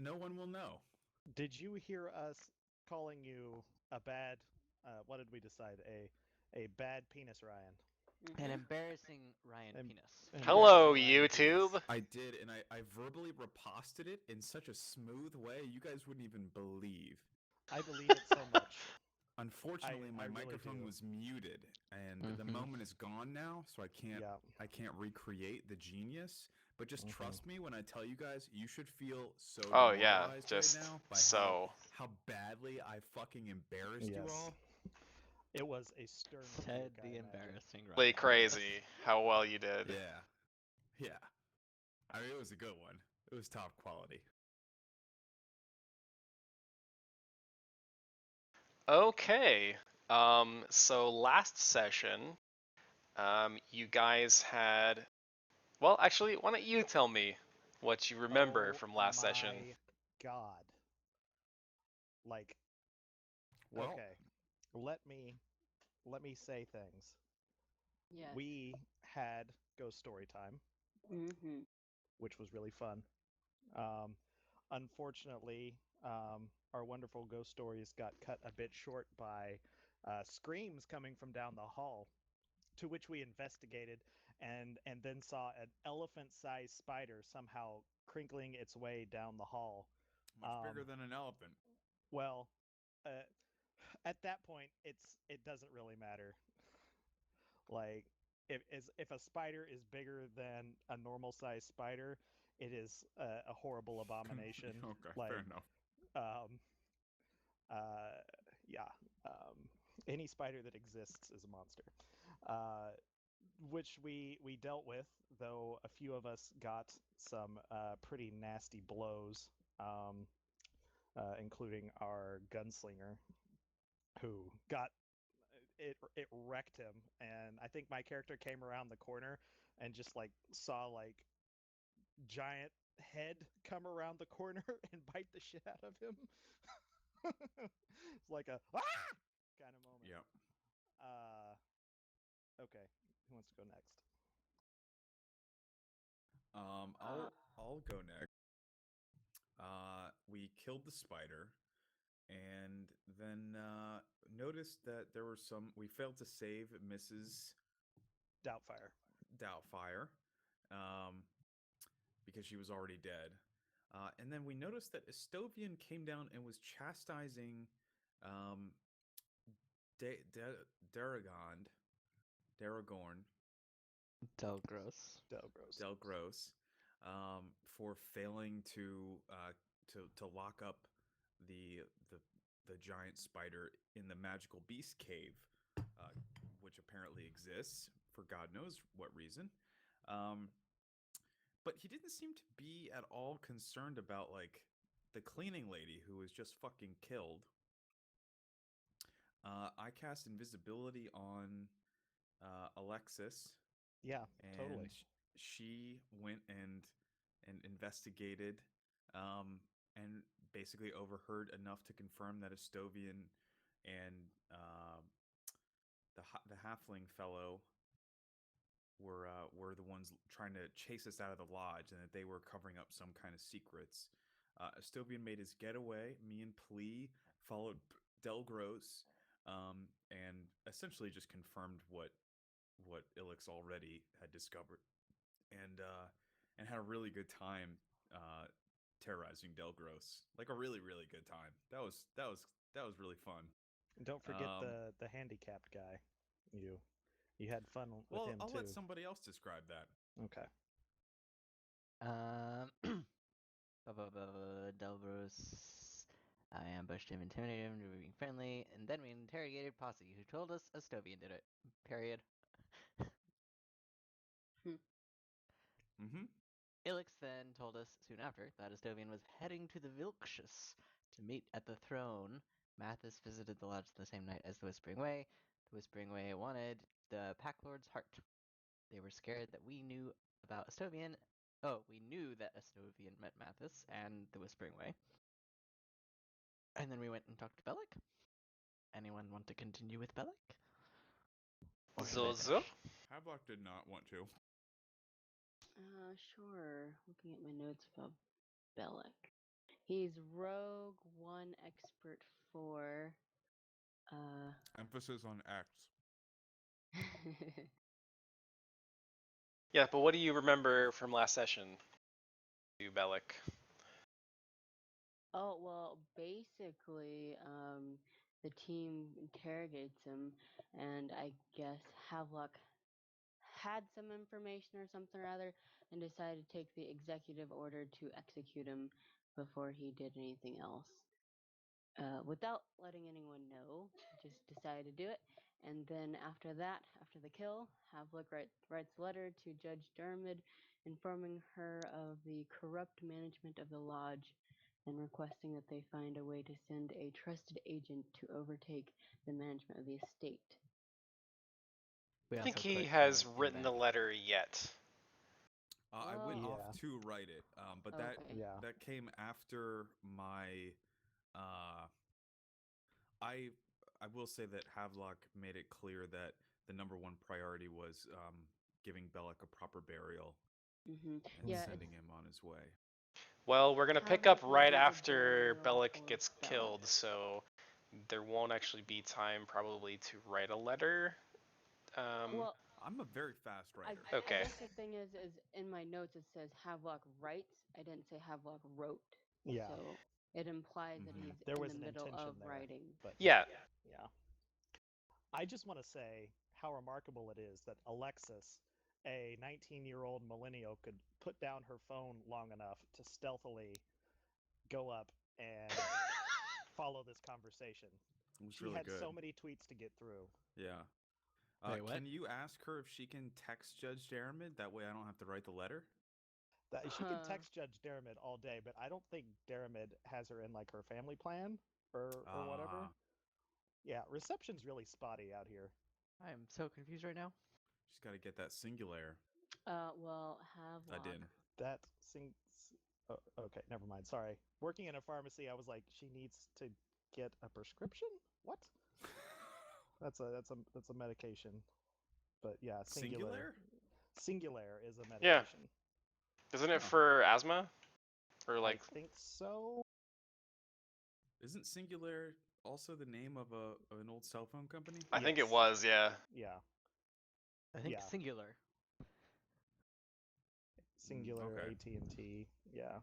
no one will know. Did you hear us calling you a bad? What did we decide? A bad penis, Ryan. An Mm-hmm. embarrassing Ryan Em- penis. Hello, embarrassing Ryan YouTube. penis. I did, and I verbally riposted it in such a smooth way you guys wouldn't even believe. I believe it so much. Unfortunately, my I really microphone do. was muted, and the Mhm. moment is gone now, so Yeah. I can't recreate the genius. But just Mhm. trust me when I tell you guys, you should feel so Oh yeah, demoralized right just now by so. how badly I fucking embarrassed you Yes. all. It was a stern Said rebuke, I the imagine. embarrassing Ryan. Really crazy how well you did. Yeah, yeah. I mean, it was a good one. It was top quality. Okay. So last session, you guys had. Well, actually, why don't you tell me what you remember Oh from last session? my god. Like, Well, okay. Let me let me say things. Yes. We had ghost story time, Mm-hmm. which was really fun. Um, unfortunately, our wonderful ghost stories got cut a bit short by screams coming from down the hall, to which we investigated and then saw an elephant-sized spider somehow crinkling its way down the hall. much Um, bigger than an elephant. well, uh, at that point, it doesn't really matter. Like if a spider is bigger than a normal sized spider, it is a horrible abomination. Okay, fair Like enough. um, uh, yeah, um, any spider that exists is a monster. Uh, which we dealt with, though a few of us got some pretty nasty blows, including our gunslinger, who got it wrecked him. And I think my character came around the corner and just like saw like giant head come around the corner and bite the shit out of him. It's like a kind of moment. Yep. Uh, okay, who wants to go next? I'll go next. We killed the spider, and then noticed that there were some. We failed to save Mrs. Doubtfire. Doubtfire, um, because she was already dead. And then we noticed that Estovian came down and was chastising um, Daragond, Daragorn, Delgros. Delgros. Delgros, for failing to lock up the the the giant spider in the magical beast cave, which apparently exists for God knows what reason. Um, but he didn't seem to be at all concerned about like the cleaning lady who was just fucking killed. I cast invisibility on Alexis, Yeah, and totally. she went and investigated, and basically overheard enough to confirm that Estovian and the halfling fellow were the ones trying to chase us out of the lodge, and that they were covering up some kind of secrets. Estovian made his getaway. Me and Plea followed Delgros, and essentially just confirmed what Ilix already had discovered, and had a really good time terrorizing Delgros, like a really good time. That was really fun. And don't forget Um, the handicapped guy. You you had fun with well, him I'll let too. somebody else describe that. Okay. Delgros. I ambushed him, intimidated him, being friendly, and then we interrogated Posse, who told us Estovian did it. Period. Mm-hmm. Ilix then told us soon after that Estovian was heading to the Vilkshius to meet at the throne. Mathis visited the lodge the same night as the Whispering Way. The Whispering Way wanted the Pack Lord's heart. They were scared that we knew about Estovian. Oh, we knew that Estovian met Mathis and the Whispering Way. And then we went and talked to Bellic. Anyone want to continue with Bellic? Or should I Zozo? finish? Havelock did not want to. Sure. Looking at my notes about Bellic. He's rogue, 1 expert, 4. Emphasis on X. Yeah, but what do you remember from last session, you Bellic? Oh, well, basically, the team interrogates him, and I guess Havelock had some information or something or other, and decided to take the executive order to execute him before he did anything else. Without letting anyone know, just decided to do it. And then after that, after the kill, Havelock writes a letter to Judge Dermid informing her of the corrupt management of the lodge and requesting that they find a way to send a trusted agent to overtake the management of the estate. We I think also he put has Bellic in written the back. letter yet. I went Yeah. off to write it, but that Okay. Yeah. that came after my. I will say that Havelock made it clear that the number one priority was giving Bellic a proper burial and Yeah, sending him on his way. Well, we're gonna pick up Havelock will right do the after burial Bellic for gets Bellic. killed, so there won't actually be time probably to write a letter. Well, I'm a very fast I, writer. Okay. I guess the thing is in my notes it says Havelock writes. I didn't say Havelock wrote. Yeah. So it implies that Mhm. he's There in was the an middle intention of there. writing. But Yeah. yeah. I just want to say how remarkable it is that Alexis, a 19-year-old millennial, could put down her phone long enough to stealthily go up and follow this conversation. It was She really had good. so many tweets to get through. Yeah. Wait, what? Can you ask her if she can text Judge Dermid? That way I don't have to write the letter. That she can Huh. text Judge Dermid all day, but I don't think Dermid has her in like her family plan or whatever. Yeah, reception's really spotty out here. I am so confused right now. She's got to get that singular. Well, Havelock. I did. That sings. Oh, okay, never mind. Sorry. Working in a pharmacy, I was like, she needs to get a prescription. What? That's a medication. But yeah, singular. Singular is a Yeah. medication. Isn't it Huh. for asthma? Or I like think so. Isn't Singular also the name of an old cell phone company? I think it Yes. was, yeah. Yeah. I think Yeah. singular. Singular okay. AT&T. Yeah.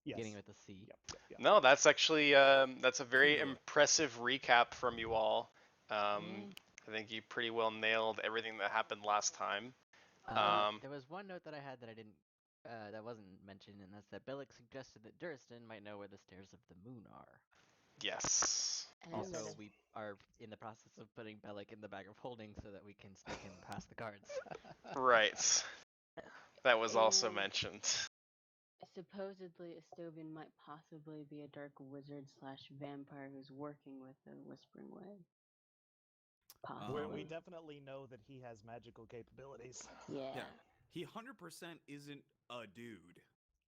Yes. Beginning with a C. Yep. No, that's actually that's a very Singular. impressive recap from you all. I Yeah. think you pretty well nailed everything that happened last time. There was one note that I had that I didn't, that wasn't mentioned, and that's that Bellic suggested that Durston might know where the Stairs of the Moon are. Yes. And Also, that we are in the process of putting Bellic in the bag of holding so that we can sneak him past the guards. Right. That was also And- mentioned. supposedly Estovian might possibly be a dark wizard slash vampire who's working with the Whispering Way. We Possibly. definitely know that he has magical capabilities. Yeah. Yeah. He 100% isn't a dude.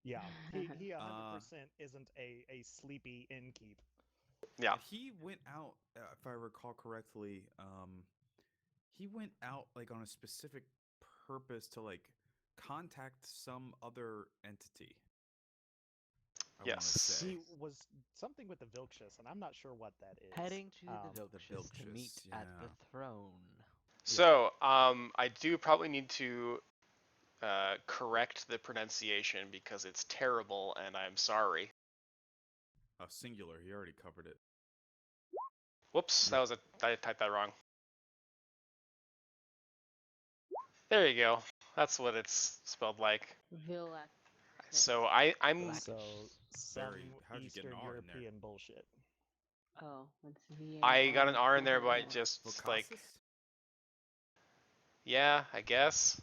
Yeah, he 100% isn't a sleepy innkeep. Yeah. And he went out, if I recall correctly, he went out like on a specific purpose to like contact some other entity. I want to Yes. say. He was something with the Vilkshius, and I'm not sure what that is. Heading to the the Vilkshius to meet Vilkshius, at the yeah. throne. So, I do probably need to correct the pronunciation because it's terrible and I'm sorry. Singular. He already covered it. Whoops, Yeah. I typed that wrong. There you go. That's what it's spelled like. Villac. So I'm Black. So some How'd you get an Eastern R in there? European bullshit. Oh, what's VAR? I got an R in I there don't by know. just like Vocassus? yeah, I guess.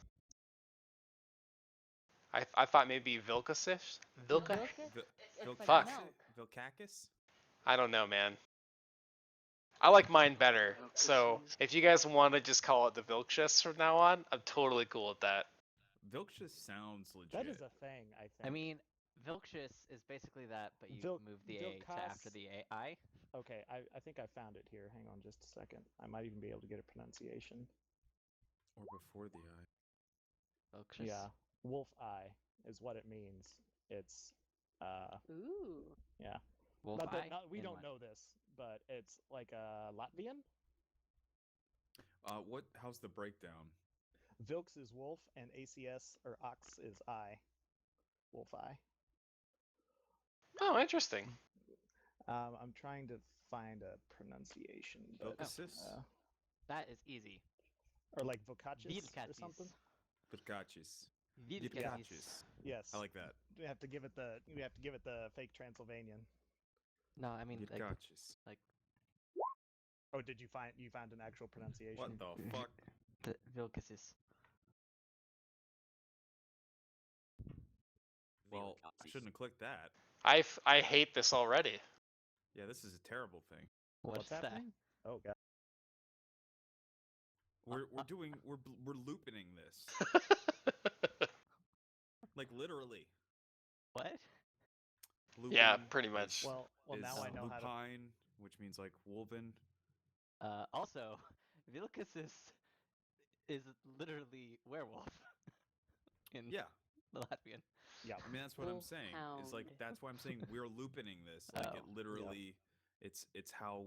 I thought maybe Vilkasish? Vilka? Vilcus? Vi- It's like Fuck. milk. Vilcacus? I don't know, man. I like mine better. So if you guys want to just call it the Vilkshius from now on, I'm totally cool with that. Vilkshius sounds legit. That is a thing, I think. I mean, Vilkshius is basically that, but you move the A to after the I. Okay, I think I found it here. Hang on just a second. I might even be able to get a pronunciation. Or before the I. Vilkshius. Yeah, wolf eye is what it means. It's Ooh. Yeah. Wolf Not that eye we in don't what? know this, but it's like Latvian. How's the breakdown? Vilks is wolf, and ACS or ox is eye. Wolf eye. Oh, interesting. I'm trying to find a pronunciation, but Vilkasis? That is easy. or like vocachis or something. Vilkacis. Vilkacis. Vilkacis. Yes. I like that. We have to give it the fake Transylvanian. No, I mean like Vilkacis. Oh, did you found an actual pronunciation? What the fuck? the Vilkacis. Well, I shouldn't have clicked that. I hate this already. Yeah, this is a terrible thing. What's that? happening? Oh god. We're looping this. Like literally. What? Lupin Yeah, pretty much. Well, is now I know how to. lupine, which means like wolven. Also, Vilkacis is literally werewolf in Yeah, the Latvian. Yeah. I mean that's what I'm saying. Is like Wolfhound. that's why I'm saying we're looping this. Like it Oh. literally, it's how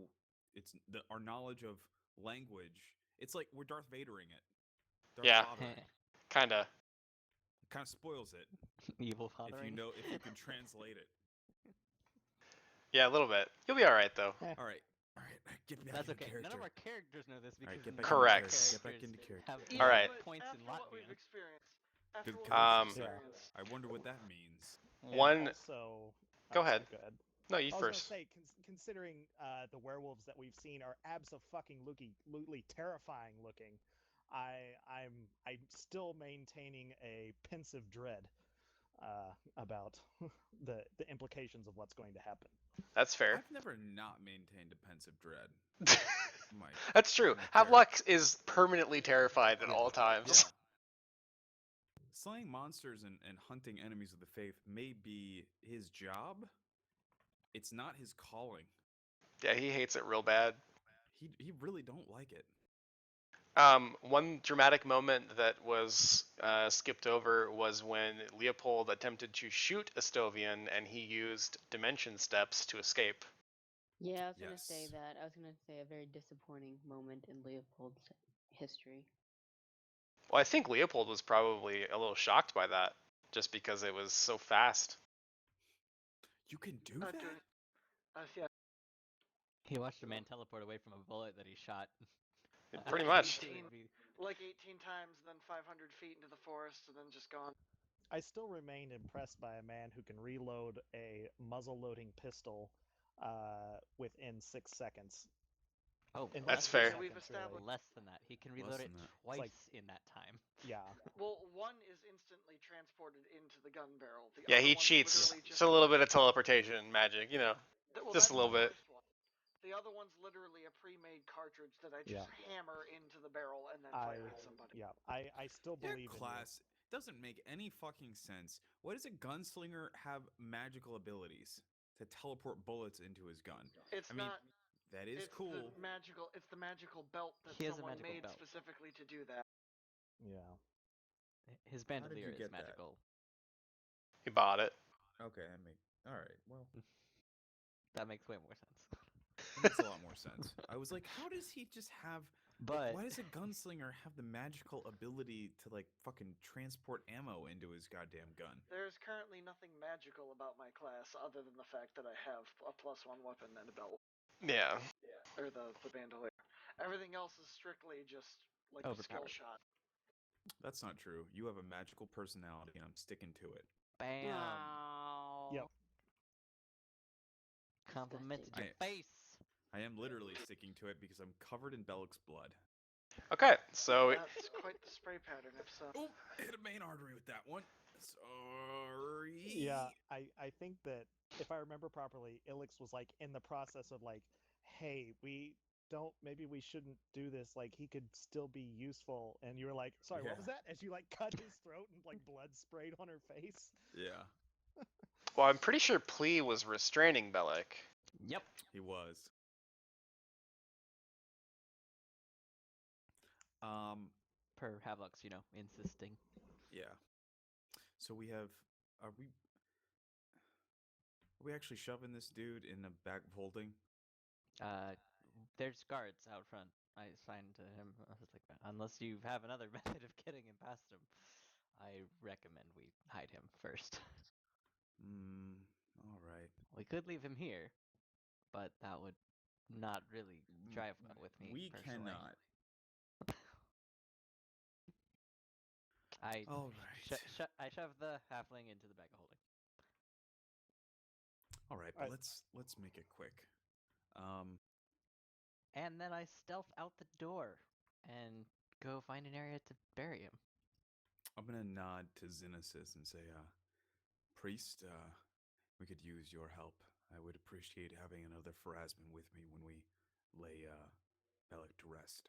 it's our knowledge of language. It's like we're Darth Vadering it. Darth Yeah. Vader. Kinda. It kind of spoils it Evil if fathering. if you can translate it. Yeah, a little bit. You'll be all right though. All right, get back That's into okay. character. None of our characters know this because Alright, get none back of our Correct. Get back characters into character. have All right. points in After what we've Latvian. experienced. Good After what character. we've Yeah. experienced. I wonder what that means. One. And also, Go ahead. Sorry, go ahead. No, you I was first. gonna say, considering the werewolves that we've seen are absolutely terrifying looking, I'm still maintaining a pensive dread about the implications of what's going to happen. That's fair. I've never not maintained a pensive dread. My That's true. my Havelock is permanently terrified at Yeah. all times. Yeah. Slaying monsters and hunting enemies of the faith may be his job. It's not his calling. Yeah, he hates it real bad. He really don't like it. One dramatic moment that was skipped over was when Leopold attempted to shoot Estovian and he used dimension steps to escape. Yeah, I was gonna say Yes. that. I was gonna say a very disappointing moment in Leopold's history. Well, I think Leopold was probably a little shocked by that, just because it was so fast. You can do that? Yeah. He watched a man teleport away from a bullet that he shot. Pretty much. 18, like 18 times, then 500 feet into the forest, and then just gone. I still remain impressed by a man who can reload a muzzle-loading pistol within 6 seconds. Oh, In That's less fair. than We've seconds, established- Less than that. He can reload Less it than that. twice like- in that time. Yeah. Well, one is instantly transported into the gun barrel. The Yeah, other he one's cheats. literally Just a little bit of teleportation magic, you know. Well, just that's a little the bit. first one. The other one's literally a pre-made cartridge that I just Yeah. hammer into the barrel and then fire at somebody. Yeah, I still Your believe class doesn't make any fucking sense. Why does a gunslinger have magical abilities to teleport bullets into his gun? It's I mean, not. that is It's cool. It's the magical belt that He has a someone magical made belt. specifically to do that. in you. Yeah. His did you bandolier is get that? magical. He bought it. Okay, all right. Well, That makes way more sense. that makes a lot more sense. I was like, how does he just have? But Why does a gunslinger have the magical ability to like fucking transport ammo into his goddamn gun? There's currently nothing magical about my class other than the fact that I have a +1 weapon and a belt. Yeah. Or the bandolier. Everything else is strictly just like a skill Overpowered. shot. That's not true. You have a magical personality, and I'm sticking to it. bam! Wow. Yep. Complimented your I- face. I am literally sticking to it because I'm covered in Bellic's blood. Okay, so That's quite the spray pattern, if so. Oh, I hit a main artery with that one. Sorry. Yeah, I think that if I remember properly, Ilix was like in the process of like, hey, maybe we shouldn't do this. Like he could still be useful. And you were like, sorry, Yeah. what was that? As you like cut his throat and like blood sprayed on her face. Yeah, well, I'm pretty sure Plea was restraining Bellic. Yep. he was. Per Havelock's, insisting. Yeah. So we have. Are we? Are we actually shoving this dude in a bag of holding? There's guards out front. I signed to him. I was like, unless you have another method of getting him past him, I recommend we hide him first. All right. We could leave him here, but that would not really drive well with me We personally. cannot. I All right. I shove the halfling into the bag of holding. All right, but let's make it quick. And then I stealth out the door and go find an area to bury him. I'm gonna nod to Xenesis and say, Priest, we could use your help. I would appreciate having another Pharasman with me when we lay Bellic to rest.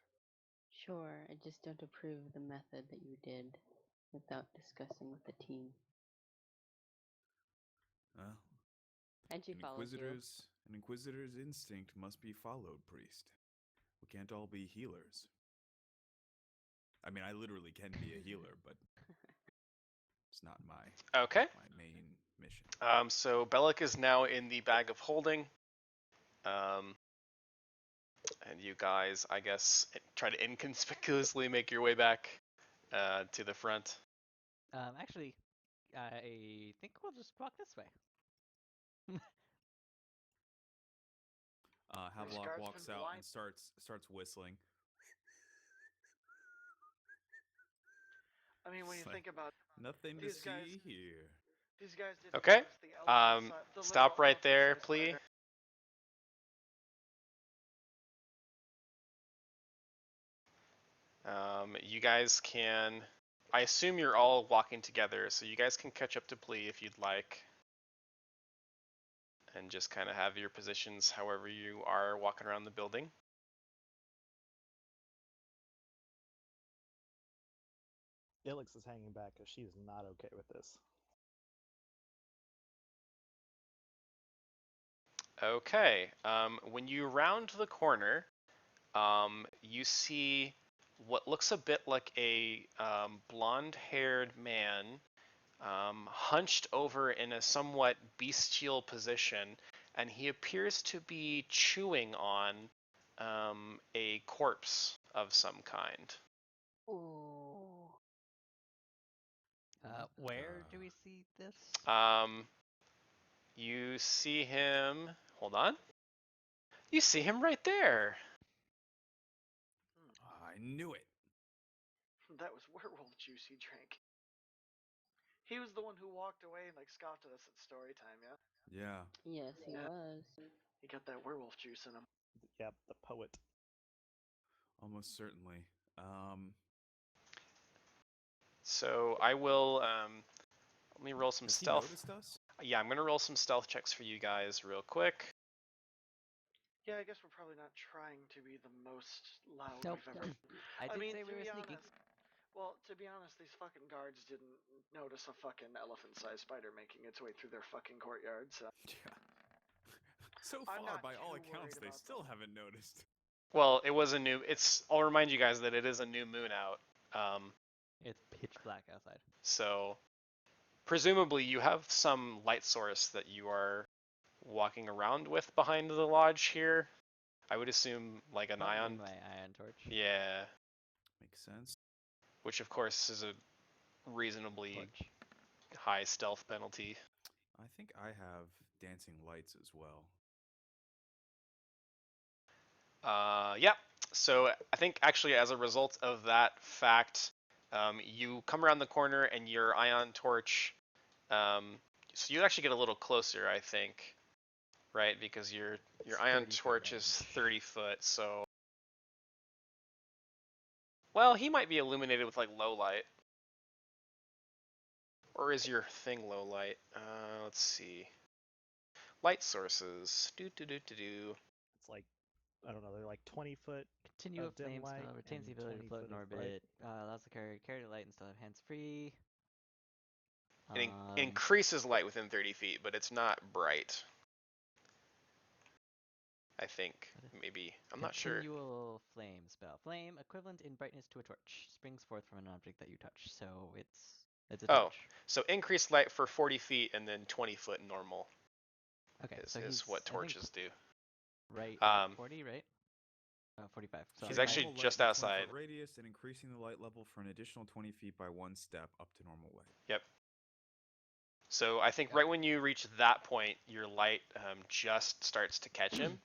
Sure, I just don't approve of the method that you did without discussing with the team. Well, And she follows you. an Inquisitor's instinct must be followed, Priest. We can't all be healers. I mean, I literally can be a healer, but it's not my Okay. main mission. So Bellic is now in the bag of holding. And you guys, I guess, try to inconspicuously make your way back to the front. Actually, I think we'll just walk this way. Havelock guards walks been out blind? and starts whistling. I mean, when you It's think about nothing to these see guys- here. these guys didn't Okay. notice the elephant the Stop literal right there, elephant-sized please. spider. You guys can. I assume you're all walking together, so you guys can catch up to Plea if you'd like. And just kind of have your positions however you are walking around the building. Ilix is hanging back because she's not okay with this. Okay. When you round the corner, you see what looks a bit like a blonde-haired man hunched over in a somewhat bestial position, and he appears to be chewing on a corpse of some kind. Ooh. Where do we see this? You see him. Hold on. You see him right there. I knew it. That was werewolf juice he drank. He was the one who walked away and scoffed at us at story time, yeah? Yeah. Yes, he Yeah. was. He got that werewolf juice in him. Yep, the poet. Almost certainly. So I will. Let me roll some Has he stealth. noticed us? Yeah, I'm gonna roll some stealth checks for you guys real quick. Yeah, I guess we're probably not trying to be the most loud Nope. we've ever. I did mean, say we to were be sneaky. honest, well, to be honest, these fucking guards didn't notice a fucking elephant-sized spider making its way through their fucking courtyard, so. Yeah. So I'm far, not by all too accounts, worried they about still them. haven't noticed. Well, it was a new. I'll remind you guys that it is a new moon out. It's pitch black outside. So presumably you have some light source that you are walking around with behind the lodge here. I would assume like an Probably ion. my ion torch. Yeah. Makes sense. Which of course is a reasonably Torch. high stealth penalty. I think I have dancing lights as well. Yeah. So I think actually as a result of that fact, you come around the corner and your ion torch. So you actually get a little closer, I think, right? Because your ion 30 foot torch range. is 30 foot. So, well, he might be illuminated with like low light. Or is your thing low light? Let's see. Light sources. It's like, I don't know, they're like 20 foot. Continue of dim flame light spell retains the and ability to 20 float in foot of bright. orbit. Allows the carry light and still have hands free. It increases light within 30 feet, but it's not bright. I think, maybe. I'm not sure. Continual flame spell. Flame equivalent in brightness to a torch. Springs forth from an object that you touch. So it's a torch. So increased light for 40 feet and then 20 foot normal. Okay, is, so he's what I think, torches do. right at Um, 40, right? 45. So He's I actually normal light just in a outside. 20-foot radius and increasing the light level for an additional 20 feet by 1 step up to normal light. Yep. So I think Got right when you reach that point, your light just starts to catch him.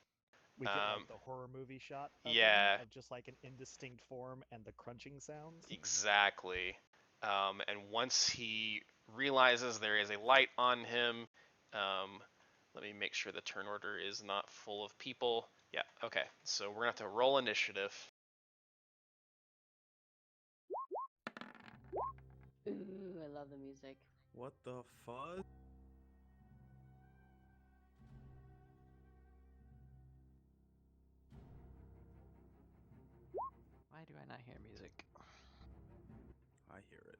We get like the horror movie shot of yeah. him, of just like an indistinct form and the crunching sounds. Exactly. And once he realizes there is a light on him, let me make sure the turn order is not full of people. Yeah, okay. So we're gonna have to roll initiative. Ooh, I love the music. What the fuzz? Why do I not hear music? I hear it.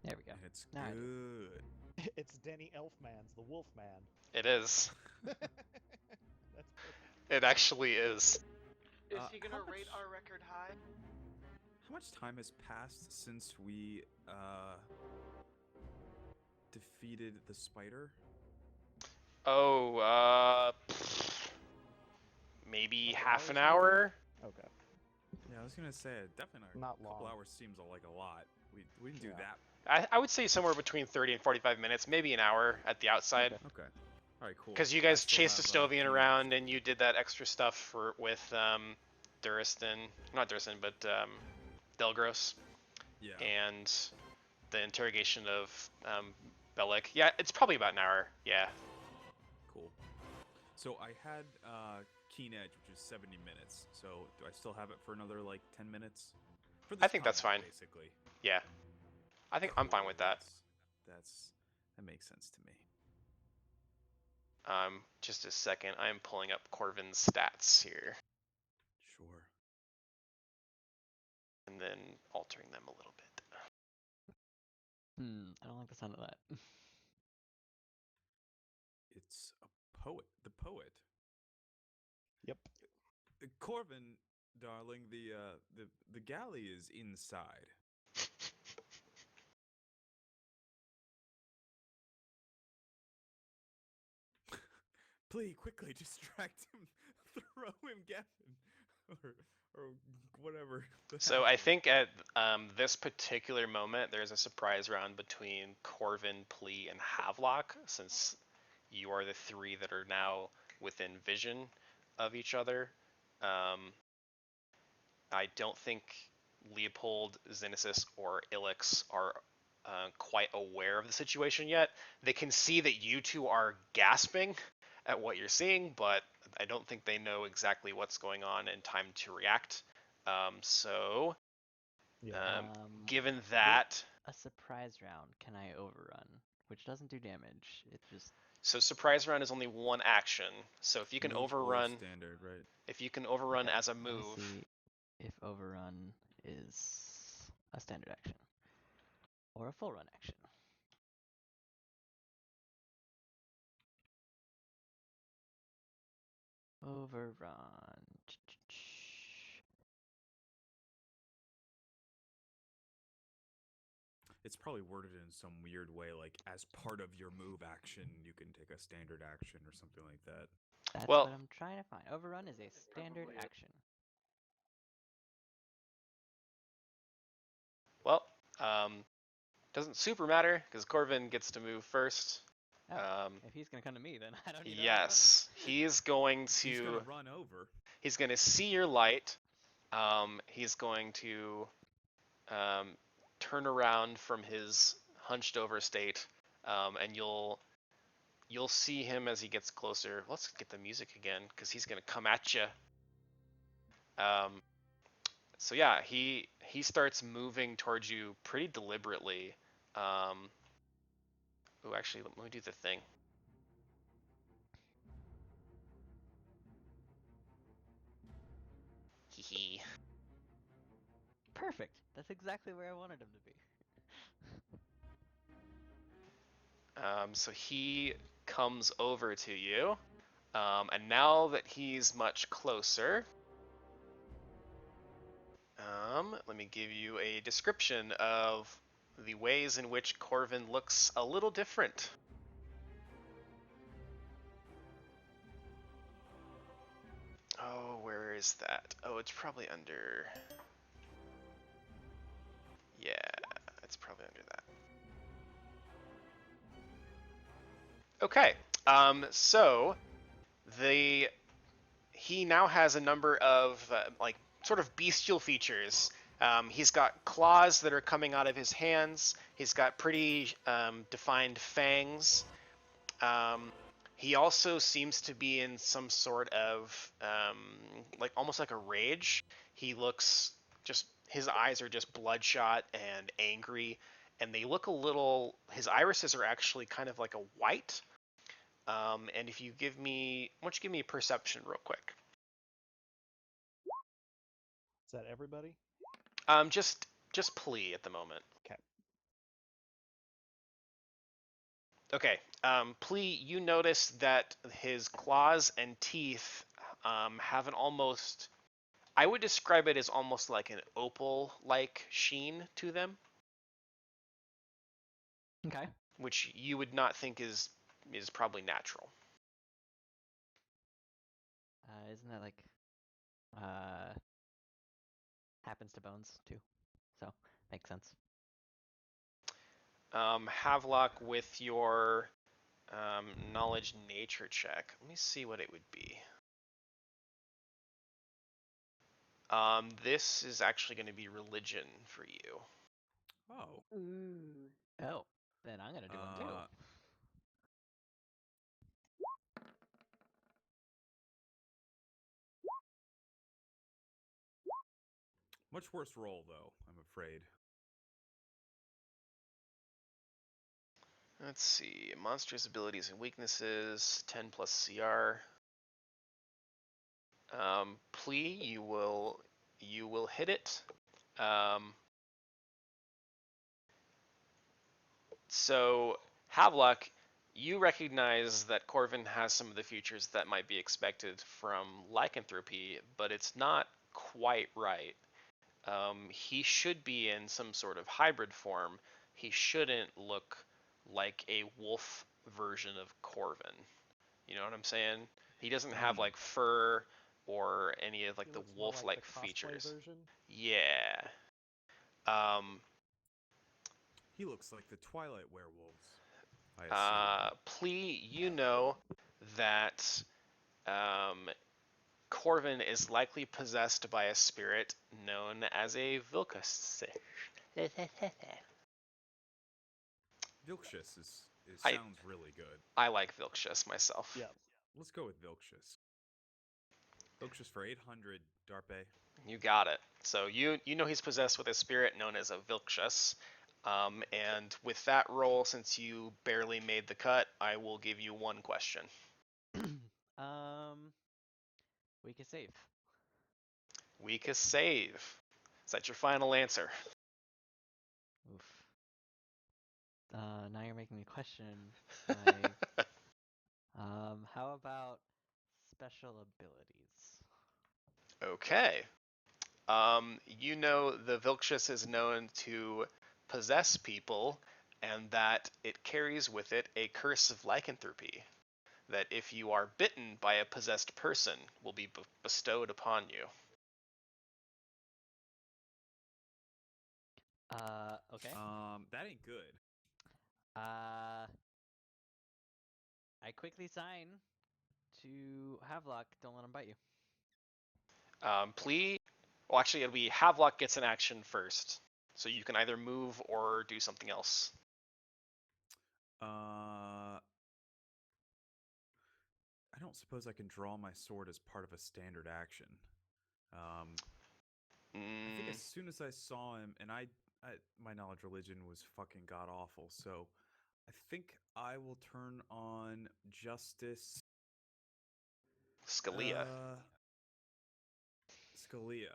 There we go. And it's Now I do. good. It's Danny Elfman's The Wolfman. It is. That's perfect. It actually is. Is Uh, he gonna how rate much- our record high? How much time has passed since we defeated the spider? Oh, maybe Couple half an hours, maybe? hour. Okay. Yeah, I was gonna say definitely Not a couple long. hours seems like a lot. We didn't do Yeah. that. I would say somewhere between 30 and 45 minutes, maybe an hour at the outside. Okay. All right, cool. Because you I guys still chased have, Estovian keen around edge. and you did that extra stuff with Duristan, not Duristan, but Delgros, Yeah. and the interrogation of Bellic. Yeah, it's probably about an hour. Yeah. Cool. So I had keen edge, which is 70 minutes. So do I still have it for another like 10 minutes? For this I think that's combat, fine. basically. Yeah. I think I'm fine with that. That makes sense to me. Just a second. I am pulling up Corvin's stats here Sure. and then altering them a little bit. I don't like the sound of that. It's a poet. The poet. Yep. Corvin, darling, the galley is inside. Please, quickly distract him. Throw him, Gavin, or whatever. So I think at this particular moment, there's a surprise round between Corvin, Plea, and Havelock, since you are the three that are now within vision of each other. I don't think Leopold, Xenesis, or Ilix are quite aware of the situation yet. They can see that you two are gasping at what you're seeing, but I don't think they know exactly what's going on in time to react. So, Yeah. given that, A surprise round, can I overrun? Which doesn't do damage. It just so surprise round is only one action. So if you can Move or overrun, standard, right? if you can overrun okay, as a let me move, see if overrun is a standard action or a full run action. Overrun. It's probably worded in some weird way, like as part of your move action, you can take a standard action or something like that. That's Well- what I'm trying to find. Overrun is a standard probably is. action. well, doesn't super matter because Corvin gets to move first. Oh, if he's gonna come to me, then I don't need to Yes, he's going to. He's gonna run over. He's going to see your light. He's going to turn around from his hunched over state, and you'll see him as he gets closer. Let's get the music again because he's going to come at you. So yeah, he starts moving towards you pretty deliberately. Oh, actually, let me do the thing. Hee. Perfect. That's exactly where I wanted him to be. So he comes over to you, and now that he's much closer, let me give you a description of the ways in which Corvin looks a little different. is that? Oh, it's probably under... Yeah, it's probably under that. Okay, so he now has a number of like sort of bestial features. He's got claws that are coming out of his hands. He's got pretty defined fangs. He also seems to be in some sort of like almost like a rage. He looks just, his eyes are just bloodshot and angry, and they look a little, his irises are actually kind of like a white. And if you give me, why don't you give me a perception real quick? Is that everybody? Just plea at the moment. Okay. Okay. Plea, you notice that his claws and teeth have an almost, I would describe it as almost like an opal-like sheen to them, Okay. which you would not think is probably natural. Isn't that like happens to bones too? So makes sense. Havelock, with your knowledge nature check, let me see what it would be. This is actually going to be religion for you. Oh. Ooh. Oh, then I'm gonna do one too. Much worse roll, though, I'm afraid. Let's see. Monstrous abilities and weaknesses, 10 plus CR. Plea, you will hit it. So, Havelock, you recognize that Corvin has some of the features that might be expected from lycanthropy, but it's not quite right. He should be in some sort of hybrid form. He shouldn't look like a wolf version of Corvin. You know what I'm saying? He doesn't have like fur or any of like He the looks more like wolf-like the cosplay features. version. Yeah. Um, He looks like the Twilight werewolves, I assume. Plea, you know that Corvin is likely possessed by a spirit known as a Vilcus. Vilkshius I- sounds really good. I like Vilcus myself. Yeah. Let's go with Vilkshius. Vilkshius for 800, Darpe. You got it. So you know he's possessed with a spirit known as a Vilcus. And with that roll, since you barely made the cut, I will give you one question. We can save. Weakest save. Is that your final answer? Oof. Now you're making me question my. How about special abilities? Okay. You know the Vilcus is known to possess people, and that it carries with it a curse of lycanthropy. That if you are bitten by a possessed person, will be bestowed upon you. Okay. That ain't good. I quickly sign to Havelock. Don't let him bite you. Plea. Well, actually, it'll be Havelock gets an action first, so you can either move or do something else. I don't suppose I can draw my sword as part of a standard action. I think as soon as I saw him, and my knowledge religion was fucking god awful, so I think I will turn on Justice Scalia. Scalia.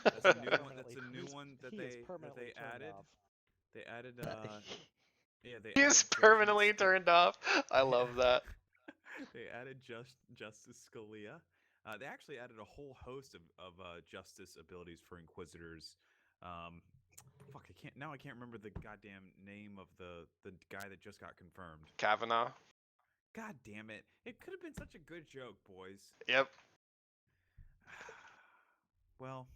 That's a new one. That's Permanently- a new one that he is they permanently turned added. off. They added yeah, they He added is Judgment permanently Scal- turned off. I love that. They added Justice Scalia. They actually added a whole host of justice abilities for Inquisitors. Fuck, I can't remember the goddamn name of the guy that just got confirmed. Kavanaugh. God damn it! It could have been such a good joke, boys. Yep. Well,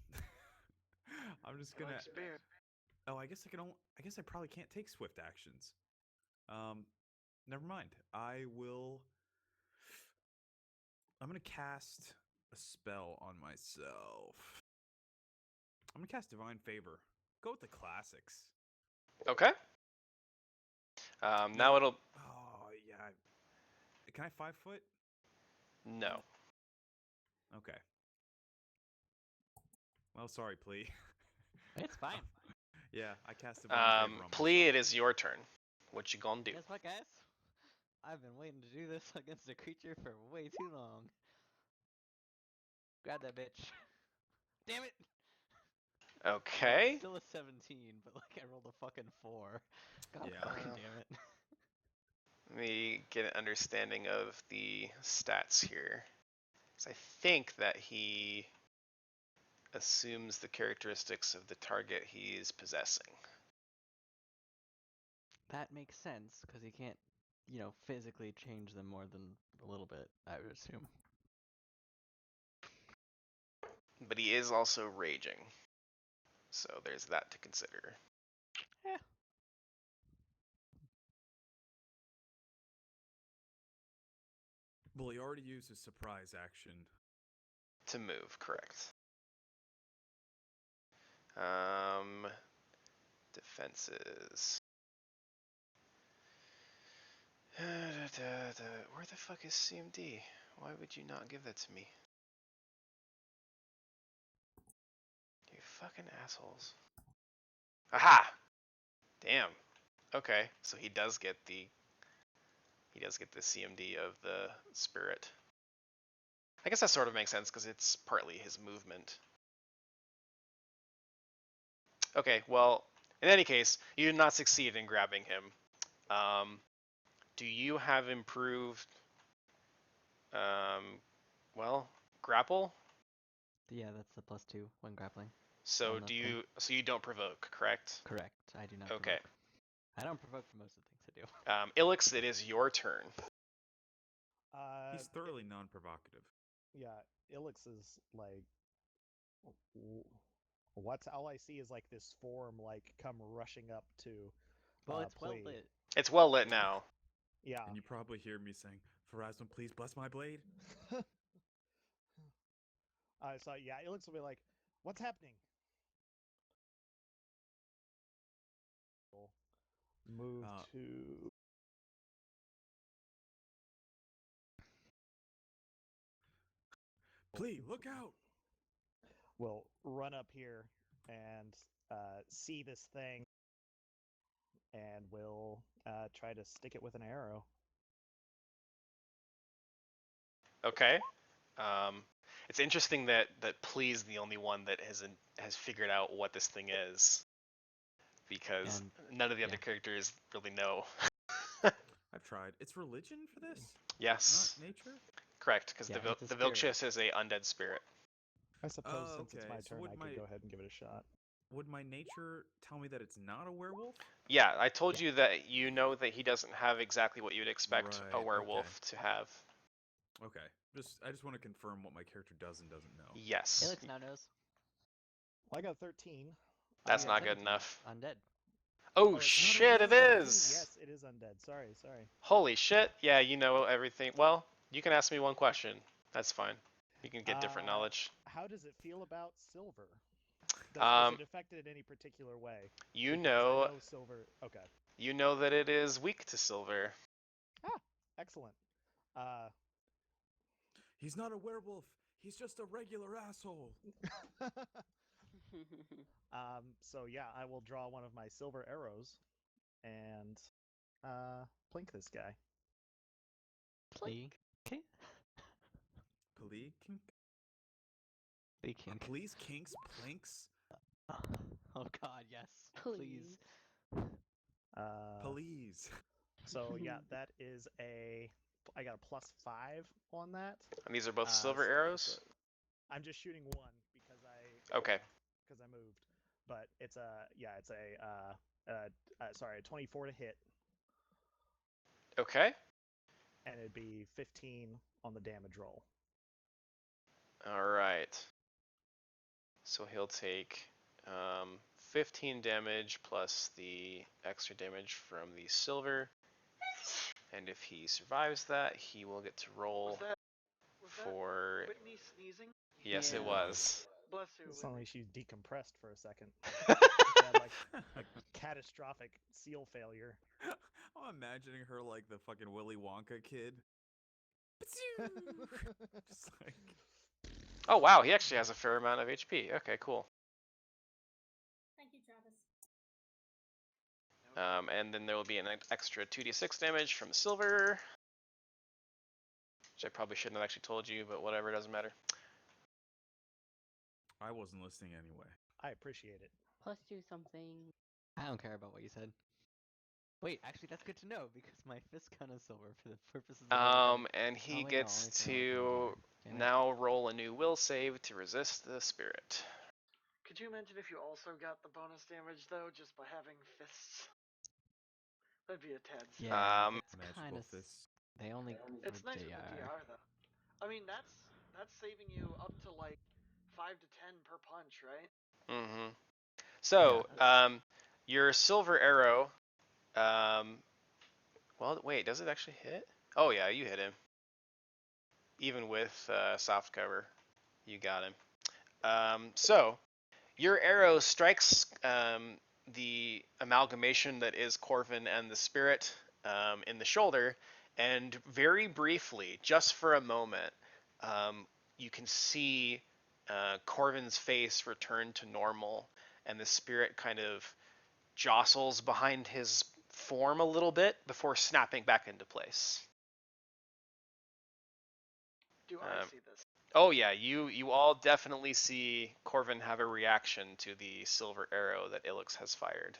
I'm just You gonna. like spirit. Oh, I guess I can. I guess I probably can't take swift actions. Never mind. I will. I'm gonna cast a spell on myself. I'm gonna cast Divine Favor. Go with the classics. Okay. Now it'll. Oh yeah. Can I 5 foot? No. Okay. Well, sorry, Plea. It's fine. Yeah, I cast Divine Favor on myself. Plea, it is your turn. What you gonna do? Guess what, guys? I've been waiting to do this against a creature for way too long. Grab that bitch. Damn it! Well, Okay. it's still a 17, but like I rolled a fucking 4. God Yeah. fucking damn it. Let me get an understanding of the stats here. So I think that he assumes the characteristics of the target he's possessing. That makes sense, because he can't, physically change them more than a little bit, I would assume. But he is also raging. So there's that to consider. Yeah. Well, he already used his surprise action. To move, correct. Defenses. Where the fuck is CMD? Why would you not give that to me? You fucking assholes. Aha! Damn. Okay, so he does get the CMD of the spirit. I guess that sort of makes sense because it's partly his movement. Okay, well, in any case, you did not succeed in grabbing him. Do you have improved, well, grapple? Yeah, that's the +2 when grappling. So on the thing. So you don't provoke, correct? Correct. I do not Okay. provoke. I don't provoke for most of the things I do. Ilix, it is your turn. He's thoroughly non-provocative. Yeah, Ilix is like, what's all I see is like this form like come rushing up to. Well, it's well Plea. lit. It's well lit now. Yeah. And you probably hear me saying, "Pharasma, please bless my blade." So yeah, Ilix will be like, what's happening? Move to. Plea, look out! We'll run up here and see this thing, and we'll try to stick it with an arrow. Okay. It's interesting that Plee's the only one that has figured out what this thing is, because none of the other characters really know. I've tried. It's religion for this? Yes. Not nature? Correct, because Yeah, the Vilkshiss is a undead spirit. I suppose since it's okay. my So turn, would I could go ahead and give it a shot. Would my nature tell me that it's not a werewolf? Yeah, I told you that you know that he doesn't have exactly what you'd expect a Right, werewolf to have. Okay. I just want to confirm what my character does and doesn't know. Yes. Helix now knows. Well, I got 13. That's not good 17. enough. Undead. Oh, it's not shit, it undead. is! Yes, it is undead. Sorry. Holy shit. Yeah, you know everything. Well, you can ask me one question. That's fine. You can get different knowledge. How does it feel about silver? Does it affect it in any particular way? You Because know, I know silver. Okay. you know that it is weak to silver. Ah, excellent. He's not a werewolf. He's just a regular asshole. So yeah, I will draw one of my silver arrows and plink this guy. Plink. Okay. Plea kink? Kink. Please kinks planks? Oh god, yes. Please. Please. So yeah, that is I got a +5 on that. And these are both silver arrows? So I'm just shooting one because Okay. because I moved. But it's a 24 to hit. Okay. And it'd be 15 on the damage roll. Alright. So he'll take 15 damage plus the extra damage from the silver. And if he survives that, he will get to roll Was for. that Whitney sneezing? Yes, it Yeah. was. Bless you, It sounded Whitney. like she decompressed for a second. She had like a catastrophic seal failure. I'm imagining her like the fucking Willy Wonka kid. Just like Oh wow, he actually has a fair amount of HP. Okay, cool. Thank you, Travis. And then there will be an extra 2d6 damage from the silver, which I probably shouldn't have actually told you, but whatever, it doesn't matter. I wasn't listening anyway. I appreciate it. Plus do something. I don't care about what you said. Wait, actually, that's good to know because my fist gun is silver for the purposes of. And he Oh, wait, no, gets only for to damage. now roll a new will save to resist the spirit. Could you imagine if you also got the bonus damage though, just by having fists? That'd be a tad silly. Yeah, it's Magical kind of. fists. They only. It's for nice with the DR though. I mean, that's saving you up to like 5 to 10 per punch, right? Mm-hmm. So, your silver arrow. Well, wait, does it actually hit? Oh yeah, you hit him. Even with soft cover, you got him. So, your arrow strikes the amalgamation that is Corvin and the spirit in the shoulder, and very briefly, just for a moment, you can see Corvin's face return to normal, and the spirit kind of jostles behind his form a little bit before snapping back into place. Do I see this? Oh yeah, you all definitely see Corvin have a reaction to the silver arrow that Ilix has fired.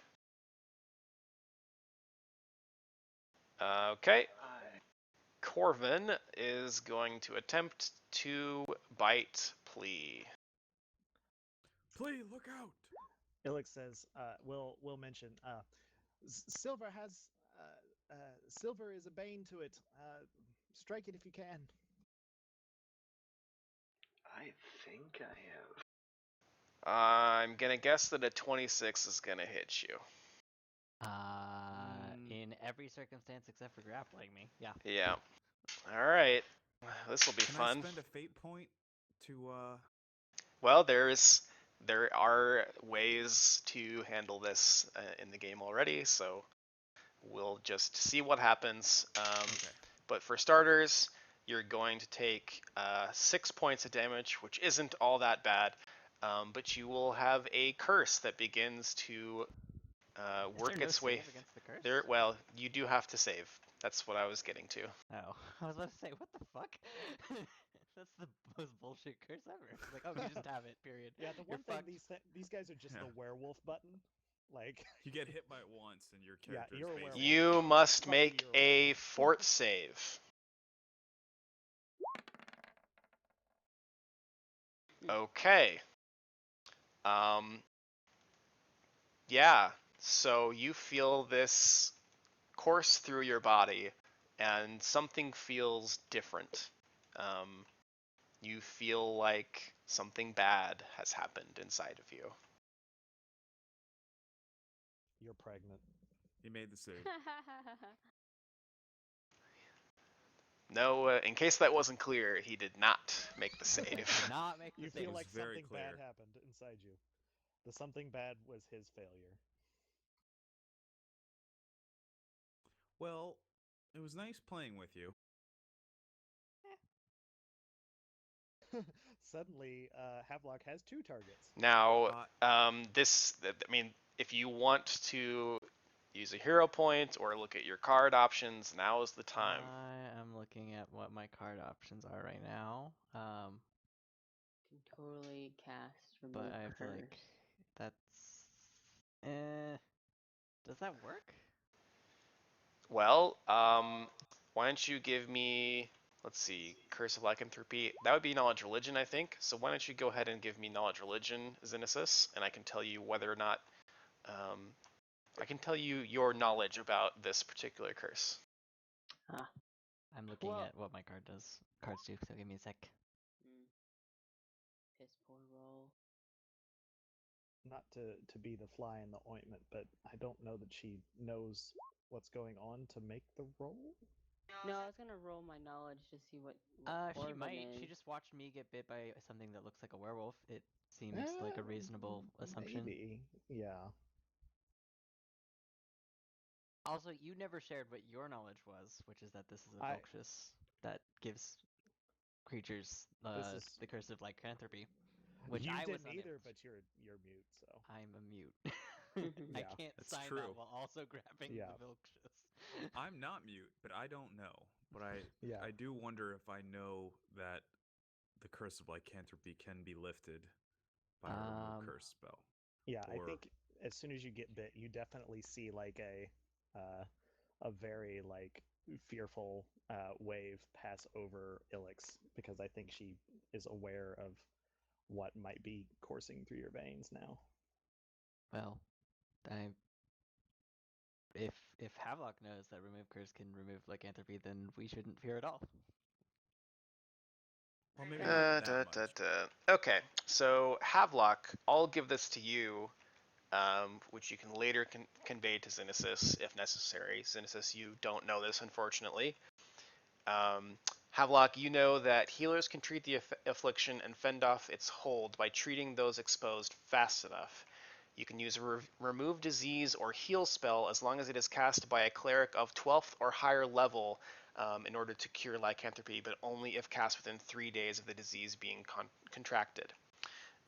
Okay. Corvin is going to attempt to bite Plea. Please look out! Ilix says, will mention, silver has, silver is a bane to it. Strike it if you can. I think I have. I'm gonna guess that a 26 is gonna hit you. In every circumstance except for grappling me. Yeah. Yeah. All right. This will be Can fun. I spend a fate point to Well, there are ways to handle this in the game already, so we'll just see what happens. Okay. But for starters, you're going to take 6 points of damage, which isn't all that bad. But you will have a curse that begins to work Is there its no way save against the curse? there. Well, you do have to save. That's what I was getting to. Oh, I was about to say, what the fuck? That's the most bullshit curse ever. It's like, oh, you just have it. Period. Yeah, the You're one thing fucked. these guys are just Yeah. the werewolf button. Like, you get hit by it once and your Yeah, character you're a is werewolf. basically You must Fuck you, make you're a a werewolf. fort save. Okay. Um, yeah, so you feel this course through your body, and something feels different. You feel like something bad has happened inside of you. you're pregnant. He made the save. No, in case that wasn't clear, he did not make the Did save. not make the You save. feel was like very something bad clear. happened inside you. The something bad was his failure. Well, it was nice playing with you. Suddenly, Havelock has 2 targets. Now, I mean, if you want to use a hero point or look at your card options, now is the time. I am looking at what my card options are right now. Can totally cast remove But I feel like curse. that's. Does that work? Well, why don't you give me, let's see, Curse of Lycanthropy. That would be Knowledge Religion, I think. So why don't you go ahead and give me Knowledge Religion, Xenesis, and I can tell you whether or not, I can tell you your knowledge about this particular curse. I'm looking Well- at what my cards do, so give me a sec. Piss poor roll. not to be the fly in the ointment, but I don't know that she knows what's going on to make the roll. No, I was gonna roll my knowledge to see what She Corvin might. is. She just watched me get bit by something that looks like a werewolf. It seems like a reasonable assumption. Maybe, yeah. Also, you never shared what your knowledge was, which is that this is a I- Vilxius that gives creatures This is the curse of lycanthropy, which you I was didn't unable either, to. but you're mute, so I'm a mute. I Yeah, can't that's sign true. that while also grabbing Yeah. the Vilxius. I'm not mute, but I don't know. But yeah. I do wonder if I know that the curse of lycanthropy can be lifted by a remove curse spell. Yeah, I Or think as soon as you get bit, you definitely see like a very like fearful wave pass over Ilix, because I think she is aware of what might be coursing through your veins now. Well, I if Havelock knows that remove curse can remove lycanthropy, then we shouldn't fear at all. well, maybe not that much. Okay, so Havelock, I'll give this to you, which you can later convey to Xenesis if necessary. Xenesis, you don't know this, unfortunately. Havelock, you know that healers can treat the affliction and fend off its hold by treating those exposed fast enough. You can use a remove disease or heal spell as long as it is cast by a cleric of 12th or higher level in order to cure lycanthropy, but only if cast within 3 days of the disease being contracted.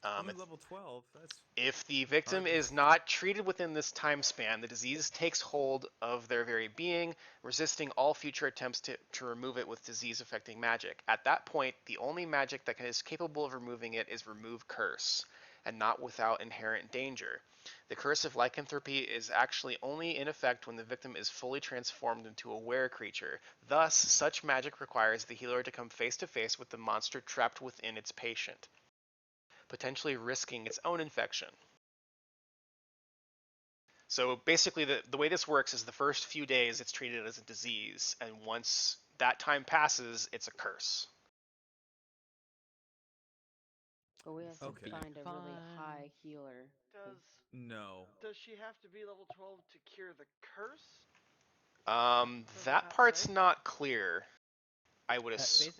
Only level 12. That's If the victim hard. is not treated within this time span, the disease takes hold of their very being, resisting all future attempts to remove it with disease-affecting magic. At that point, the only magic that is capable of removing it is remove curse, and not without inherent danger. The curse of lycanthropy is actually only in effect when the victim is fully transformed into a were creature. Thus, such magic requires the healer to come face to face with the monster trapped within its patient, potentially risking its own infection. So basically, the way this works is the first few days it's treated as a disease, and once that time passes, it's a curse. But we have to Okay. find a really Fine. high healer. No. Does she have to be level 12 to cure the curse? That not part's say? not clear. I would Basically,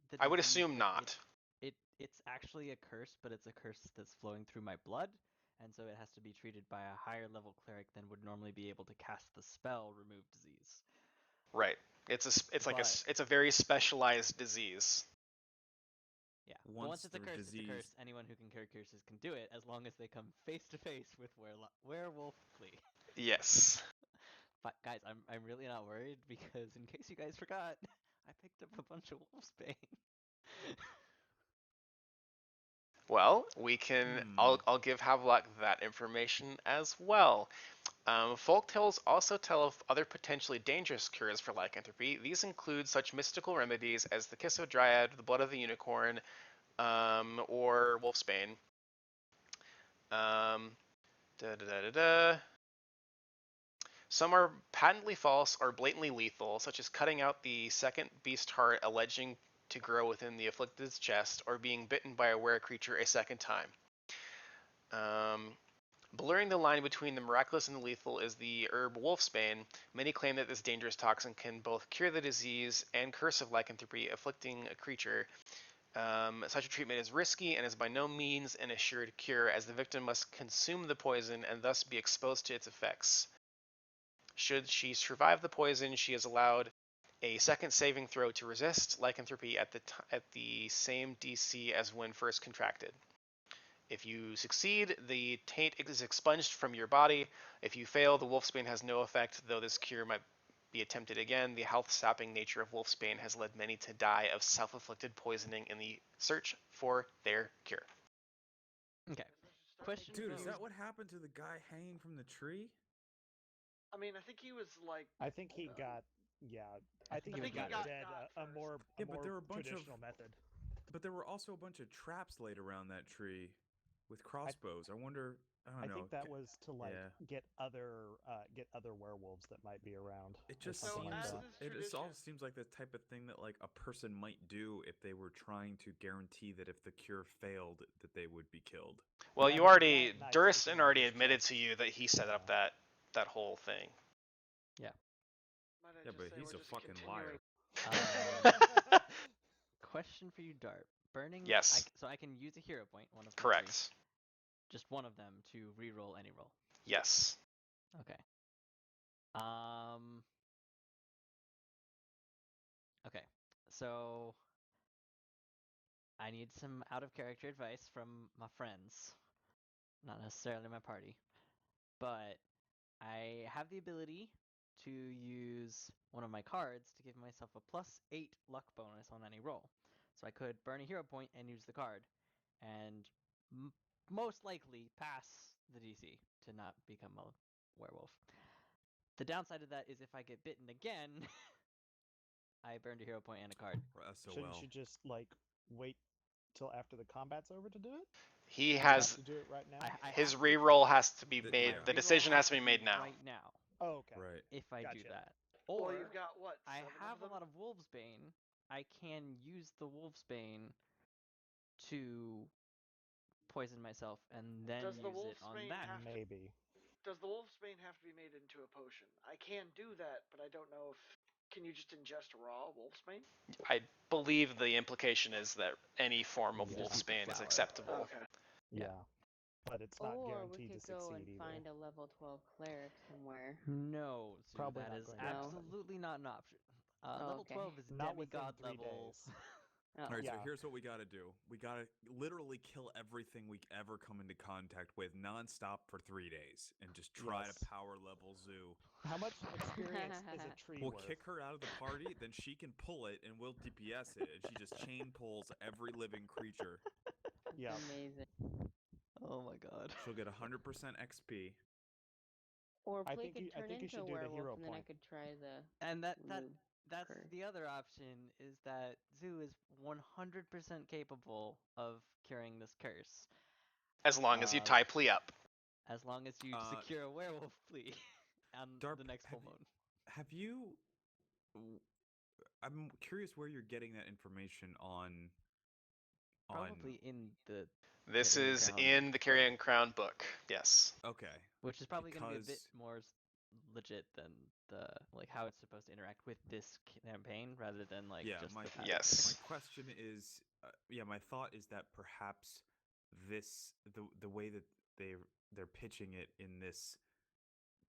the I would disease, assume like, not. It's actually a curse, but it's a curse that's flowing through my blood, and so it has to be treated by a higher level cleric than would normally be able to cast the spell remove disease. Right. It's a very specialized disease. Yeah. But once it's a curse, disease, it's a curse. Anyone who can cure curses can do it, as long as they come face to face with werewolf flea. Yes. But guys, I'm really not worried, because in case you guys forgot, I picked up a bunch of wolfsbane. Well, we can. I'll give Havelock that information as well. Folktales also tell of other potentially dangerous cures for lycanthropy. These include such mystical remedies as the kiss of a dryad, the blood of the unicorn, or wolfsbane. Um, da, da, da, da, da. Some are patently false or blatantly lethal, such as cutting out the second beast heart alleging to grow within the afflicted's chest, or being bitten by a were creature a second time. Blurring the line between the miraculous and the lethal is the herb wolfsbane. Many claim that this dangerous toxin can both cure the disease and curse of lycanthropy afflicting a creature. Such a treatment is risky and is by no means an assured cure, as the victim must consume the poison and thus be exposed to its effects. Should she survive the poison, she is allowed a second saving throw to resist lycanthropy at the same DC as when first contracted. If you succeed, the taint is expunged from your body. If you fail, the wolfsbane has no effect, though this cure might be attempted again. The health-sapping nature of wolfsbane has led many to die of self-inflicted poisoning in the search for their cure. Okay. Question dude, for is you. that what happened to the guy hanging from the tree? I mean, I think he was like. I think he got, I think he got dead a more but there were a bunch traditional method. But there were also a bunch of traps laid around that tree with crossbows. I wonder I don't know. think that was to like yeah. get other werewolves that might be around. It or just So something like as that. is it just all tradition, seems like the type of thing that like a person might do if they were trying to guarantee that if the cure failed that they would be killed. Well, Yeah, you but with already that knife Duristan sticking out already his admitted chest, to you that he set up yeah. that whole thing. might I Yeah, just but say he's we're a just fucking continuing. Um, question for you, Dart. Burning. Yes. So I can use a hero point, one of my two. Correct. Just one of them to re-roll any roll. Yes. Okay. Um. Okay. So I need some out of character advice from my friends, not necessarily my party, but I have the ability to use one of my cards to give myself a +8 luck bonus on any roll. So I could burn a hero point and use the card, and most likely pass the DC to not become a werewolf. The downside of that is if I get bitten again, I burned a hero point and a card. Shouldn't you just like wait till after the combat's over to do it? He Do you has have to do it right now? I his have to- re-roll has to be The- made. yeah. The reroll decision has to be be made now. right now Oh, okay. Right. if I do Gotcha. that. Well, Or you've got what? I 7 have of a them? lot of Wolfsbane. I can use the Wolfsbane to poison myself and then Does the use it on Wolfsbane that. have to? Maybe. Does the Wolfsbane have to be made into a potion? I can do that, but I don't know if. Can you just ingest raw Wolfsbane? I believe the implication is that any form of Yeah. Just eat the Wolfsbane is flower. acceptable. Okay. Yeah. But it's not Or we guaranteed could to go succeed and either. find a level 12 cleric somewhere. No, Zoo, Probably that not is going to happen. absolutely not an option. Oh, Level okay. 12 is Not within demigod 3 level. days. Oh. All right, Yeah. so here's what we got to do. We got to literally kill everything we ever come into contact with nonstop for 3 days and just try Yes. to power level Zoo. How much experience is a tree We'll worth? kick her out of the party, then she can pull it and we'll DPS it. And she just chain pulls every living creature. Yeah. Amazing. Oh my god. She'll get 100% XP. Or I Play think could you- I turn think you into should a do the werewolf, hero and then I point. could try the. And that's curse. the other option is that Zoo is 100% capable of curing this curse, As long as you Uh, tie Plea up. as long as you secure a werewolf plea on Darp, the next full have you- moon. Have you? I'm curious where you're getting that information on. Probably in the This Carrion is Crown in the book, Carrion Crown book. Yes. Okay. which is probably going to be a bit because- more legit than the like how it's supposed to interact with this campaign rather than like Yeah, just my the pattern. Yes. my question is, my thought is that perhaps the way that they're pitching it in this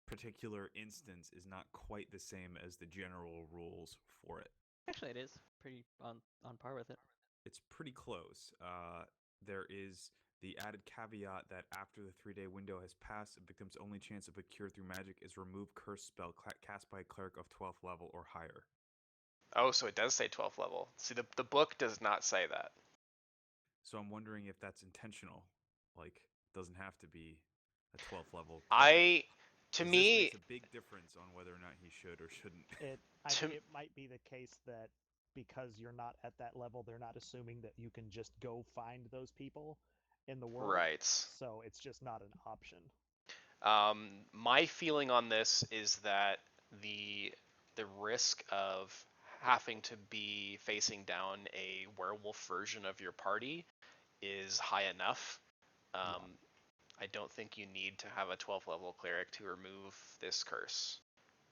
particular instance is not quite the same as the general rules for it. Actually, it is pretty on par with it. It's pretty close. There is the added caveat that after the 3-day window has passed, a victim's only chance of a cure through magic is remove curse spell cast by a cleric of 12th level or higher. Oh, so it does say 12th level. See, the book does not say that. So I'm wondering if that's intentional. Like, doesn't have to be a 12th level. To 'Cause me, this makes a big difference on whether or not he should or shouldn't. I To- think it might be the case that because you're not at that level, they're not assuming that you can just go find those people in the world. right. So it's just not an option. My feeling on this is that the risk of having to be facing down a werewolf version of your party is high enough. I don't think you need to have a 12th level cleric to remove this curse.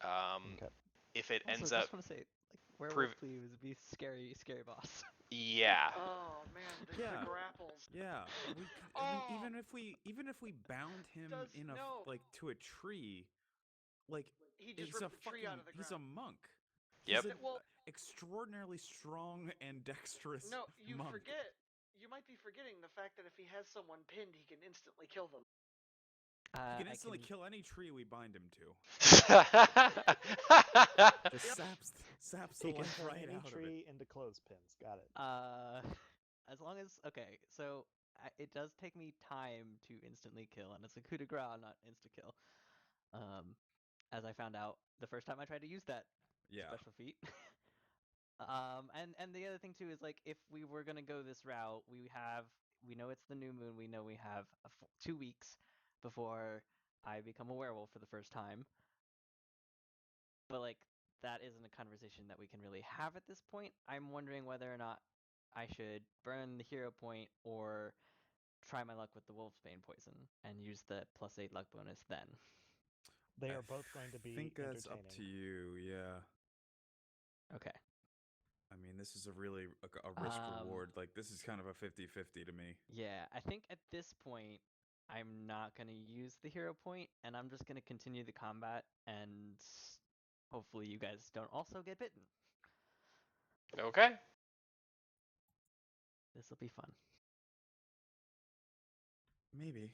Okay. If it Also, ends I up, just want to say, like, werewolf plea would be scary boss. yeah, Oh man, the Yeah. grapples. Yeah, we. I mean, even if we bound him Does- in a no. like to a tree, like He just it's a ripped the tree out of the he's a ground. monk. Yep. He's an Well- extraordinarily strong and dexterous No, you monk. forget. You might be forgetting the fact that if he has someone pinned, he can instantly kill them. He can instantly kill any tree we bind him to. Just saps the He can life turn right any out of it. tree into clothespins. Got it. As long as so it does take me time to instantly kill, and it's a coup de grace, not insta kill. As I found out the first time I tried to use that Yeah. special feat. And the other thing too is like if we were gonna go this route, we know it's the new moon, we know we have 2 weeks, before I become a werewolf for the first time. But like that isn't a conversation that we can really have at this point. I'm wondering whether or not I should burn the hero point or try my luck with the wolfsbane poison and use the +8 luck bonus then. They I are both going to be think that's entertaining. up to you. Yeah. Okay. I mean, this is a really a risk reward. Like, this is kind of a 50-50 to me. Yeah, I think at this point, I'm not going to use the hero point, and I'm just going to continue the combat, and hopefully you guys don't also get bitten. Okay. This will be fun. Maybe.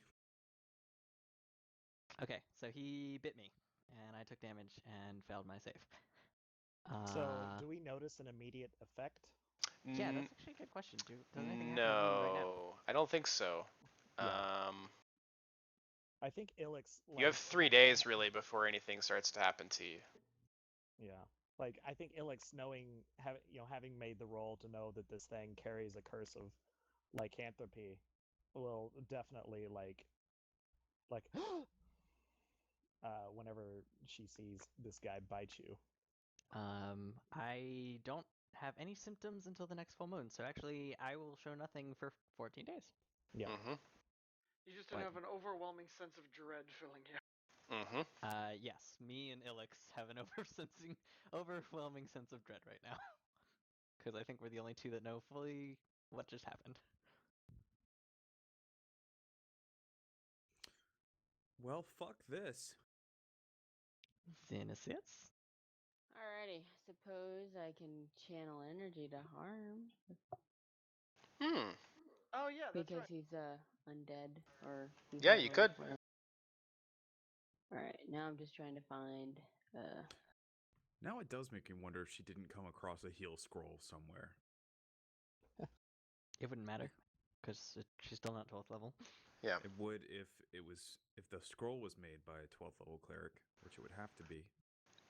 Okay, so he bit me, and I took damage and failed my save. So, do we notice an immediate effect? Yeah, that's actually a good question. Does anything happen to me right now? No, I don't think so. Yeah. I think Ilix. You have 3 days really before anything starts to happen to you. Yeah, like I think Ilix, having made the roll to know that this thing carries a curse of lycanthropy, will definitely like whenever she sees this guy bite you. I don't have any symptoms until the next full moon, so actually I will show nothing for 14 days. Yeah. Mm-hmm. You just don't have an overwhelming sense of dread filling you. Mm-hmm. Yes, me and Ilix have an overwhelming sense of dread right now. Because I think we're the only two that know fully what just happened. Well, fuck this. Xenocius? Alrighty, suppose I can channel energy to harm. Hmm. Oh yeah, that's Because right. he's undead or he's Yeah, you could. Alright, now I'm just trying to find Now it does make me wonder if she didn't come across a heal scroll somewhere. It wouldn't matter, because she's still not 12th level. Yeah. It would if the scroll was made by a 12th level cleric, which it would have to be.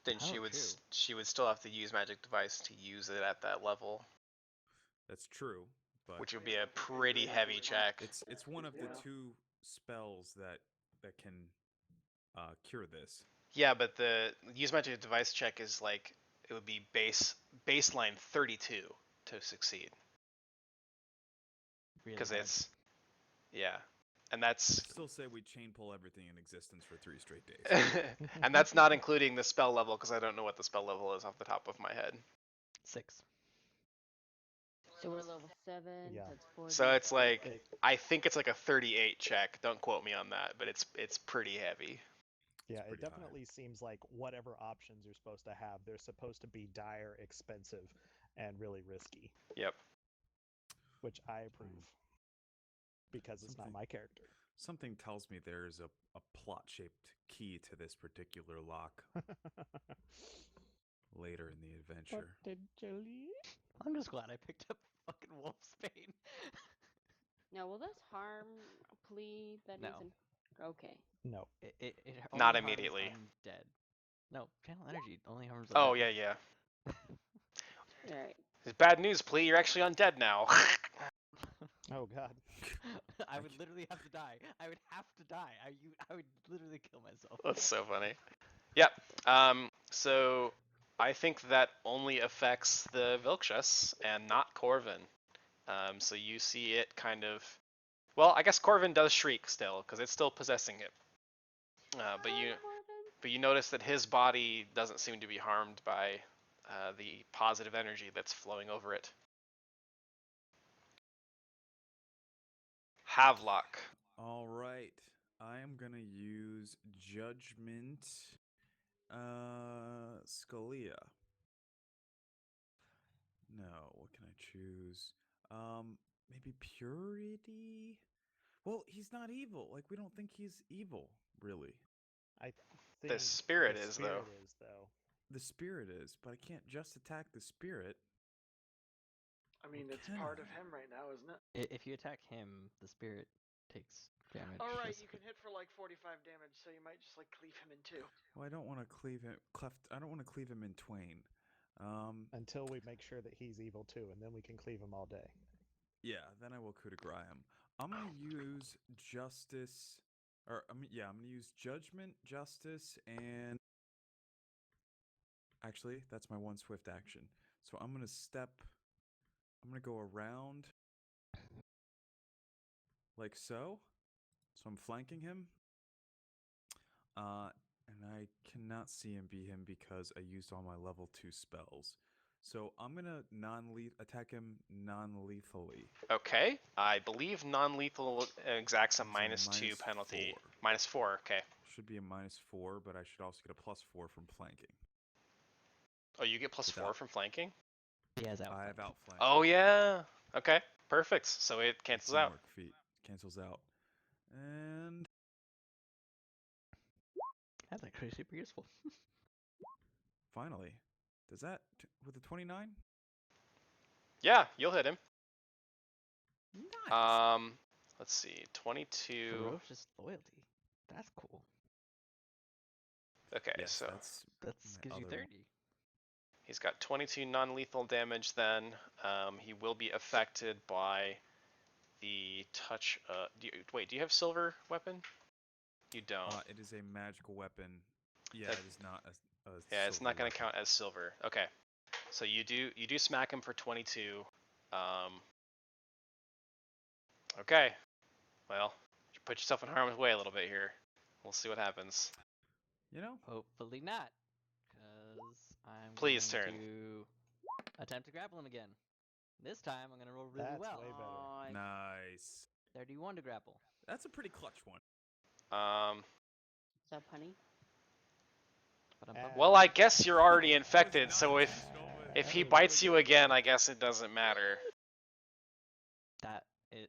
Then Oh, she would still have to use magic device to use it at that level, That's true, but which would be a pretty heavy check. it's one of the 2 spells that can cure this. Yeah, but the use magic device check is like it would be baseline 32 to succeed. Really Because hard. it's and that's I'd still say we chain pull everything in existence for 3 straight days. and that's not including the spell level because I don't know what the spell level is off the top of my head. 6. so we're level 7, Yeah. that's 4. So it's like I think it's like a 38 check. Don't quote me on that, but it's pretty heavy. Yeah, pretty it definitely seems like whatever options you're supposed to have, they're supposed to be dire, expensive, and really risky. Yep. Which I approve. Because it's not my character. Something tells me there's a plot-shaped key to this particular lock later in the adventure. Potentially. I'm just glad I picked up fucking Wolfsbane. Now, will this harm plea that No. isn't... Okay. No. It Not only harms immediately. undead. No, channel energy only harms undead. Oh yeah. Alright. It's bad news, Plea. You're actually undead now. Oh god. I would literally have to die. I would have to die. I would literally kill myself. That's so funny. Yep. So I think that only affects the Vilkshuss and not Corvin. So you see it kind of. Well, I guess Corvin does shriek still because it's still possessing it. But you notice that his body doesn't seem to be harmed by the positive energy that's flowing over it. Havelock. All right. I am going to use Judgment Scalia. No, what can I choose? Maybe Purity? Well, he's not evil. Like, we don't think he's evil, really. I think The spirit the is, spirit though. is, though. The spirit is, but I can't just attack the spirit. I mean, it's Can part I? of him right now, isn't it? If you attack him, the spirit takes damage. All right, just- you can hit for like 45 damage, so you might just like cleave him in two. Well, I don't want to cleave him. I don't want to cleave him in twain. Until we make sure that he's evil too, and then we can cleave him all day. Yeah, then I will coup de grace him. I'm gonna use justice, Or I'm gonna use judgment, justice, and actually that's my one swift action. So I'm gonna go around like so. So I'm flanking him. And I cannot see and be him because I used all my level 2 spells. So I'm gonna attack him non-lethally. Okay. I believe non-lethal exacts a It's a -2 penalty. 4. -4. Okay. Should be a -4, but I should also get a +4 from flanking. Oh, you get +4 from flanking? He has I outflank. have outflank. Oh yeah. Okay. Perfect. So it cancels out. Teamwork feat cancels out, and That's actually super useful. finally, does that with the 29? Yeah, you'll hit him. Nice. Let's see. 22. Ferocious loyalty. That's cool. Okay, Yes, so That my gives you other 30. he's got 22 non-lethal damage then. He will be affected by the touch. Do you have silver weapon? You don't. It is a magical weapon. Yeah, That- it is not a Yeah, it's not silver going to weapon. count as silver. Okay, so you do smack him for 22. Okay, well, you put yourself in harm's way a little bit here. We'll see what happens. You know? Hopefully not. Because I'm Please going turn. to attempt to grapple him again. This time I'm going to roll really That's well. way better. Nice. 31 to grapple. That's a pretty clutch one. What's up, honey? Well, I guess you're already That was infected, not so intentional, but if that he was bites really you good. again, I guess it doesn't matter.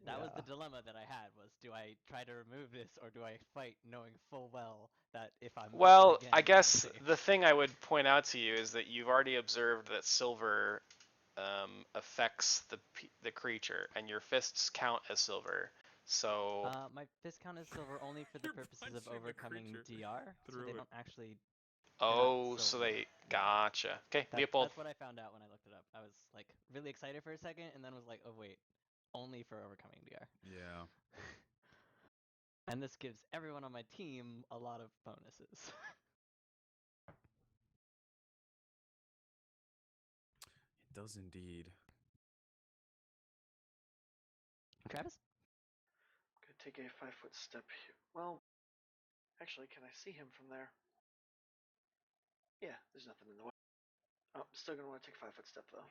That was the Yeah. dilemma that I had, was do I try to remove this or do I fight knowing full well that if I'm bitten Well, again, I I'm guess safe? the thing I would point out to you is that you've already observed that silver affects the creature, and your fists count as silver. So, My fist count is silver only for the You're purposes of punching the overcoming creature DR, so through they it. don't actually. oh, so silver. they gotcha. Okay, Leopold. That's what I found out when I looked it up. I was like really excited for a second, and then was like, oh wait, only for overcoming DR. Yeah. And this gives everyone on my team a lot of bonuses. It does indeed. Travis? Could take a 5-foot step here. Well, actually, can I see him from there? Yeah, there's nothing in the way. Oh, still gonna want to take a 5-foot step though.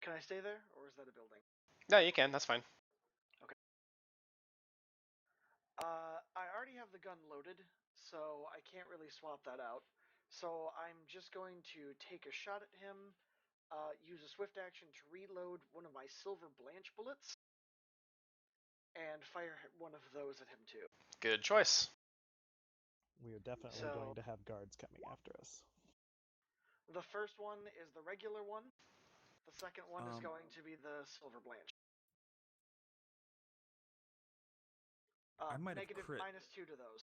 Can I stay there, or is that a building? Yeah, you can. That's fine. Okay. I already have the gun loaded, so I can't really swap that out. So I'm just going to take a shot at him, use a swift action to reload one of my silver blanch bullets, and fire one of those at him too. Good choice. We are definitely So- going to have guards coming after us. The first one is the regular one. The second one is Um, going to be the silver blanch. I might have Negative crit. -2 to those.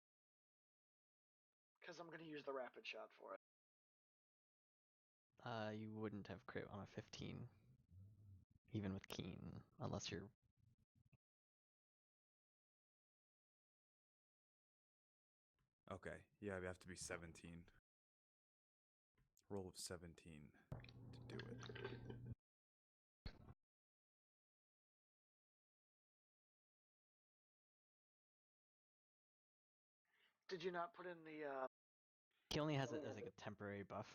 Because I'm going to use the rapid shot for it. You wouldn't have crit on a 15, even with keen, unless you're. Okay. Yeah, it'd have to be 17. Roll of 17 to do it. Did you not put in the He only has it as like a temporary buff,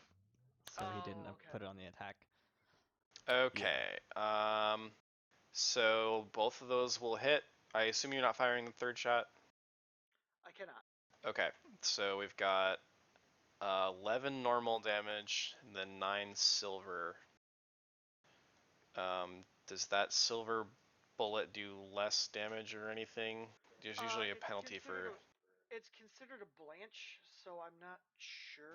so he didn't Oh, okay. put it on the attack. Okay. So both of those will hit. I assume you're not firing the third shot. I cannot. Okay. So we've got 11 normal damage and then 9 silver. Does that silver bullet do less damage or anything? There's usually a It's penalty for. It's considered a blanch, so I'm not sure.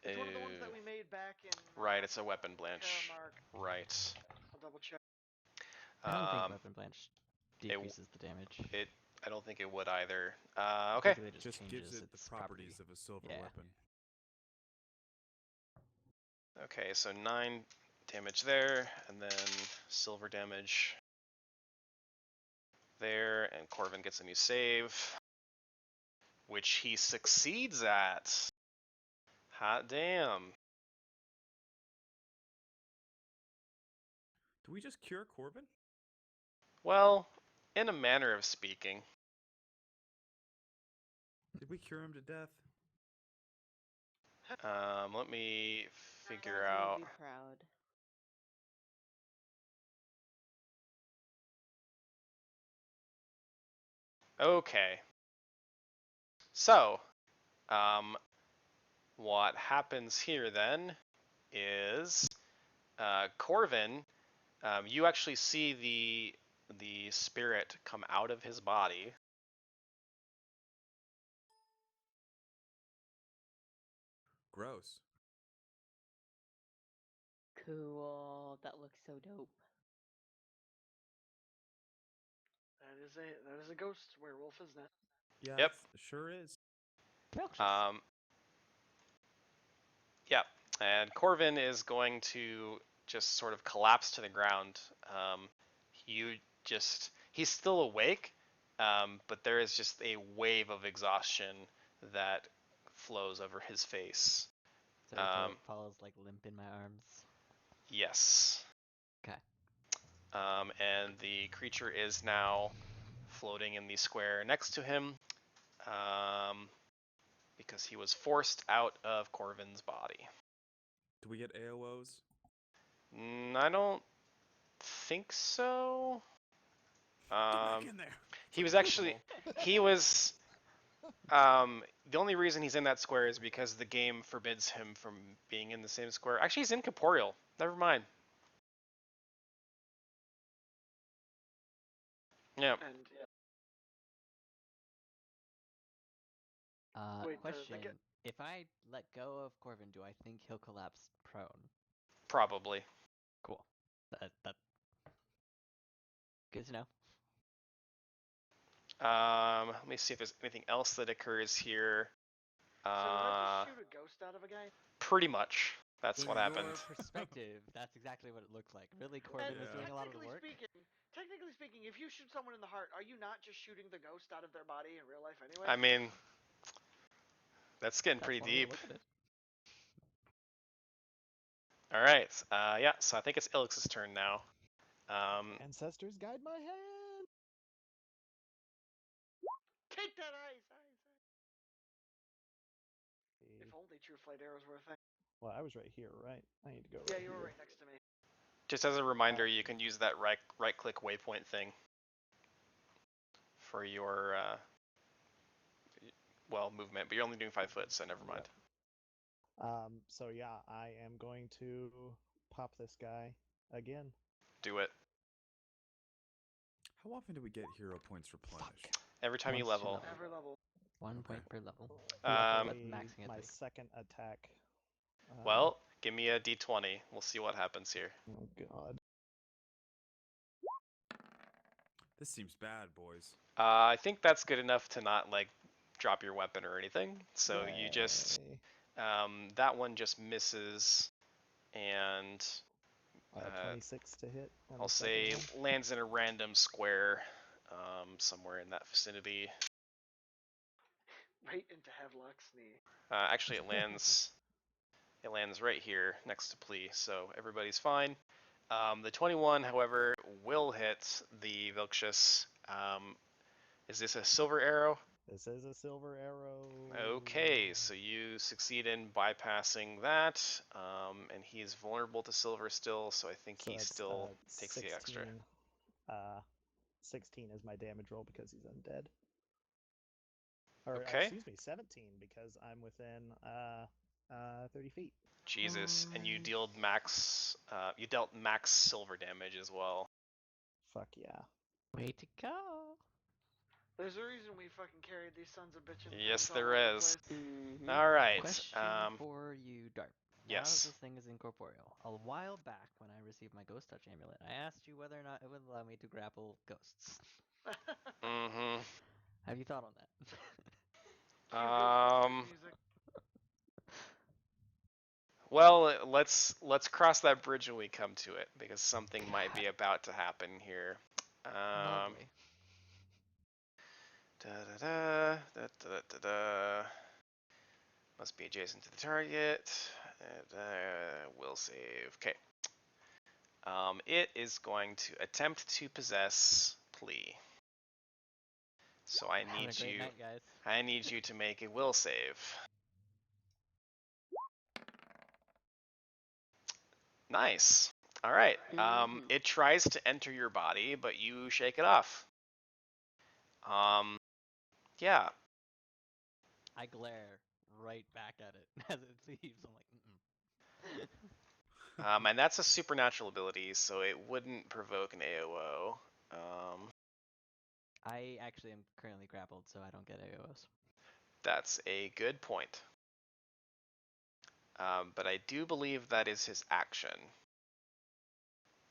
It's one of the ones that we made back in. Right, it's a weapon blanch. Terramark. Right. I'll double check. I don't think weapon blanch it- decreases the damage. I don't think it would either. I Okay. think it Just gives changes it the its properties property. of a silver Yeah. weapon. Okay, so 9 damage there, and then silver damage there, and Corvin gets a new save. which he succeeds at. Hot damn. Do we just cure Corvin? Well, in a manner of speaking. Did we cure him to death? Let me figure Matthew out. would be proud. Okay. So, what happens here then is Corvin, you actually see the spirit come out of his body. Gross. Cool. That looks so dope. That is a ghost werewolf, isn't it? Yeah, Yep. it sure is. Vilkshiss. Yeah, and Corvin is going to just sort of collapse to the ground. He's still awake, but there is just a wave of exhaustion that flows over his face. So it follows like limp in my arms. Yes. Okay. And the creature is now floating in the square next to him, because he was forced out of Corvin's body. Do we get AOs? I don't think so. Get back in there. He was actually, he was, the only reason he's in that square is because the game forbids him from being in the same square. Actually, he's incorporeal. Never mind. Yeah. And Wait, Question: the if I let go of Corvin, do I think he'll collapse prone? Probably. Cool. That good to know. Let me see if there's anything else that occurs here. so does that just shoot a ghost out of a guy? Pretty much. That's In what happened. your perspective, that's exactly what it looked like. Really, Corvin was doing a lot of the work. Technically speaking, if you shoot someone in the heart, are you not just shooting the ghost out of their body in real life anyway? I mean, that's getting That's pretty one way to deep. look at it. All right. Yeah. So I think it's Ilix's turn now. Ancestors guide my hand. Take that eyes. If only true flight arrows were a thing. Well, I was right here, right? I need to go. Yeah, right you were here. right next to me. Just as a reminder, you can use that right-click waypoint thing for your movement, but you're only doing 5 foot, so never mind. So yeah, I am going to pop this guy again. Do it. How often do we get hero points replenished? Every time you Once per level. Every level. 1 Okay. point per level. Luckily, maxing at my 3. second attack. Well, give me a d20. We'll see what happens here. Oh god. This seems bad, boys. I think that's good enough to not like drop your weapon or anything. So Yay. you just that one just misses, and 26 to hit. On I'll the second say one. lands in a random square, somewhere in that vicinity. Right into Havelock's knee. Actually, it lands. It lands right here next to Plea, so everybody's fine. The 21, however, will hit the Vilkshiss. Is this a silver arrow? This is a silver arrow. Okay, so you succeed in bypassing that, and he's vulnerable to silver still, so I think So he that's, still takes 16, the extra. 16 is my damage roll because he's undead. Or Okay. excuse me, 17 because I'm within 30 feet. Jesus, and you dealt max silver damage as well. Fuck yeah. Way to go. There's a reason we fucking carried these sons of bitches. Yes, all there over the is. place. Mm-hmm. All right. Question for you, Darp. Now Yes. that this thing is incorporeal, a while back when I received my Ghost Touch amulet, I asked you whether or not it would allow me to grapple ghosts. Mm-hmm. Have you thought on that? Cue Ghostbusters music. Well, let's cross that bridge when we come to it, because something might be about to happen here. Lovely. Must be adjacent to the target. Will save. Okay. It is going to attempt to possess Plea. So I Having a need great you. night, guys. I need you to make a will save. Nice. All right. It tries to enter your body, but you shake it off. Yeah. I glare right back at it as it leaves. I'm like, And that's a supernatural ability, so it wouldn't provoke an AOO. I actually am currently grappled, so I don't get AOS. That's a good point. But I do believe that is his action.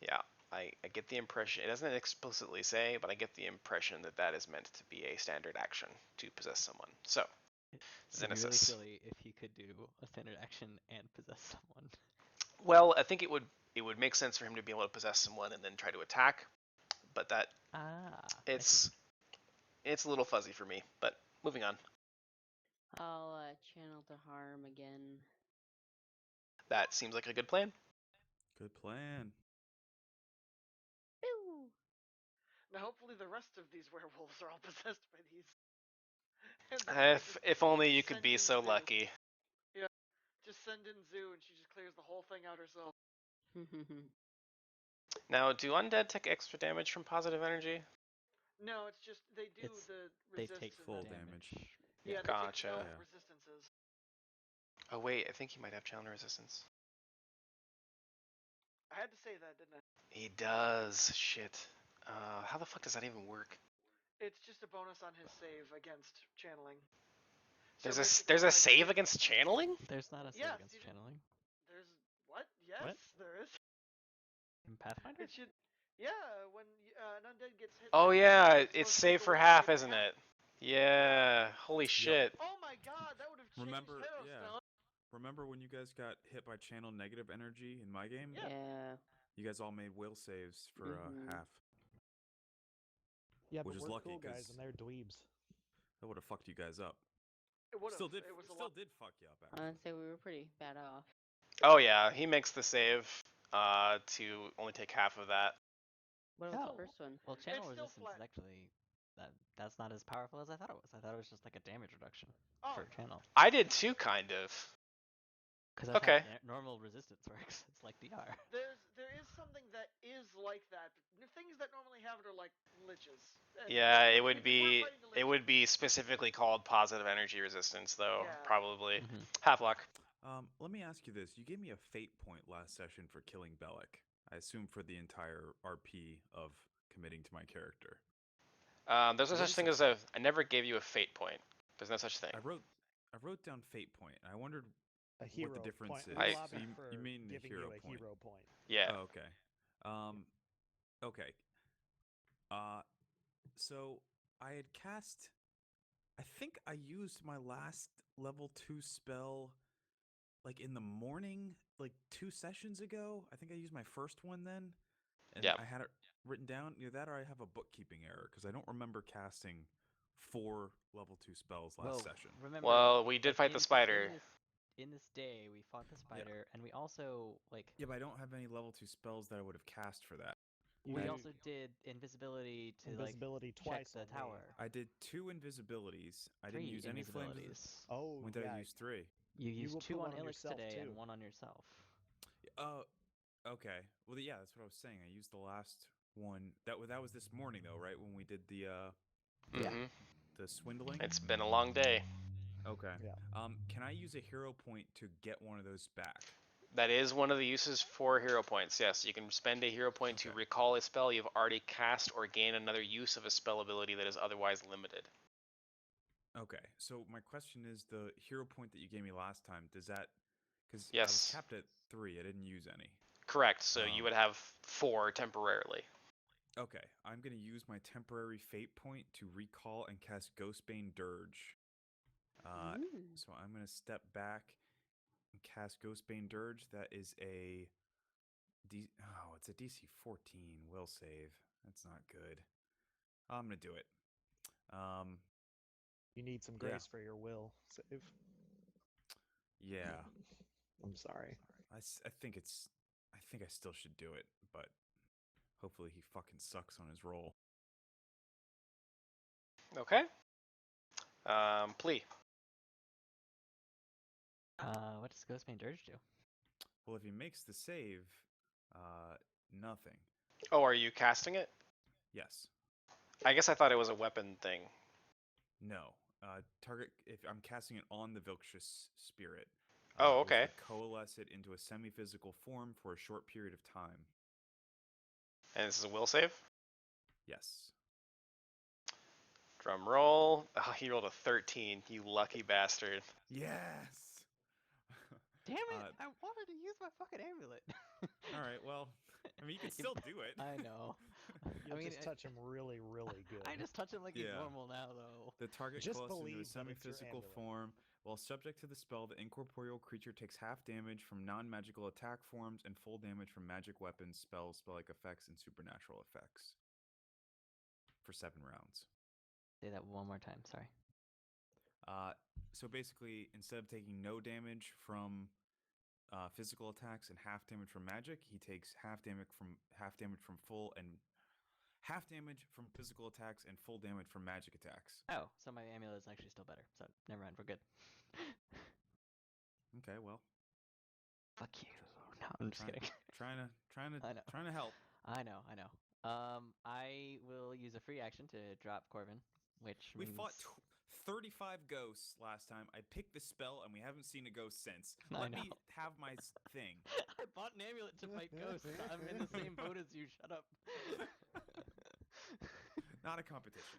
Yeah, I get the impression, it doesn't explicitly say, but I get the impression that that is meant to be a standard action to possess someone. So, It'd be really Xenesis. silly if he could do a standard action and possess someone. Well, I think it would make sense for him to be able to possess someone and then try to attack, but that it's a little fuzzy for me. But moving on. I'll channel to harm again. That seems like a good plan. Good plan. Pew! Now, hopefully, the rest of these werewolves are all possessed by these. And then we'll If only you could send be in so Zoo. lucky. Yeah, just send in Zoo, and she just clears the whole thing out herself. Now, do undead take extra damage from positive energy? No, it's just they do It's- the They resist take and full then, damage. Yeah, they Gotcha. take 12 Yeah. resistances. Oh wait, I think he might have challenge resistance. I had to say that, didn't I? He does. Shit. How the fuck does that even work? It's just a bonus on his save against channeling. So There's basically, a like, save against channeling? There's not a save Yes, against you channeling. There's what? Yes, What? there is. In Pathfinder? It should. Yeah, when an undead gets hit. Oh by yeah, it's it's supposed to take save a for will half, save isn't it? Yeah. Holy shit. Oh my god, that would have changed Remember, Heroestone. Remember when you guys got hit by channel negative energy in my game? Yeah. You guys all made will saves for half. Yeah, Which but is we're lucky, cool guys 'cause- and they're dweebs. That would have fucked you guys up. It would have. Still did. It was a Still lot. did fuck you up. I Actually. want to say we were pretty bad off. Oh yeah, he makes the save to only take half of that. What was Oh. the first one? Well, channel It's still resistance flat. is actually that's not as powerful as I thought it was. I thought it was just like a damage reduction for channel. I did too, kind of. Because that's Okay. how normal resistance works. It's like DR. There is something that is like that. Things that normally have it are like liches. Yeah, If it would we're fighting a lich, it would be specifically called positive energy resistance, though. Yeah. Probably. Mhm. Half-lock. Let me ask you this: you gave me a fate point last session for killing Bellic. I assume for the entire RP of committing to my character. There's no What such is thing it? as a. I never gave you a fate point. There's no such thing. I wrote down fate point. I wondered A hero what the difference point. is. We I- lobbied So for you mean the giving hero you a point? hero point. Yeah. Oh, okay. Okay. So I had cast. I think I used my last level 2 spell like in the morning, like 2 sessions ago. I think I used my first one then, and Yeah. I had it written down. Either that or I have a bookkeeping error because I don't remember casting 4 level 2 spells last session. Remember, Well, we did like, fight the spider. In this day, we fought the spider, and we also Yeah, but I don't have any level 2 spells that I would have cast for that. we I- also did invisibility to Invisibility check twice the on me. tower. I did 2 invisibilities. I didn't 3 use any flames. invisibilities. Oh, When did yeah. I use 3? You used will 2 put on one on Ilix yourself, today too. and 1 on yourself. Oh, okay. Well, yeah, that's what I was saying. I used the last one. That was this morning though, right? When we did the Yeah. Mhm. the swindling. It's been a long day. Okay. Yeah. Can I use a hero point to get one of those back? That is one of the uses for hero points. Yes, you can spend a hero point to Okay. recall a spell you've already cast or gain another use of a spell ability that is otherwise limited. Okay. So my question is, the hero point that you gave me last time, does that? Because I was Yes. capped at 3. I didn't use any. Correct. So you would have 4 temporarily. Okay. I'm gonna use my temporary fate point to recall and cast Ghostbane Dirge. So I'm gonna step back and cast Ghostbane Dirge. That is it's a DC 14 will save. That's not good. I'm gonna do it. You need some Yeah. grace for your will save. Yeah. I'm sorry. I think I still should do it, but hopefully he fucking sucks on his roll. Okay. Plea. What does Ghost Main Dirge do? Well, if he makes the save, nothing. Oh, are you casting it? Yes. I guess I thought it was a weapon thing. No. Target. If I'm casting it on the Vilkshius spirit. Oh, which okay. would coalesce it into a semi-physical form for a short period of time. And this is a will save? Yes. Drum roll. Oh, he rolled a 13, you lucky bastard. Yes. Damn it! I wanted to use my fucking amulet. All right. Well, I mean, you can still do it. I know. You'll just touch him really, really good. I just touch him like he's Yeah. normal now, though. The target Just coalesces into a believe that it's your semi-physical amulet. form. While subject to the spell, the incorporeal creature takes half damage from non-magical attack forms and full damage from magic weapons, spells, spell-like effects, and supernatural effects. For 7 rounds. Say that one more time. Sorry. So basically, instead of taking no damage from physical attacks and half damage from magic, he takes half damage from full and half damage from physical attacks and full damage from magic attacks. Oh, so my amulet is actually still better. So never mind, we're good. Okay, well. Fuck you. No, I'm just kidding. Trying to help. I know. I will use a free action to drop Corvin, which We means... fought 35 ghosts last time. I picked the spell, and we haven't seen a ghost since. I Let me know. have my thing. I bought an amulet to fight ghosts. I'm in the same boat as you. Shut up. Not a competition.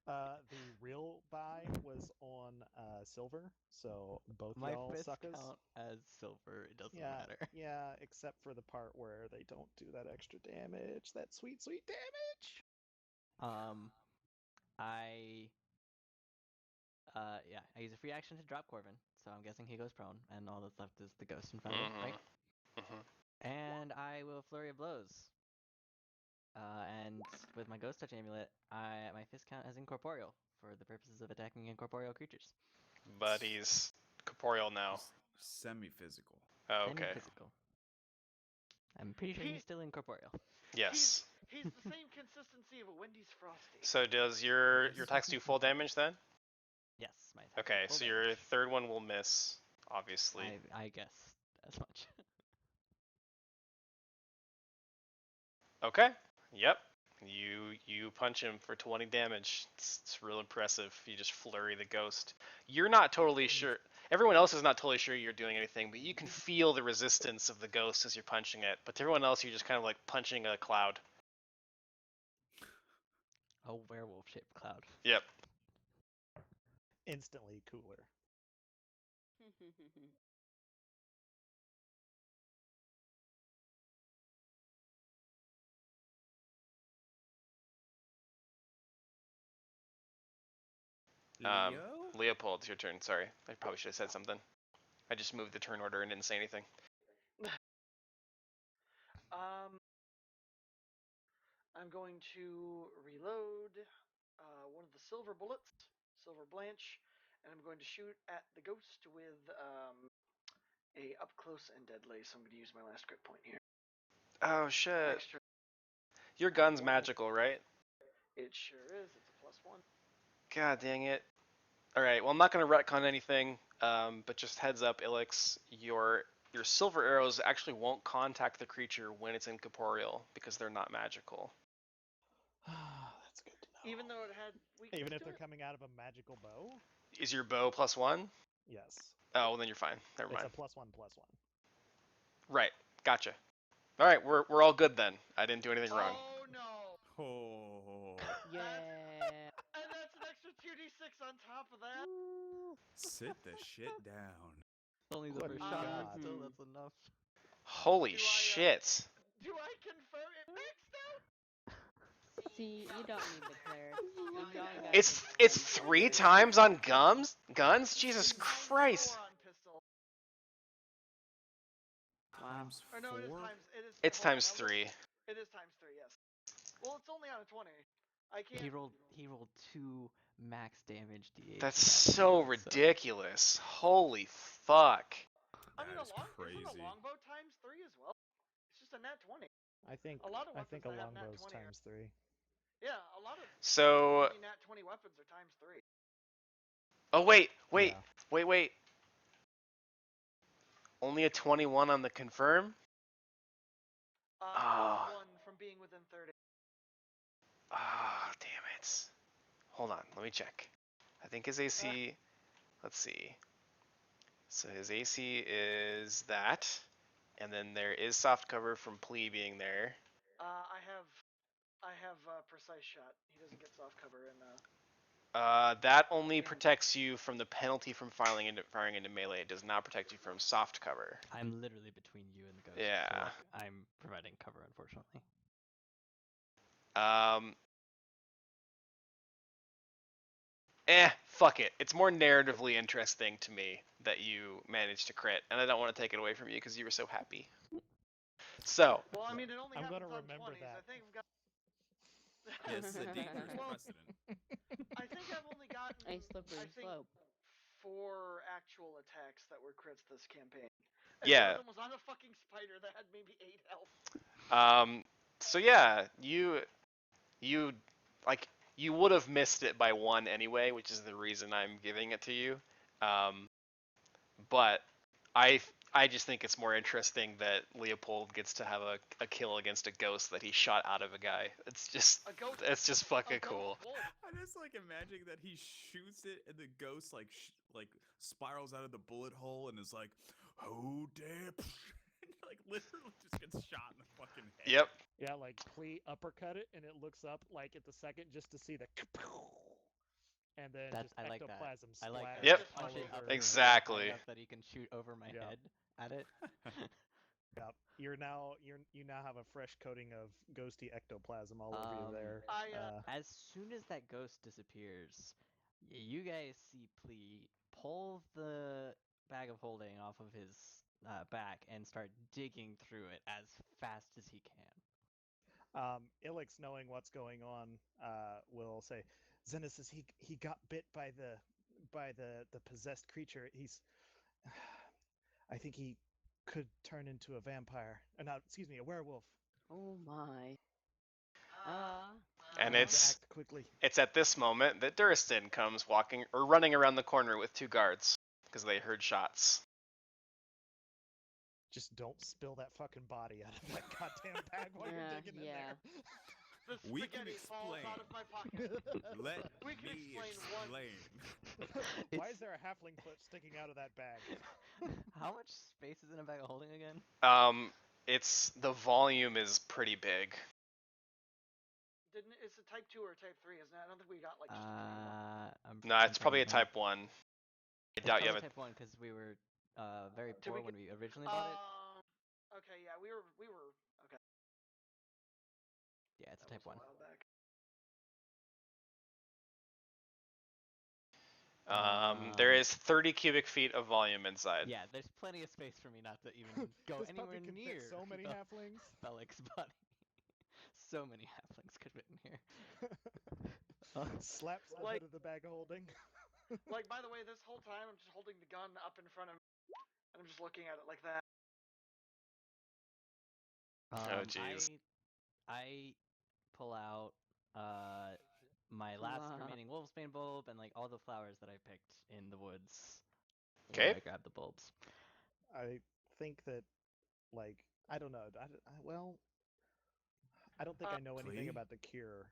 The real buy was on silver, so both My y'all fists suckers. count as silver. It doesn't Yeah, matter. yeah, except for the part where they don't do that extra damage, that sweet, sweet damage. I use a free action to drop Corvin, so I'm guessing he goes prone, and all that's left is the ghost in front of him, right? And I will flurry of blows. And with my ghost touch amulet, my fist count as incorporeal for the purposes of attacking incorporeal creatures. But he's corporeal now. Semi-physical. Oh, okay. Semi-physical. I'm pretty sure he's still incorporeal. Yes. He's the same consistency of a Wendy's Frosty. So does your attacks do full damage then? Yes, my attack. Okay, full so your damage. third one will miss, obviously. I guess as much. Okay. Yep. You punch him for 20 damage. It's real impressive. You just flurry the ghost. You're not totally sure. Everyone else is not totally sure you're doing anything, but you can feel the resistance of the ghost as you're punching it. But to everyone else, you're just kind of like punching a cloud. A werewolf-shaped cloud. Yep. Instantly cooler. Leo? Leopold, it's your turn. Sorry. I probably should have said something. I just moved the turn order and didn't say anything. I'm going to reload one of the silver bullets, silver blanch, and I'm going to shoot at the ghost with a up close and deadly. So I'm going to use my last crit point here. Oh shit. Extra. Your gun's magical, right? It sure is. It's a +1. God dang it. Alright, well I'm not going to retcon anything, but just heads up, Ilix, your silver arrows actually won't contact the creature when it's incorporeal, because they're not magical. That's good to know. Even though it had weakness Even if to they're it? coming out of a magical bow? Is your bow +1? Yes. Oh, well then you're fine. Never mind. It's a +1/+1. Right, gotcha. Alright, we're all good then. I didn't do anything wrong. Oh no! Oh. Yeah. And that's an extra 2d6 on top of that. Sit the shit down. Only the Good first shot, God. but still, that's enough. Holy Do I, shit. Do I confirm it maxed out? See, you don't need the cleric. You only gotta It's keep 3 one. times on guns? Jesus Christ. On pistol. Times Or no, it is 4? times. It is. It's hold on, times that was- 3. It is times 3. Yes. Well, it's only on a 20. I can't. He rolled 2 max damage d8s. That's with that so thing, ridiculous. Holy fuck. I mean, That is isn't crazy. a longbow times 3 as well? It's just a nat 20. I think A lot of I weapons think a that have nat longbow's 20 are- times 3. Yeah, a lot of So, nat 20 weapons are times 3. oh wait. Yeah. Only a 21 on the confirm? Oh. One from being within 30. Ah, oh, damn it. Hold on, let me check. I think his AC, let's see. So his AC is that, and then there is soft cover from Plea being there. I have precise shot. He doesn't get soft cover in. That only protects you from the penalty from firing into melee. It does not protect you from soft cover. I'm literally between you and the ghost. Yeah. So, like, I'm providing cover, unfortunately. Fuck it. It's more narratively interesting to me that you managed to crit, and I don't want to take it away from you because you were so happy. So. Well, I mean, it only I'm happens gonna on remember 20s. that. I think I've got. Yeah, this is a dangerous Well, precedent. I think I've only gotten. A slippery slope. 4 actual attacks that were crits this campaign. And Yeah. one of them was on a fucking spider that had maybe 8 health. So yeah, you would have missed it by 1 anyway, which is the reason I'm giving it to you. But I just think it's more interesting that Leopold gets to have a kill against a ghost that he shot out of a guy. It's just fucking cool. I'm just like imagining that he shoots it and the ghost like spirals out of the bullet hole and is like, "Oh damn!" like literally just gets shot in the fucking head. Yep. Yeah, like Plea uppercut it, and it looks up like at the second just to see the, and then just I like ectoplasm that. I like that. splatters Yep. all Punch it up over. Exactly. enough that he can shoot over my head at it. Yep. You now have a fresh coating of ghosty ectoplasm all over you there. As soon as that ghost disappears, you guys see Plea pull the bag of holding off of his back and start digging through it as fast as he can. Ilix, knowing what's going on, will say, "Zenith says he got bit by the possessed creature. I think he could turn into a vampire. A werewolf." Oh my. And Act quickly. it's at this moment that Duristan comes running around the corner with 2 guards because they heard shots. Just don't spill that fucking body out of that goddamn bag while you're digging in there. The We can spaghetti falls explain. out of my pocket. Let We can me explain Why is there a halfling foot sticking out of that bag? How much space is in a bag of holding again? It's the volume is pretty big. It's a type 2 or type 3, isn't it? I don't think we got like. No, it's probably a type 1. I doubt you have type 1 because we were very poor when we originally bought it. Okay, yeah, we were okay. Yeah, it's a type 1. There is 30 cubic feet of volume inside. Yeah, there's plenty of space for me not to even go This anywhere puppy could near fit so many halflings. Belik's body. So many halflings could fit in here. Slaps the hood of the bag of holding. Like, by the way, this whole time I'm just holding the gun up in front of me, and I'm just looking at it like that. Oh jeez. I pull out my last remaining wolfsbane bulb and like all the flowers that I picked in the woods. Okay. I grab the bulbs. I think that, I don't know. I don't think I know anything about the cure.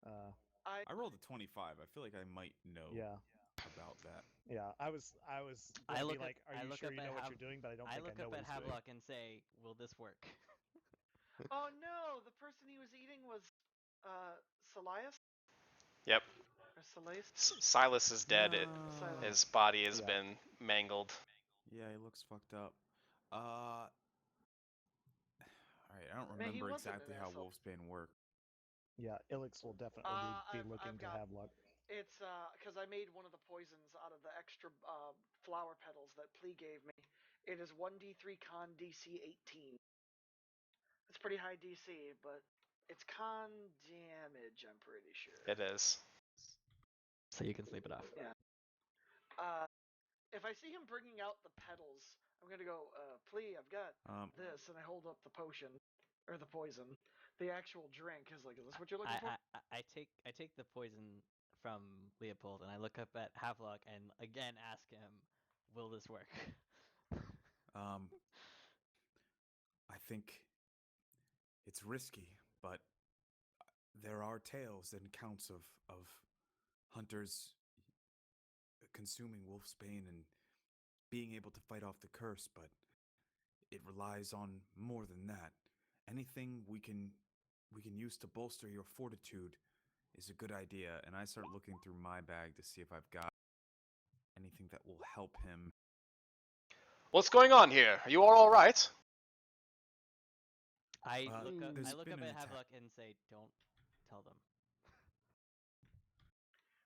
I rolled a 25. I feel like I might know about that. Yeah, I was I look like, at, are you sure you know what you're doing? But I don't think I know what he's doing. I look up at Havelock and say, will this work? Oh no, the person he was eating was Silas? Yep. Or Silas? Silas is dead. No. His body has been mangled. Yeah, he looks fucked up. Alright, I don't remember exactly how Wolfsbane worked. Yeah, Ilix will definitely be looking to Havelock. It's because I made one of the poisons out of the extra flower petals that Plea gave me. It is 1d3 con DC 18. It's pretty high DC, but It's con damage, I'm pretty sure. It is. So you can sleep it off. Yeah. If I see him bringing out the petals, I'm gonna go, Plea, I've got this, and I hold up the potion, or the poison, the actual drink. Is like, is this what you're looking for? I take the poison from Leopold and I look up at Havelock and again ask him, "Will this work?" I think it's risky, but there are tales and accounts of hunters consuming wolfsbane and being able to fight off the curse, but it relies on more than that. Anything we can use to bolster your fortitude is a good idea, and I start looking through my bag to see if I've got anything that will help him. What's going on here? Are you all right? I there's look been up an at attack. Havelock and say, "Don't tell them."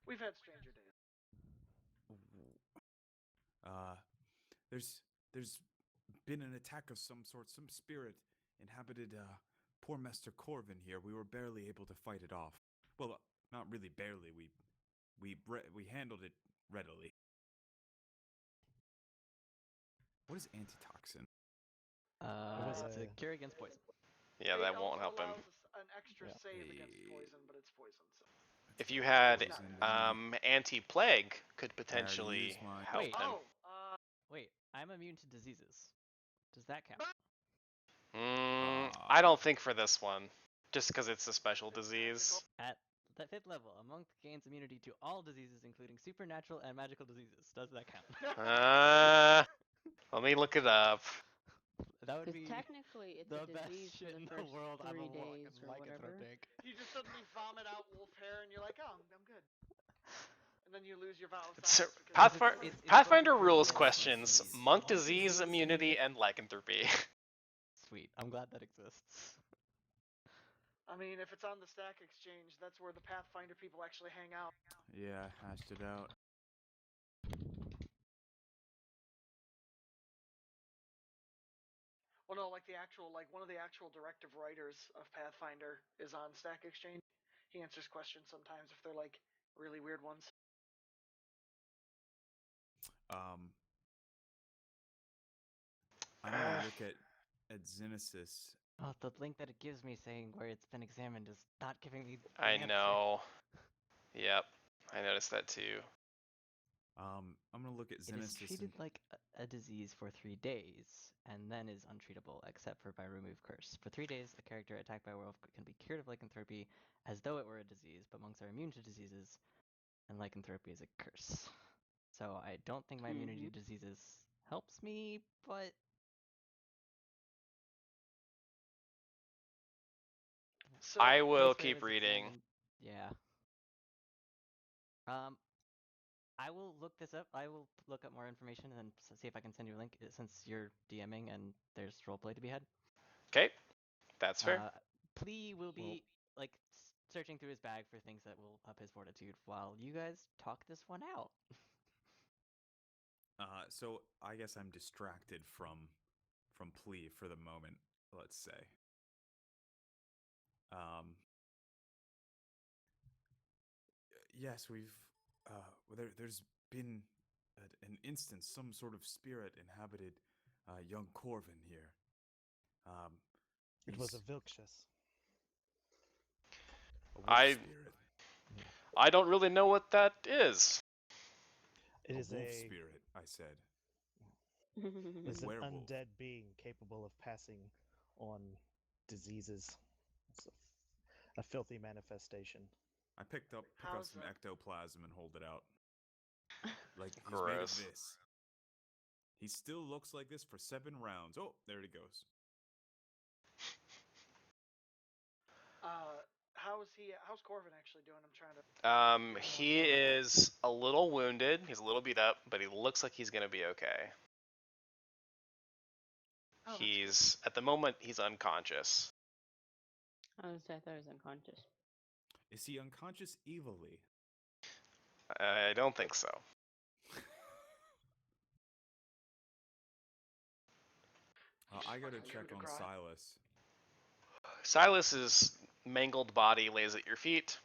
We've had stranger days. There's been an attack of some sort. Some spirit inhabited poor Master Corvin here. We were barely able to fight it off. Well, not really barely. We handled it readily. What is antitoxin? It's a cure against poison. Yeah, that won't help him. An extra save against poison, but it's poison. So. If you had Poison, anti-plague, could potentially my- help Wait. him. Wait, I'm immune to diseases. Does that count? I don't think for this one, just because it's a special disease. At the 5th level, a monk gains immunity to all diseases, including supernatural and magical diseases. Does that count? Let me look it up. That would Because be technically it's the a best disease shit for in the the first world. I'm 3 a days or whatever. You just suddenly vomit out wolf hair, and you're like, oh, I'm good. And then you lose your vows. So, it's Pathfinder both rules disease questions: and monk disease, immunity, and lycanthropy. Sweet. I'm glad that exists. I mean, if it's on the Stack Exchange, that's where the Pathfinder people actually hang out. Yeah, hashed it out. Well, no, like one of the actual directive writers of Pathfinder is on Stack Exchange. He answers questions sometimes if they're like really weird ones. I'm gonna look at Xenesis. Oh, the link that it gives me saying where it's been examined is not giving me the I answer. know. Yep, I noticed that too. I'm gonna look at It is Xenesis. treated like a disease for 3 days, and then is untreatable except for by remove curse. For 3 days, a character attacked by a werewolf can be cured of lycanthropy as though it were a disease, but monks are immune to diseases, and lycanthropy is a curse. So I don't think my immunity to diseases helps me, but So I will place where it keep was reading. examined- Yeah. I will look this up. I will look up more information and then see if I can send you a link since you're DMing and there's roleplay to be had. Okay, that's fair. Plea will be like searching through his bag for things that will up his fortitude while you guys talk this one out. So I guess I'm distracted from Plea for the moment. Let's say. Yes, we've. There's been an instance, some sort of spirit inhabited young Corvin here. It was a Vilkshiss. A wolf I spirit. I don't really know what that is. It is wolf a spirit, I said. It's an werewolf. undead being capable of passing on diseases. It's a filthy manifestation. I pick up some ectoplasm and hold it out. Like he's made of Gross. this. He still looks like this for 7 rounds. Oh, there he goes. How's Corvin actually doing? I'm trying to. He is a little wounded. He's a little beat up, but he looks like he's gonna be okay. Oh, He's at the moment he's unconscious. I thought he was unconscious. Is he unconscious evilly? I don't think so. I gotta check on Silas. Silas is mangled body lays at your feet.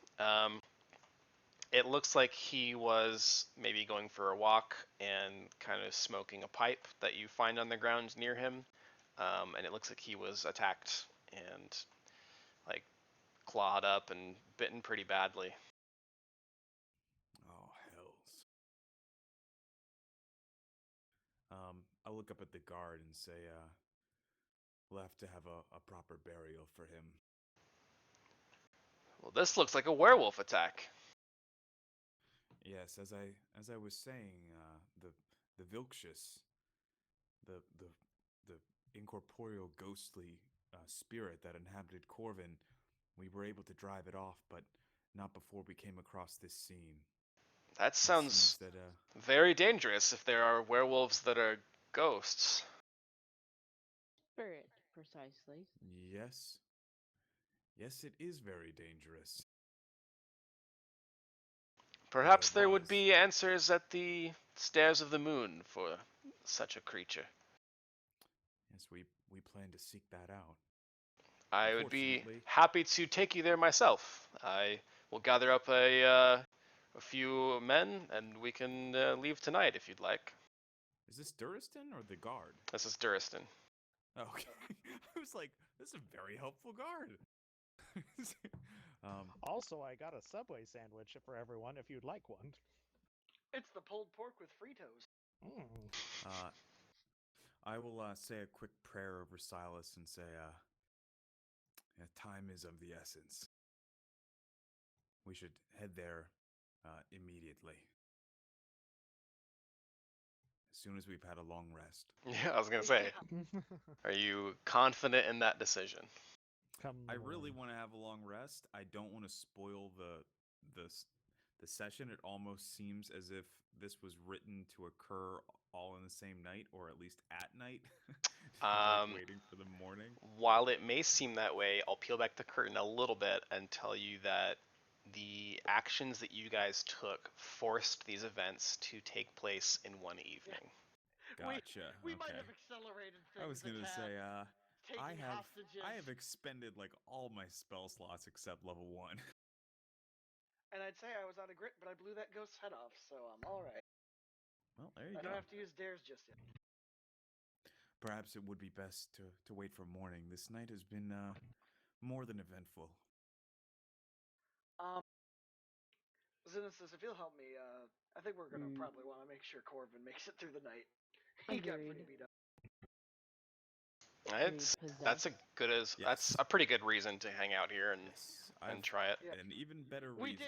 It looks like he was maybe going for a walk and kind of smoking a pipe that you find on the ground near him. And it looks like he was attacked and like clawed up and bitten pretty badly. Oh, hells. I look up at the guard and say, we'll have to have a proper burial for him. Well, this looks like a werewolf attack. Yes, as I was saying, the Vilkshius, the incorporeal ghostly spirit that inhabited Corvin, we were able to drive it off, but not before we came across this scene. That It sounds seems that very dangerous if there are werewolves that are ghosts. Spirit, precisely. yes, it is very dangerous. Perhaps it there would was. be answers at the stairs of the moon for such a creature. Yes, we plan to seek that out. I would be Unfortunately- happy to take you there myself. I will gather up a few men, and we can leave tonight if you'd like. Is this Duristan or the guard? This is Duristan. Okay. I was like, this is a very helpful guard. Also, I got a Subway sandwich for everyone if you'd like one. It's the pulled pork with Fritos. Mm. I will say a quick prayer over Silas and say, time is of the essence. We should head there immediately. As soon as we've had a long rest. Yeah, I was gonna say, are you confident in that decision? I really want to have a long rest. I don't want to spoil the session. It almost seems as if this was written to occur all in the same night, or at least at night. Like waiting for the morning. While it may seem that way, I'll peel back the curtain a little bit and tell you that the actions that you guys took forced these events to take place in one evening. Gotcha. We okay. might have accelerated things. I was gonna say, taking hostages. I have expended like all my spell slots except level 1. And I'd say I was out of grit, but I blew that ghost's head off, so I'm all right. Well, there you I go. don't have to use dares just yet. Perhaps it would be best to wait for morning. This night has been more than eventful. Zinus, if you'll help me, I think we're gonna probably want to make sure Corvin makes it through the night. He got pretty beat up. That's a good that's a pretty good reason to hang out here and try it. An even better reason.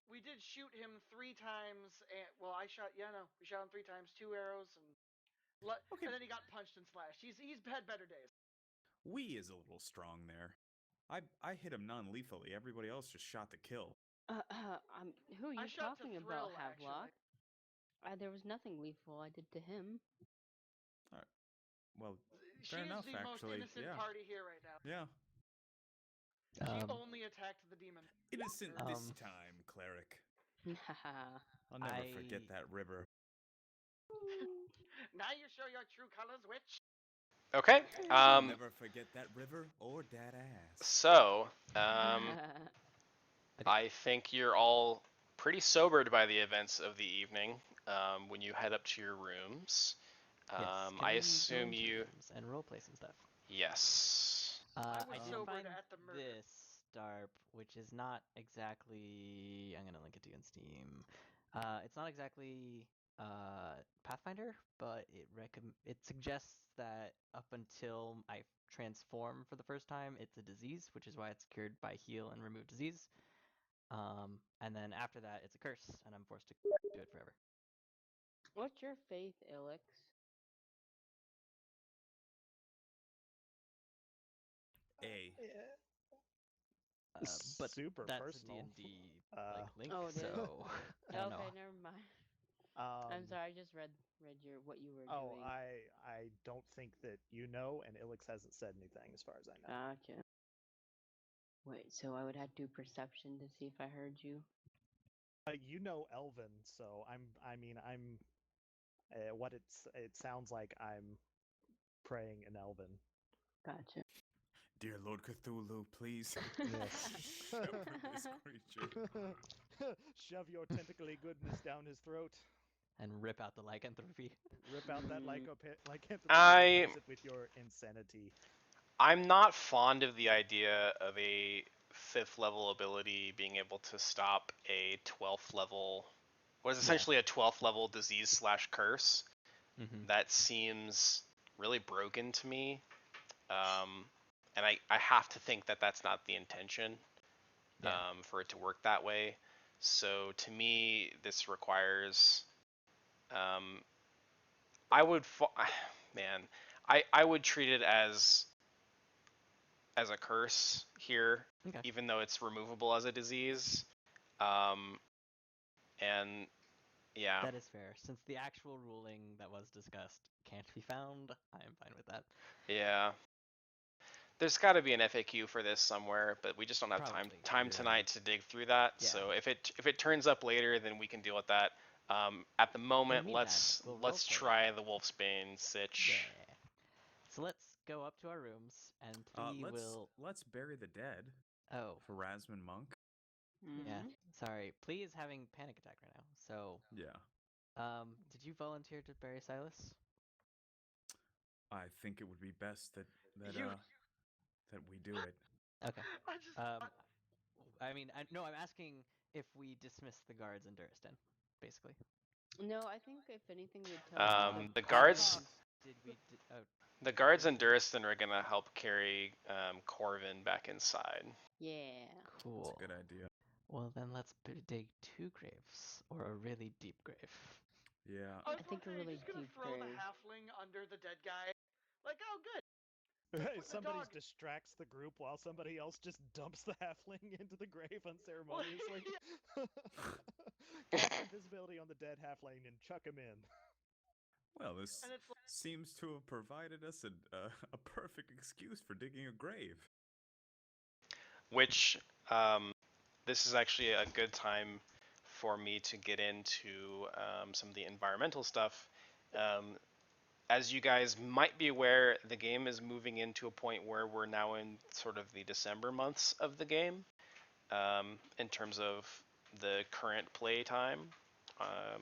We did shoot him 3 times, and we shot him 3 times, 2 arrows, and then he got punched and slashed. He's had better days. We is a little strong there. I hit him non-lethally. Everybody else just shot to kill. Who are you talking about, Havelock? Actually. There was nothing lethal I did to him. All right. Well, She fair enough, is the actually. most innocent party here right now. Yeah. She only attacked the demon. Innocent this time, cleric. I'll never forget that river. Now you show your true colors, witch. Okay. I'll never forget that river or that ass. So, I think you're all pretty sobered by the events of the evening when you head up to your rooms. I assume you and roleplay some stuff. Yes. I was I did sobered find at the murder. this Starp, which is not exactly. I'm gonna link it to you in Steam. It's not exactly Pathfinder, but it suggests that up until I transform for the first time, it's a disease, which is why it's cured by heal and remove disease. And then after that, it's a curse, and I'm forced to do it forever. What's your faith, Ilix? But super that's personal. a D&D link, Oh, it is? so I don't know. Okay, never mind. I'm sorry, I just read what you were doing. I don't think that you know, and Ilix hasn't said anything as far as I know. Gotcha. Wait, so I would have to do perception to see if I heard you? You know Elven, so I'm what it sounds like I'm praying in Elven. Gotcha. Dear Lord Cthulhu, please Yes. shepherd this creature. Shove your tentacly goodness down his throat. And rip out the lycanthropy. Rip out that Mm. lycanthropy I- and replace it with your insanity. I'm not fond of the idea of a 5th level ability being able to stop a 12th level, what is essentially a 12th level disease slash curse. Mm-hmm. That seems really broken to me. And I have to think that that's not the intention Yeah. for it to work that way. So to me, this requires. I would, man, I would treat it as a curse here, Okay. even though it's removable as a disease. Um, and yeah, That is fair. Since the actual ruling that was discussed can't be found, I am fine with that. yeah. There's got to be an FAQ for this somewhere, but we just don't have time Probably. Yeah. tonight to dig through that. Yeah. So if it turns up later, then we can deal with that. At the moment, meantime, let's we'll let's roleplay. try the Wolfsbane sitch. Yeah. So let's go up to our rooms and Let's bury the dead. Oh. For Rasman Monk. Yeah. Mhm. Sorry. Plee is having panic attack right now. So Yeah. did you volunteer to bury Silas? I think it would be best that You- that we do it. Okay. I just. I'm asking if we dismiss the guards in Duristan, basically. No, I think if anything, we'd tell The guards- Did we? The guards in Duristan are gonna help carry Corvin back inside. Yeah. Cool. That's a good idea. Well, then let's dig 2 graves, or a really deep grave. Yeah. I I think a really just gonna deep throw the grave. halfling under the dead guy. Like, oh, good. Somebody dog- distracts the group while somebody else just dumps the halfling into the grave unceremoniously. yeah. Cast invisibility on the dead halfling and chuck him in. Well, this And it's like, seems to have provided us a perfect excuse for digging a grave. Which this is actually a good time for me to get into some of the environmental stuff. As you guys might be aware, the game is moving into a point where we're now in sort of the December months of the game, in terms of the current play time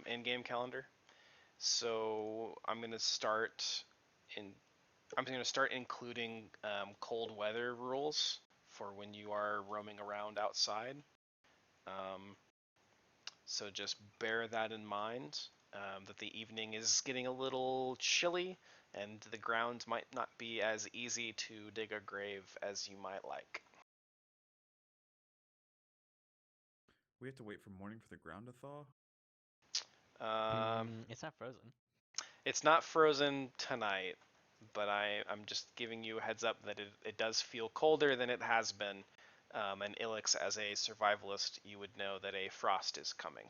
in-game calendar. So I'm gonna start including cold weather rules for when you are roaming around outside. So just bear that in mind, that the evening is getting a little chilly and the ground might not be as easy to dig a grave as you might like. We have to wait for morning for the ground to thaw. It's not frozen. It's not frozen tonight, but I'm just giving you a heads up that it does feel colder than it has been. And Ilix, as a survivalist, you would know that a frost is coming.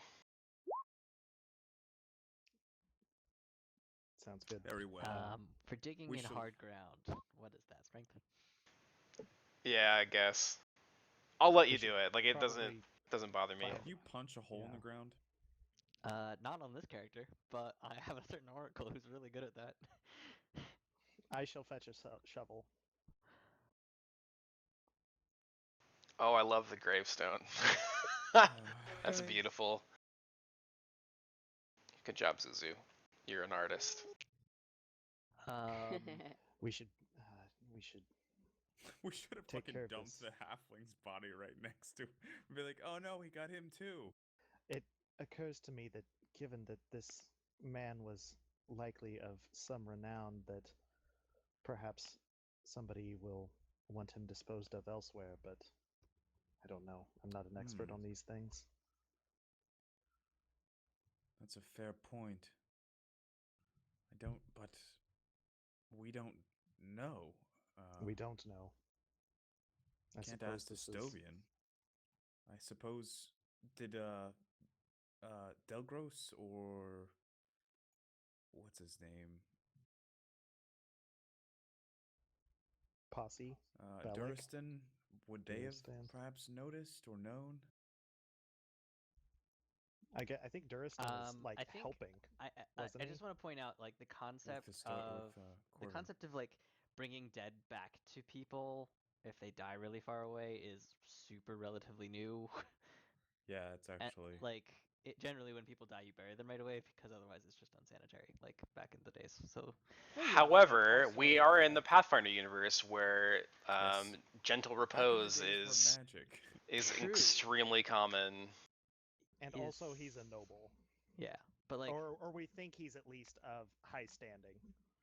Sounds good. Very well. For digging we in shall- hard ground, what is that? Strength? Yeah, I guess. I'll let We you should do it. Like, it probably doesn't bother me. find- Can you punch a hole in the ground? Not on this character, but I have a certain oracle who's really good at that. I shall fetch a shovel. Oh, I love the gravestone. That's Okay. beautiful. Good job, Zuzu. You're an artist. We should. We should. We should have Take fucking care of dumped this. the halfling's body right next to him. And be like, oh no, he got him too. It occurs to me that given that this man was likely of some renown, that perhaps somebody will want him disposed of elsewhere, but I don't know. I'm not an expert on these things. That's a fair point. But we don't know. We don't know. I Can't suppose ask the this is Stovian. I suppose, did Delgros or what's his name? Posse. Bellic? Duristan, would they have Duristan. perhaps noticed or known? I think Duristan was like I think helping. I wasn't he? just want to point out like the concept With of Corvin. like bringing dead back to people if they die really far away is super relatively new. Yeah, it's And, actually. generally when people die, you bury them right away because otherwise it's just unsanitary, like back in the days. So Well, yeah, However, also, we are in the Pathfinder universe where Yes. gentle Back in the repose days where is magic. True. extremely common. and He also is- he's a noble, yeah, but like or we think he's at least of high standing.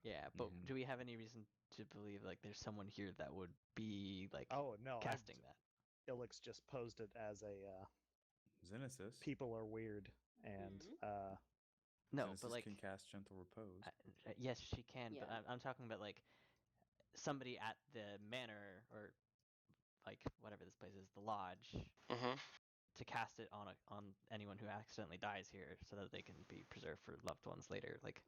yeah, but Mhm. do we have any reason to believe like there's someone here that would be like Oh no, casting that? Ilix just posed it as a Xenesis. people are weird, and No, Xenesis but like can cast Gentle Repose. yes, she can, but Yeah. I'm talking about like somebody at the manor or like whatever this place is, the lodge, Hmm. to cast it on anyone who accidentally dies here, so that they can be preserved for loved ones later. Like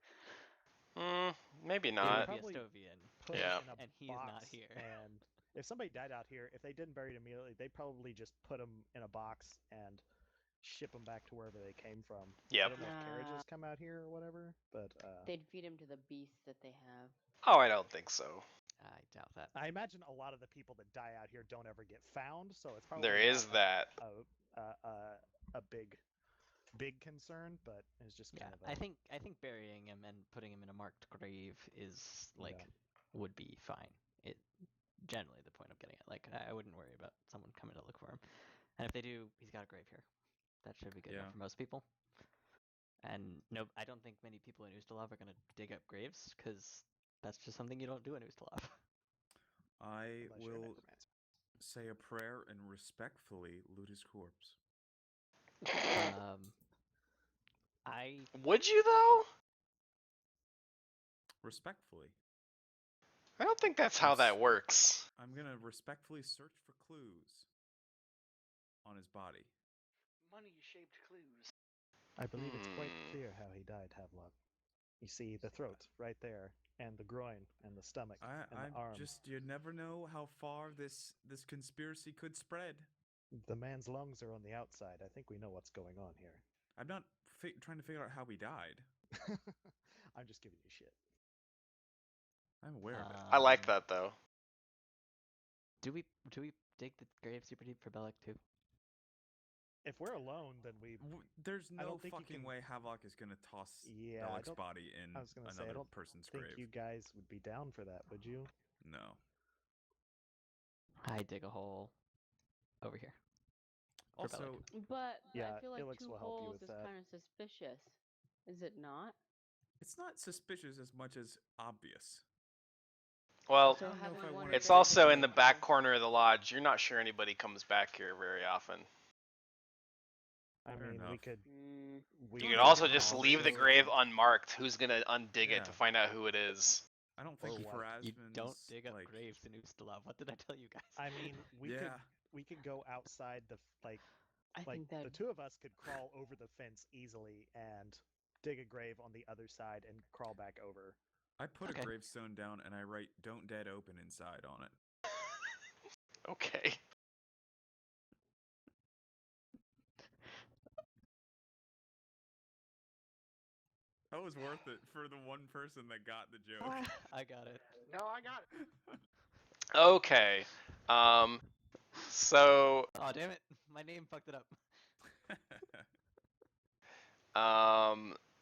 Maybe it not. would be a Probably Stovian, put Yeah. it in a and he's box. not here. And if somebody died out here, if they didn't bury it immediately, they'd probably just put them in a box and ship them back to wherever they came from. Yep. I don't know if carriages come out here or whatever, but They'd feed him to the beasts that they have. Oh, I don't think so. I doubt that. I imagine a lot of the people that die out here don't ever get found, so it's probably There not is that. a big concern, but it's just Yeah, kind of I think burying him and putting him in a marked grave is like Yeah. would be fine. It generally the point of getting it. Like I wouldn't worry about someone coming to look for him. And if they do, he's got a grave here. That should be good enough Yeah. for most people. And no, I don't think many people in Ustalav are gonna dig up graves because that's just something you don't do in Ustalav. I unless you're a will necromancer. say a prayer and respectfully loot his corpse. I Would you though? Respectfully. I don't think that's how that works. I'm gonna respectfully search for clues on his body. Money-shaped clues. I believe it's quite Hmm. clear how he died, Havelock. You see the throat right there, and the groin, and the stomach, and the arm. You never know how far this conspiracy could spread. The man's lungs are on the outside. I think we know what's going on here. I'm not trying to figure out how he died. I'm just giving you shit. I'm aware of it. I like that though. Do we dig the grave super deep for Belek too? If we're alone, then There's I no don't think you fucking can- way Havok is gonna toss Yeah, I Belik's don't- body in I was gonna say, I another don't person's think grave. you guys would be down for that, would you? No. I dig a hole over here. For Also, Belek. But Yeah, I feel like Ilix 2 will help you holes with is that. kind of suspicious. Is it not? it's not suspicious as much as obvious. Well, So I don't know if having I one wanna it's dig also in into the it. back corner of the lodge. You're not sure anybody comes back here very often. I Fair mean, we enough. could. You Don't could think also it's just leave the also- grave unmarked. Who's gonna undig it Yeah. to find out who it is? I don't Or think what? You Phrasman's, don't dig up like, graves in Ustalav. What did I tell you guys? I mean, Yeah. we could go outside the I think the that two of us could crawl over the fence easily and dig a grave on the other side and crawl back over. I put Okay. a gravestone down and I write "Don't Dead Open" inside on it. Okay. That was worth it for the one person that got the joke. I got it. No, I got it. Okay. So, Oh damn it! My name fucked it up.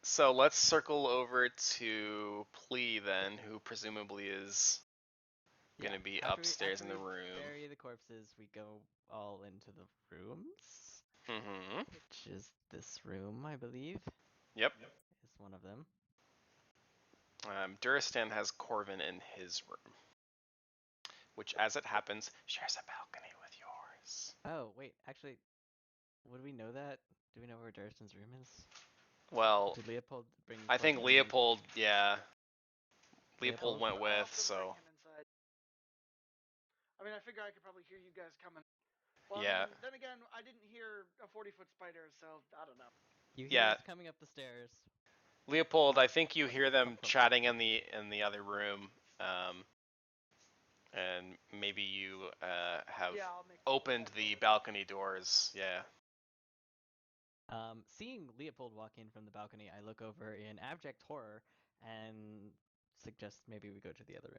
so let's circle over to Plea then, who presumably is gonna be upstairs in the room. Bury the corpses. We go all into the rooms, Mm-hmm. which is this room, I believe. Yep. Is one of them. Duristan has Corvin in his room, which, as it happens, shares a balcony with yours. Oh wait, actually, would we know that? Do we know where Duristan's room is? Well, Did Leopold bring? I think Corvin? Leopold, yeah. Leopold Leopold? went I'll with, have to so bring him inside. I mean, I figure I could probably hear you guys coming. Well, yeah. I mean, then again, I didn't hear a 40-foot spider, so I don't know. You hear Yeah. us coming up the stairs. Leopold, I think you hear them chatting in the other room, and maybe you have Yeah, I'll make opened the balcony doors. Yeah. Seeing Leopold walk in from the balcony, I look over in abject horror and suggest maybe we go to the other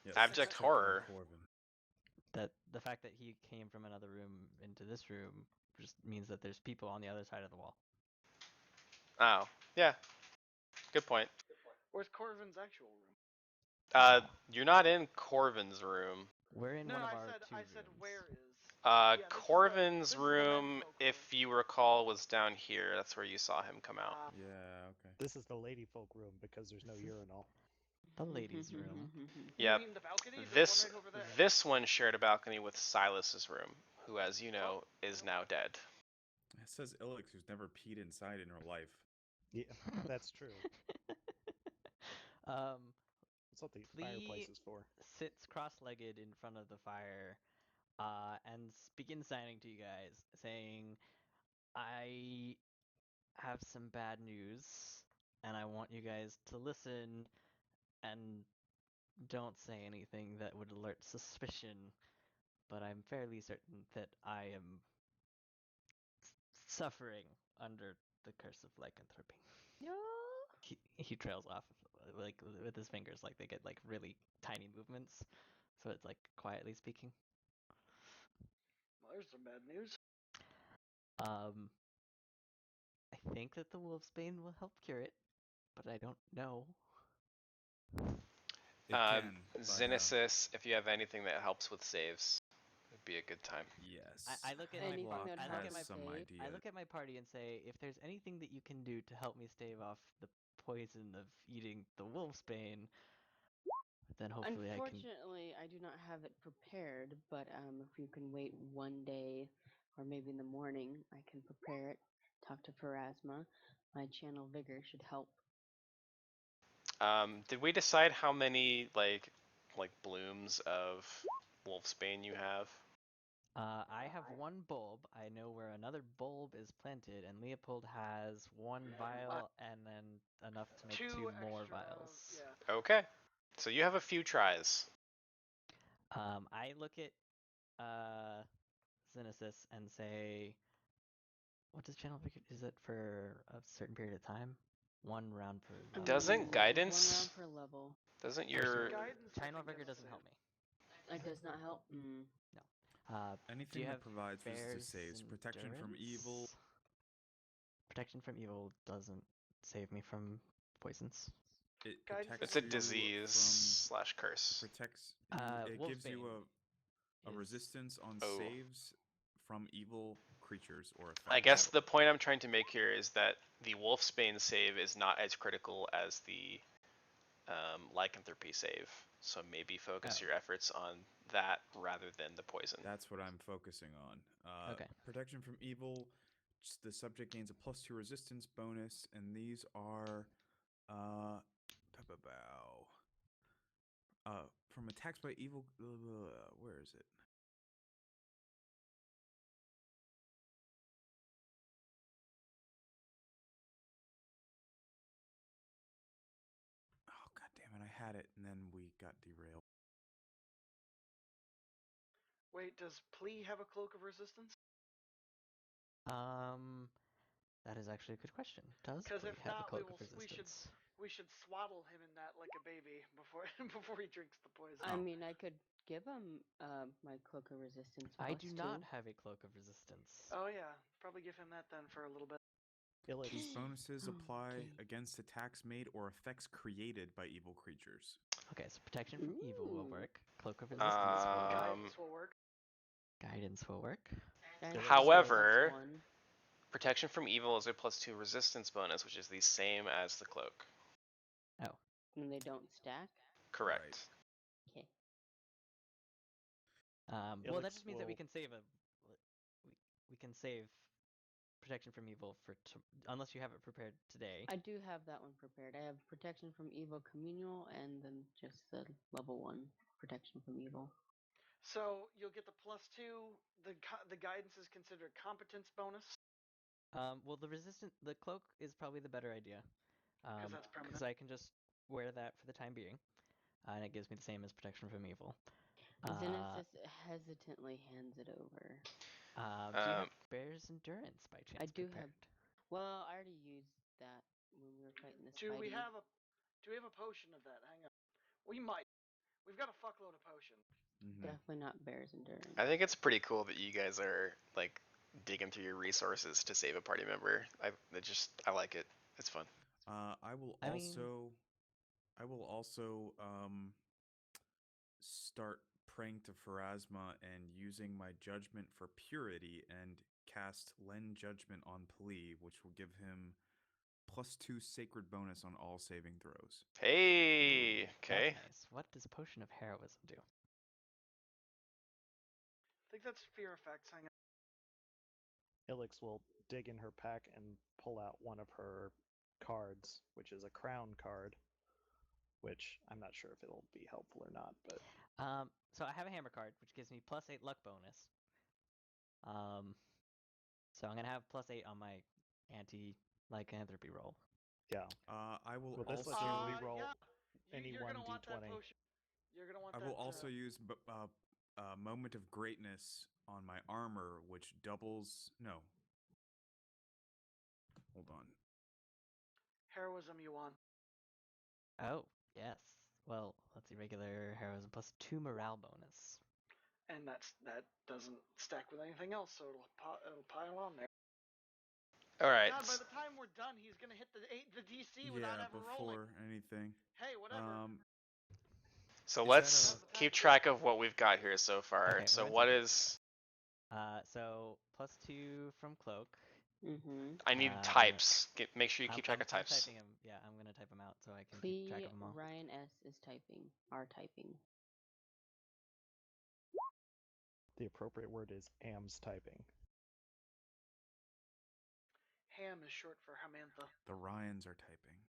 room. Yes, Abject check on horror. Corvin. That the fact that he came from another room into this room just means that there's people on the other side of the wall. Oh, yeah. Good point. Where's Corvin's actual room? You're not in Corvin's room. We're in No, one of I our said, two I rooms. said, where is? Yeah, this is the- Corvin's this is the room, menfolk if room. you recall, was down here. That's where you saw him come out. Yeah, okay. This is the lady folk room because there's no urinal. The ladies' room. Yep. You mean the balcony? There's This one right over there. this one shared a balcony with Silas's room, who, as you know, is now dead. It says Ilix, who's never peed inside in her life. Yeah, that's true. That's what the fireplace Flea is for. sits cross-legged in front of the fire, and begins signing to you guys, saying, "I have some bad news, and I want you guys to listen and don't say anything that would alert suspicion, but I'm fairly certain that I am suffering under the curse of lycanthropy." No. He trails off, like with his fingers, like they get like really tiny movements, so it's like quietly speaking. Well, there's some bad news. I think that the wolfsbane will help cure it, but I don't know. It can, but, Xenesis, if you have anything that helps with saves, it'd be a good time. yes. I look at Anything my Hemlock that I look has at my some save. idea. I look at my party and say, if there's anything that you can do to help me stave off the poison of eating the wolfsbane, then hopefully I can. Unfortunately, I do not have it prepared, but if you can wait one day or maybe in the morning, I can prepare it. Talk to Pharasma. My channel vigor should help. Did we decide how many like blooms of wolfsbane you have? I have one bulb. I know where another bulb is planted, and Leopold has one vial and then enough to make two more extra, vials. Yeah. Okay, so you have a few tries. I look at Xenesis and say, what does channel vigor, is it for a certain period of time? One round per level. Doesn't guidance? 1 round per level. Doesn't your Guidance, I Channel think, vigor doesn't doesn't help save. me. It does not help. No. Do Anything you that have provides resistance bear's saves, protection from evil. endurance? Protection from evil doesn't save me from poisons. It Guidance protects It's a you disease from / curse. protects. It gives you Wolfsbane a is- resistance on Oh. saves from evil creatures or effects. I guess the point I'm trying to make here is that the wolfsbane save is not as critical as the lycanthropy save. So maybe focus Oh. your efforts on that rather than the poison. That's what I'm focusing on. Okay. Protection from evil. The subject gains a +2 resistance bonus, and these are from attacks by evil. Where is it? Oh, god damn it! I had it, and then we got derailed. Wait, does Plea have a cloak of resistance? That is actually a good question. Does Because Flea if have a not, cloak of resistance? we should swaddle him in that like a baby before before he drinks the poison. I mean, I could give him my cloak of resistance. I do +2. not have a cloak of resistance. Oh yeah, probably give him that then for a little bit. Illich. These bonuses apply Okay. against attacks made or effects created by evil creatures. Okay, so protection from evil will Ooh. work. Cloak of resistance will work. Guidance will work. Guidance will work. Guidance is However- +1. Protection from evil is a +2 resistance bonus, which is the same as the cloak. And they don't stack. Correct. Okay. Well, that Ilix just means that we will- can save we can save protection from evil for unless you have it prepared today. I do have that one prepared. I have protection from evil communal and then just the level 1 protection from evil. So you'll get the +2. The guidance is considered competence bonus. Well, the cloak is probably the better idea. Because that's permanent. Because I can just wear that for the time being, and it gives me the same as protection from evil. Xenesis hesitantly hands it over. Do you have bear's endurance by chance? I do prepared? have. Well, I already used that when we were fighting this. Do we have a potion of that? Hang on. We might. We've got a fuckload of potions. Definitely not bear's endurance. I think it's pretty cool that you guys are like digging through your resources to save a party member. I like it. It's fun. I will also start praying to Pharasma and using my judgment for purity and cast Lend Judgment on Plee, which will give him +2 sacred bonus on all saving throws. Hey, okay. That's nice. What does Potion of Heroism do? I think that's fear effects. Hang on. Ilix will dig in her pack and pull out one of her cards, which is a crown card, which I'm not sure if it'll be helpful or not, but So I have a hammer card, which gives me +8 luck bonus. So I'm gonna have +8 on my anti-lycanthropy roll. yeah. I will Well, this also lets you reroll any You're gonna want that 1d20. potion. You're gonna want I that. will also use Moment of Greatness on my armor, which doubles. No. Hold on. Heroism you want. Oh, yes. Well, let's see, regular heroism +2 morale bonus. And that doesn't stack with anything else, so it'll pile on there. All right. God, by the time we're done, he's gonna hit the DC without ever rolling. before anything. Hey, whatever. So Is let's that keep track of what we've got here so far. Okay, so one what second. is? So +2 from cloak. Mm-hmm. I need Uh, types. Make sure you keep track of I'm types. typing them. Yeah, I'm gonna type them out so I can keep track of them all. Ryan S is typing. Are typing. The appropriate word is AMS typing. Ham is short for Hamantha. The Ryans are typing.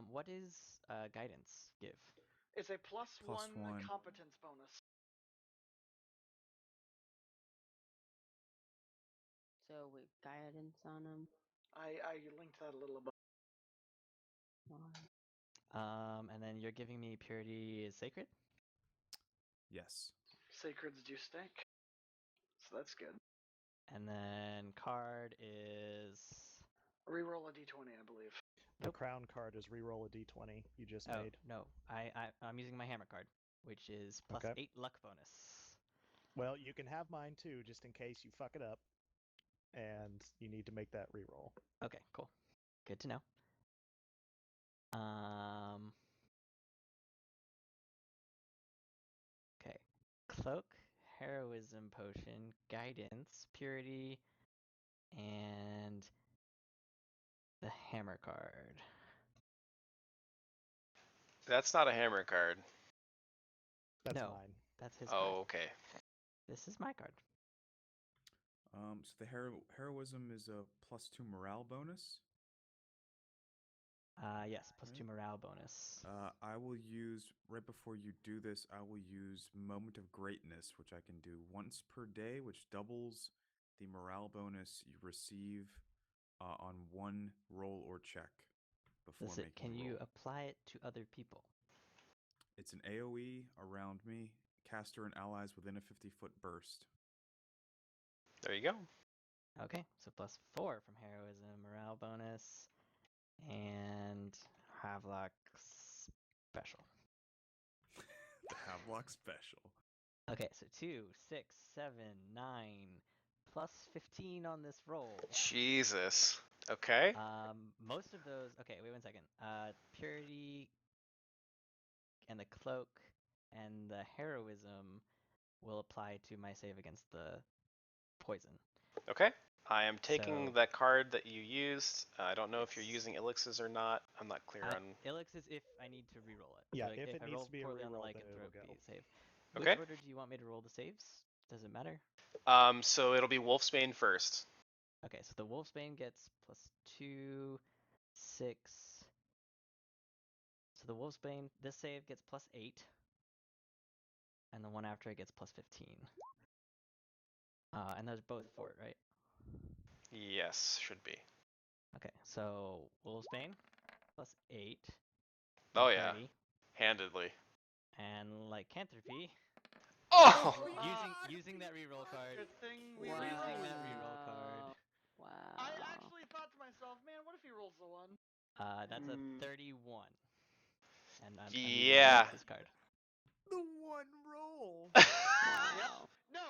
What is guidance give? It's a +1 1. competence bonus. So with guidance on them. I linked that a little above. And then you're giving me purity is sacred? Yes. Sacreds do stink. So that's good. And then card is Reroll a d20, I believe. The crown card is reroll a d20 you just made. No. I'm using my hammer card, which is +8 luck bonus. Well, you can have mine too, just in case you fuck it up and you need to make that reroll. Okay, cool. Good to know. Okay. Cloak, heroism potion, guidance, purity, and the hammer card. That's not a hammer card. That's No, mine. that's his card. Oh, okay. This is my card. So the heroism is a +2 morale bonus. Yes, +2 morale bonus. I will use, right before you do this, I will use Moment of Greatness, which I can do once per day, which doubles the morale bonus you receive on one roll or check before making Can the you roll. apply it to other people? It's an AoE around me, caster and allies within a 50-foot burst. There you go. Okay, so +4 from heroism, morale bonus, and Havelock special. The Havelock special. Okay, so 2, 6, 7, 9, +15 on this roll. Jesus. Okay. Most of those. Okay, wait 1 second. Purity and the cloak and the heroism will apply to my save against the poison. Okay. I am taking So- the card that you used. I don't know if you're Yes. using elixirs or not. I'm not clear on. Elix is if I need to reroll it. Yeah, So, like, if it I needs roll to be a poorly on the reroll, then it'll lycanthropy go. save. Okay. Which order do you want me to roll the saves? Does it matter? So it'll be Wolfsbane first. Okay, so the Wolfsbane gets +2, 6. So the Wolfsbane, this save gets +8. And the one after it gets +15. And those are both fort, right? Yes, should be. Okay, so Wolfsbane +8. Oh yeah, Purity, handedly. and lycanthropy. Oh! Using that reroll card. Good thing we Using rerolled. that reroll card. Wow. I actually thought to myself, man, what if he rolls the 1? That's a 31. And I'm Yeah. using this card. The one roll. Wow. No.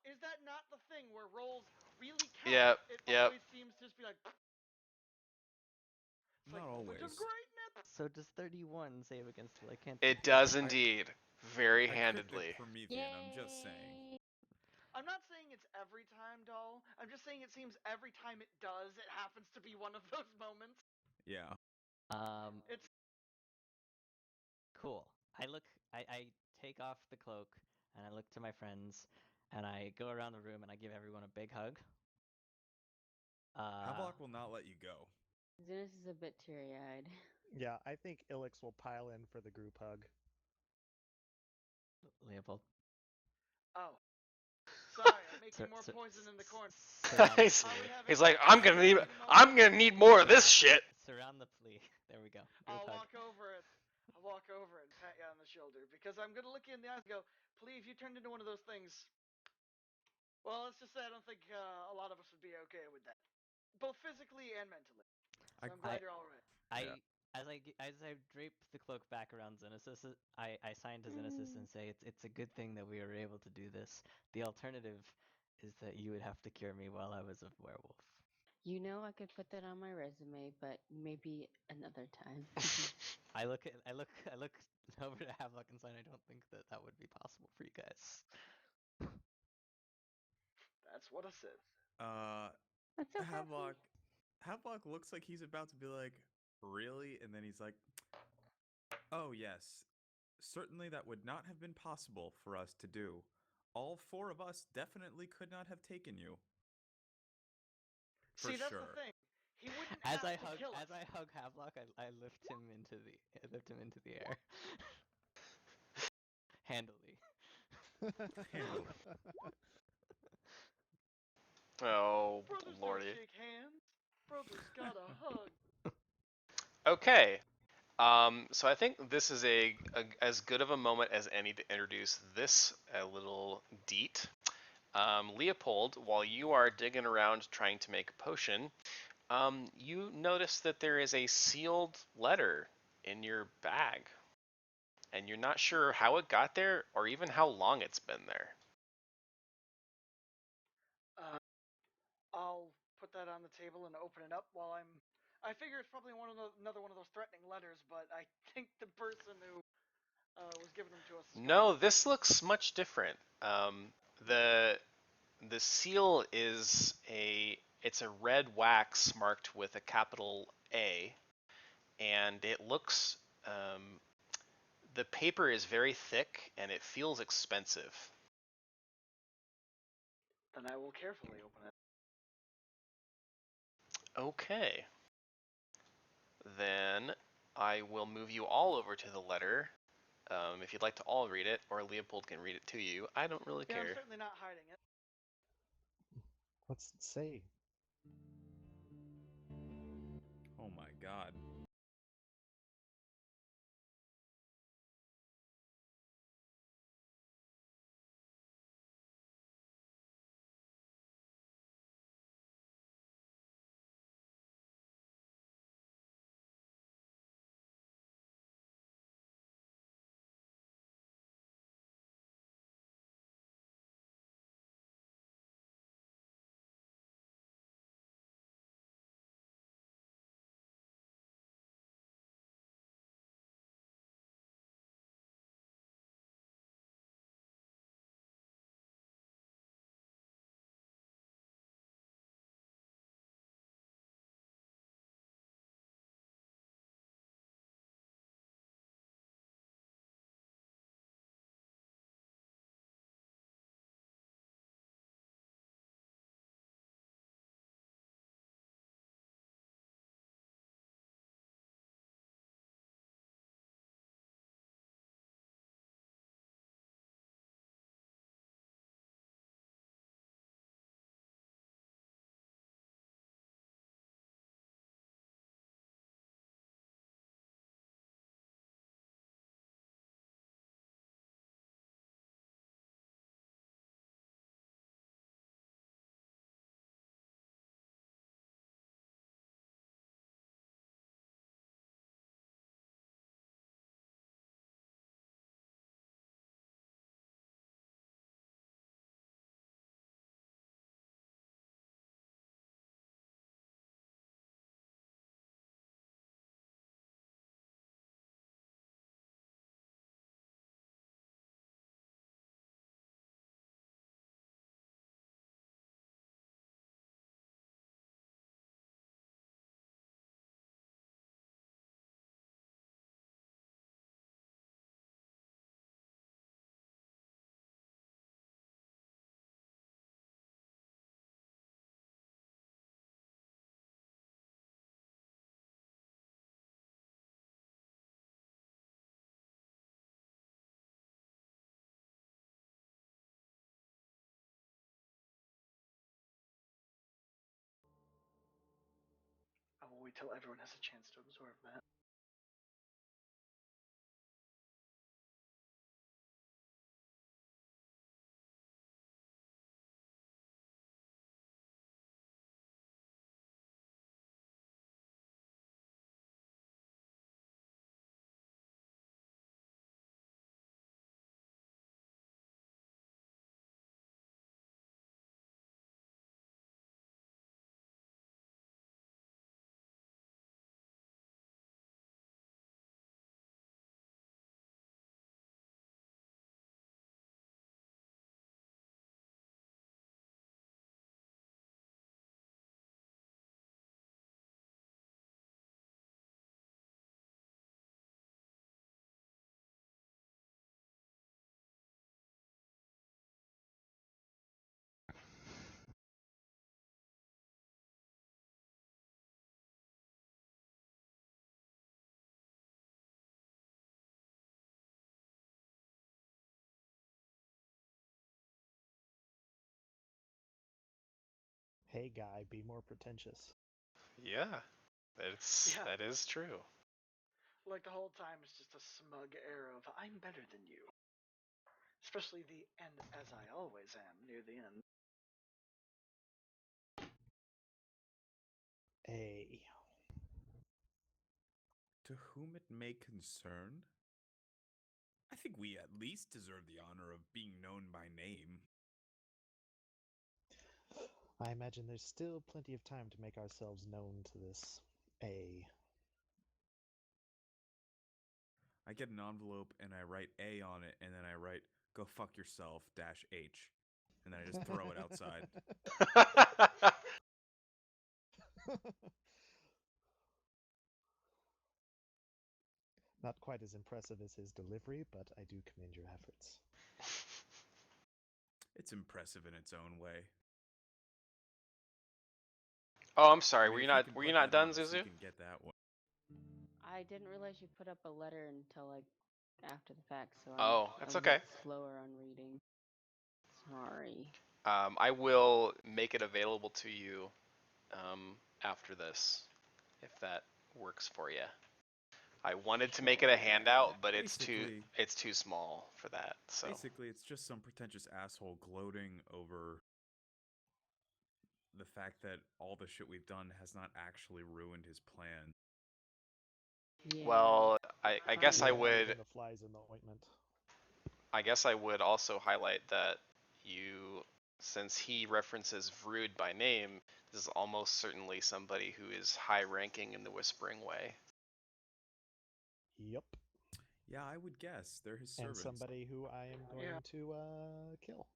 Is that not the thing where rolls really count? Yep, It yep. always seems to just be like. It's Not like moment of always. greatness. So does 31 save against lycanthropy? It does indeed. Very I handedly. crit Promethean, I'm just saying. Yay! I'm not saying it's every time, doll. I'm just saying it seems every time it does, it happens to be one of those moments. Yeah. It's Cool. I take off the cloak and I look to my friends and I go around the room and I give everyone a big hug. Havelock will not let you go. Zinus is a bit teary-eyed. Yeah, I think Ilix will pile in for the group hug. Leopold. oh, sorry, I'm making more poison in the corner. Surround the He's, plea. he's like, I'm gonna need more of this shit. Surround the plea. There we go. Group I'll hug. walk over it. I'll walk over and pat you on the shoulder because I'm gonna look you in the eyes and go, please, you turned into one of those things. Well, let's just say I don't think a lot of us would be okay with that, both physically and mentally. So I'm glad you're all right. As I drape the cloak back around Xenesis, I sign to Xenesis and say it's a good thing that we were able to do this. The alternative is that you would have to cure me while I was a werewolf. You know, I could put that on my resume, but maybe another time. I look over to Havelock and sign. I don't think that would be possible for you guys. That's what I said. That's so Havelock looks like he's about to be like, really? And then he's like, oh yes, certainly that would not have been possible for us to do. All four of us definitely could not have taken you. For See, that's sure. the thing. He wouldn't As have I to hug kill us. as I hug Havelock, I lift him into the air. Handily. Handily. Oh, Brothers lordy. don't shake hands. Brothers gotta hug. Okay. So I think this is as good of a moment as any to introduce this little deet. Leopold, while you are digging around trying to make a potion, you notice that there is a sealed letter in your bag, and you're not sure how it got there or even how long it's been there. I'll put that on the table and open it up while I figure it's probably another one of those threatening letters, but I think the person who was giving them to us. No, this looks much different. The seal is it's a red wax marked with a capital A, and it looks the paper is very thick and it feels expensive. Then I will carefully open it. Okay. Then I will move you all over to the letter. If you'd like to all read it, or Leopold can read it to you. I don't really Yeah, care. I'm certainly not hiding it. What's it say? Oh my god. wait till everyone has a chance to absorb that. Hey guy, be more pretentious. Yeah, Yeah. that is true. Like the whole time, it's just a smug air of "I'm better than you." Especially the "and as I always am" near the end. A. To whom it may concern, I think we at least deserve the honor of being known by name. I imagine there's still plenty of time to make ourselves known to this A. I get an envelope and I write A on it, and then I write "Go fuck yourself" -H, and then I just throw it outside. Not quite as impressive as his delivery, but I do commend your efforts. It's impressive in its own way. Oh, I'm sorry. I mean, if you can Were put you not that done, on us, Zuzu? you can get that one. I didn't realize you put up a letter until like after the fact, so Oh, I'm that's a okay. bit slower on reading. Sorry. I will make it available to you after this, if that works for you. I wanted to make it a handout, but it's too small for that. So Basically, it's just some pretentious asshole gloating over the fact that all the shit we've done has not actually ruined his plan. Yeah. well, I guess I Kinda. would The flies in the ointment. I guess I would also highlight that since he references Vrood by name, this is almost certainly somebody who is high ranking in the Whispering Way. Yep. Yeah, I would guess they're his And servants. somebody who I am going to kill.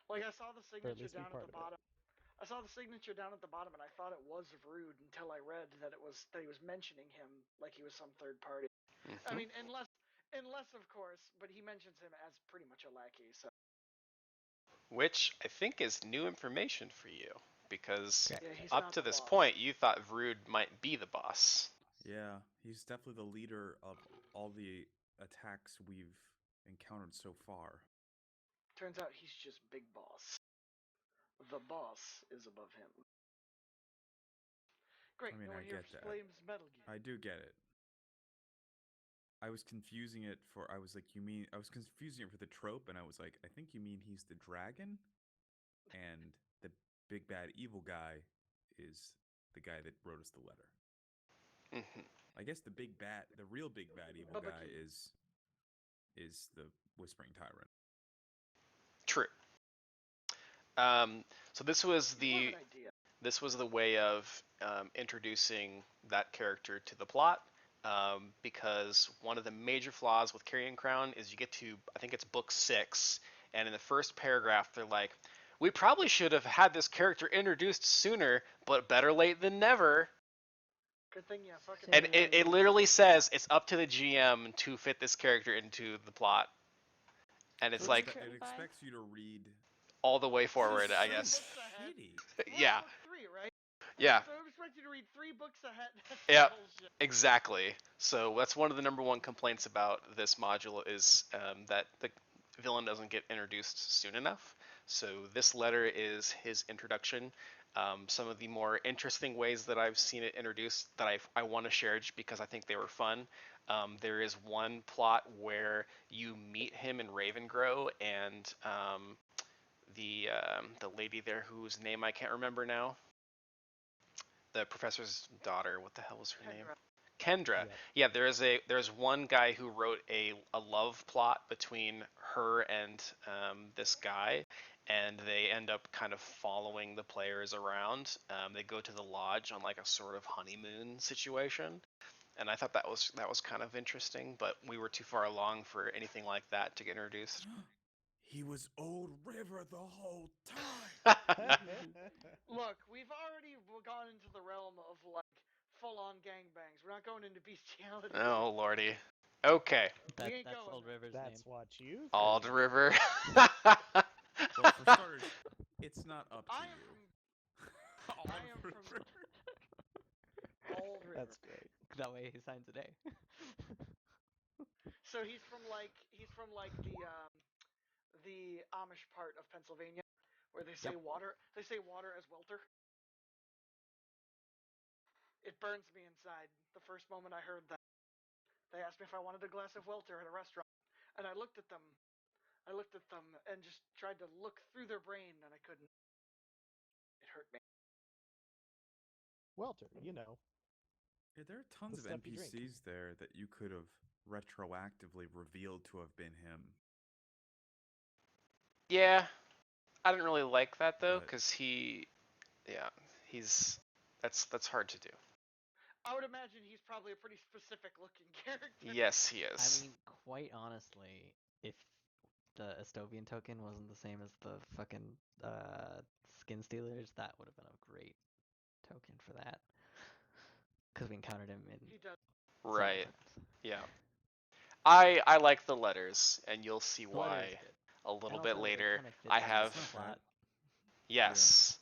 Like I saw the signature least be down at part the of it. bottom. I saw the signature down at the bottom, and I thought it was Vrood until I read that he was mentioning him like he was some third party. I mean, unless of course, but he mentions him as pretty much a lackey. So Which I think is new information for you, because yeah, he's up not to the this boss. point you thought Vrood might be the boss. Yeah, he's definitely the leader of all the attacks we've encountered so far. Turns out he's just big boss. The boss is above him. Great. I mean, no I one here get that. flames Metal Gear. I do get it. I was confusing it for. I was confusing it for the trope, and I was like, I think you mean he's the dragon, and the big bad evil guy is the guy that wrote us the letter. Mm-hmm. I guess the real big bad evil guy is the Whispering Tyrant. True. So this was the way of introducing that character to the plot, because one of the major flaws with Carrion Crown is you get to, I think it's book 6, and in the first paragraph they're like, we probably should have had this character introduced sooner, but better late than never. Good thing, yeah. Fucking. And it literally says it's up to the GM to fit this character into the plot, and it's So like it expects you to read all the way forward, I guess. Shitty. Yeah. Book 3, right? Yeah. So I expect you to read 3 books ahead. Yeah. Exactly. So that's one of the number one complaints about this module is that the villain doesn't get introduced soon enough. So this letter is his introduction. Some of the more interesting ways that I've seen it introduced that I want to share just because I think they were fun. There is one plot where you meet him in Ravengrow, and the lady there whose name I can't remember now, the professor's daughter. What the hell was her name? Kendra. Yep. Yeah, there's one guy who wrote a love plot between her and this guy, and they end up kind of following the players around. They go to the lodge on like a sort of honeymoon situation, and I thought that was kind of interesting, but we were too far along for anything like that to get introduced. He was Old River the whole time. Look, we've already gone into the realm of like full-on gangbangs. We're not going into bestiality. Oh lordy. Okay, We ain't That's going Old there. River's That's name. what you Ald think. River. Well, for starters, it's not up to I am you. from I am from Old River. That's great. That way he signs a day. So he's from like the Amish part of Pennsylvania, where they say Yep. water. They say water as welter. It burns me inside. The first moment I heard that, they asked me if I wanted a glass of welter at a restaurant, and I looked at them. I looked at them and just tried to look through their brain, and I couldn't. It hurt me. Welter, you know. Yeah, there are tons The of stuff you drink. NPCs there that you could have retroactively revealed to have been him. Yeah, I didn't really like that though, But because yeah, that's hard to do. I would imagine he's probably a pretty specific looking character. Yes, he I is. mean, quite honestly, if the Estovian token wasn't the same as the fucking skin stealers, that would have been a great token for that. Because we encountered him in He does. several Right. times. Yeah. I like the letters, and you'll see The letter is why good. a little And bit also, later. it kind of fits I in have with the It's not bad. plot. yes.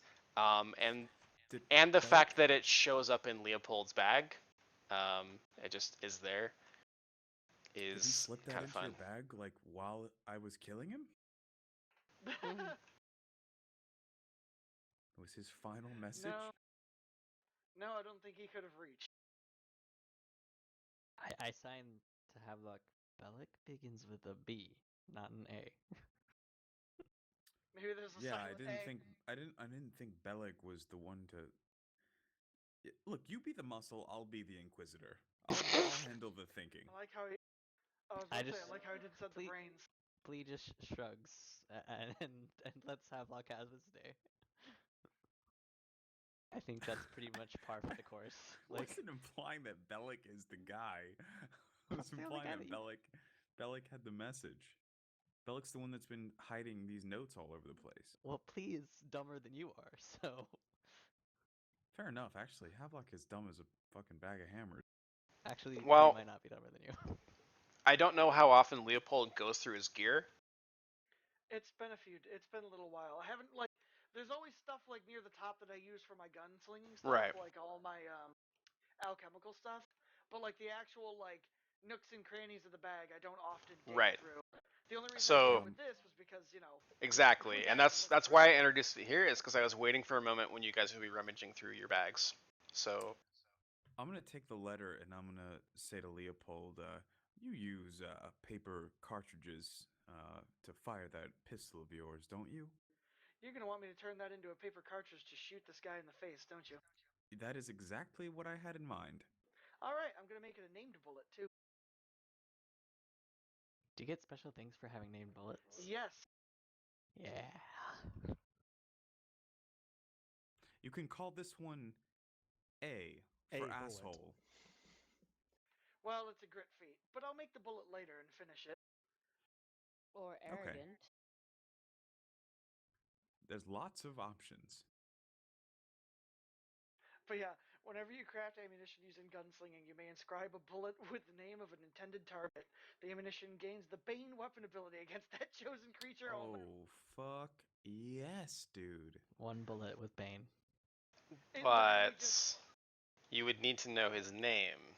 did And the Bellic- fact that it shows up in Leopold's bag, it just is there, did he is slip that kind of into fun. your bag like while I was killing him? Mhm. It was his final message? No, I don't think he could have reached. I signed to have luck. Bellic begins with a B, not an A. Maybe there's a Yeah, silent A. I didn't think Bellic was the one to look, you be the muscle, I'll be the inquisitor. I'll handle the thinking. I like how he. I was I about to say, just- I like how he did set the please- brains. Flea just shrugs and let's have luck have his day. I think that's pretty much par for the course. I wasn't implying that Bellic is the guy. I was That's the only implying guy that that you- Bellic had the message. Bellic's the one that's been hiding these notes all over the place. Well, Flea is dumber than you are, so Fair enough, actually. Havelock is dumb as a fucking bag of hammers. actually Well- Flea might not be dumber than you. I don't know how often Leopold goes through his gear. It's been a little while. I haven't like. There's always stuff like near the top that I use for my gunslinging stuff, Right. like all my alchemical stuff. But like the actual like nooks and crannies of the bag, I don't often dig Right. through. The only reason So- I did with this was because Exactly, who and doesn't that's look why I through? introduced it here, is because I was waiting for a moment when you guys would be rummaging through your bags. So I'm gonna take the letter and I'm gonna say to Leopold, you use paper cartridges to fire that pistol of yours, don't you? You're gonna want me to turn that into a paper cartridge to shoot this guy in the face, don't you? That is exactly what I had in mind. All right, I'm gonna make it a named bullet too. Do you get special things for having named bullets? Yes. Yeah. You can call this one A A for bullet. asshole. Well, it's a grit feat, but I'll make the bullet later and finish it. Or arrogant. There's lots of options. But yeah, whenever you craft ammunition using gunslinging, you may inscribe a bullet with the name of an intended target. The ammunition gains the Bane weapon ability against that chosen creature only. Oh, fuck yes, dude. One bullet with Bane. It but literally just you would need to know his name.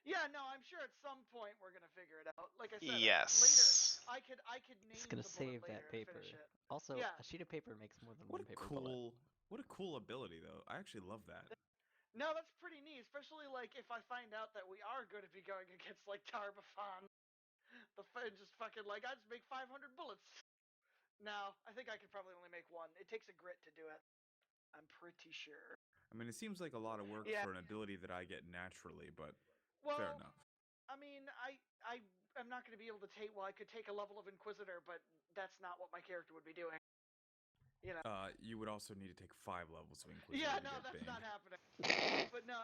Yeah, no, I'm sure at some point we're gonna figure it out. Like I said, Yes. later I could name It's gonna the bullet save later that and paper. finish it. Also, Yeah. a sheet of paper makes more than What one a paper bullet. cool ability though. I actually love that. No, that's pretty neat, especially like if I find out that we are going to be going against like Tarbafon, just fucking like I just make 500 bullets. No, I think I could probably only make one. It takes a grit to do it. I'm pretty sure. I mean, it seems like a lot of work Yeah. for an ability that I get naturally, but Well, fair enough. I mean, I am not going to be able to take. Well, I could take a level of Inquisitor, but that's not what my character would be doing. You know. You would also need to take 5 levels of Inquisitor Yeah, to no, get that's Bane. not happening. But no,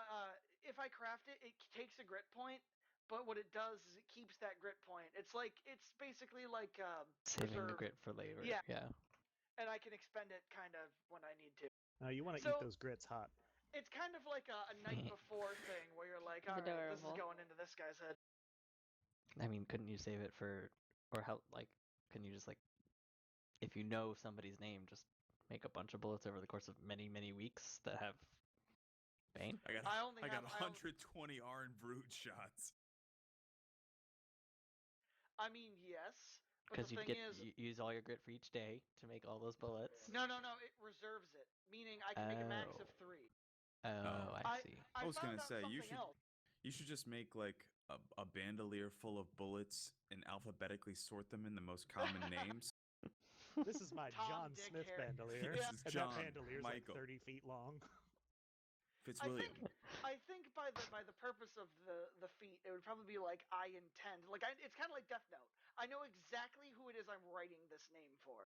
if I craft it, it takes a grit point. But what it does is it keeps that grit point. It's basically like Saving the reserve, grit for later. Yeah. Yeah. and I can expend it kind of when I need to. You want to So- eat those grits hot. It's kind of like a night before thing where you're like, It's all right, this is adorable. going into this guy's head. I mean, couldn't you save it for, or how? Like, couldn't you just like, if you know somebody's name, just make a bunch of bullets over the course of many weeks that have Bane? I got I only I got have- I only- 120 Iron Brute shots. I mean, yes, but Because the you'd thing get is, use all your grit for each day to make all those bullets. no, it reserves it, meaning I can make a max of 3. Oh, I I- see. I was found gonna out say something else. you should just make like a bandolier full of bullets and alphabetically sort them in the most common names. This is my Tom, John Dick, Smith Harry. bandolier. This Yeah. is And John, that bandolier's like Michael, 30 feet long. Fitzwilliam. I think by the purpose of the feat, it would probably be like I intend. Like it's kind of like Death Note. I know exactly who it is I'm writing this name for.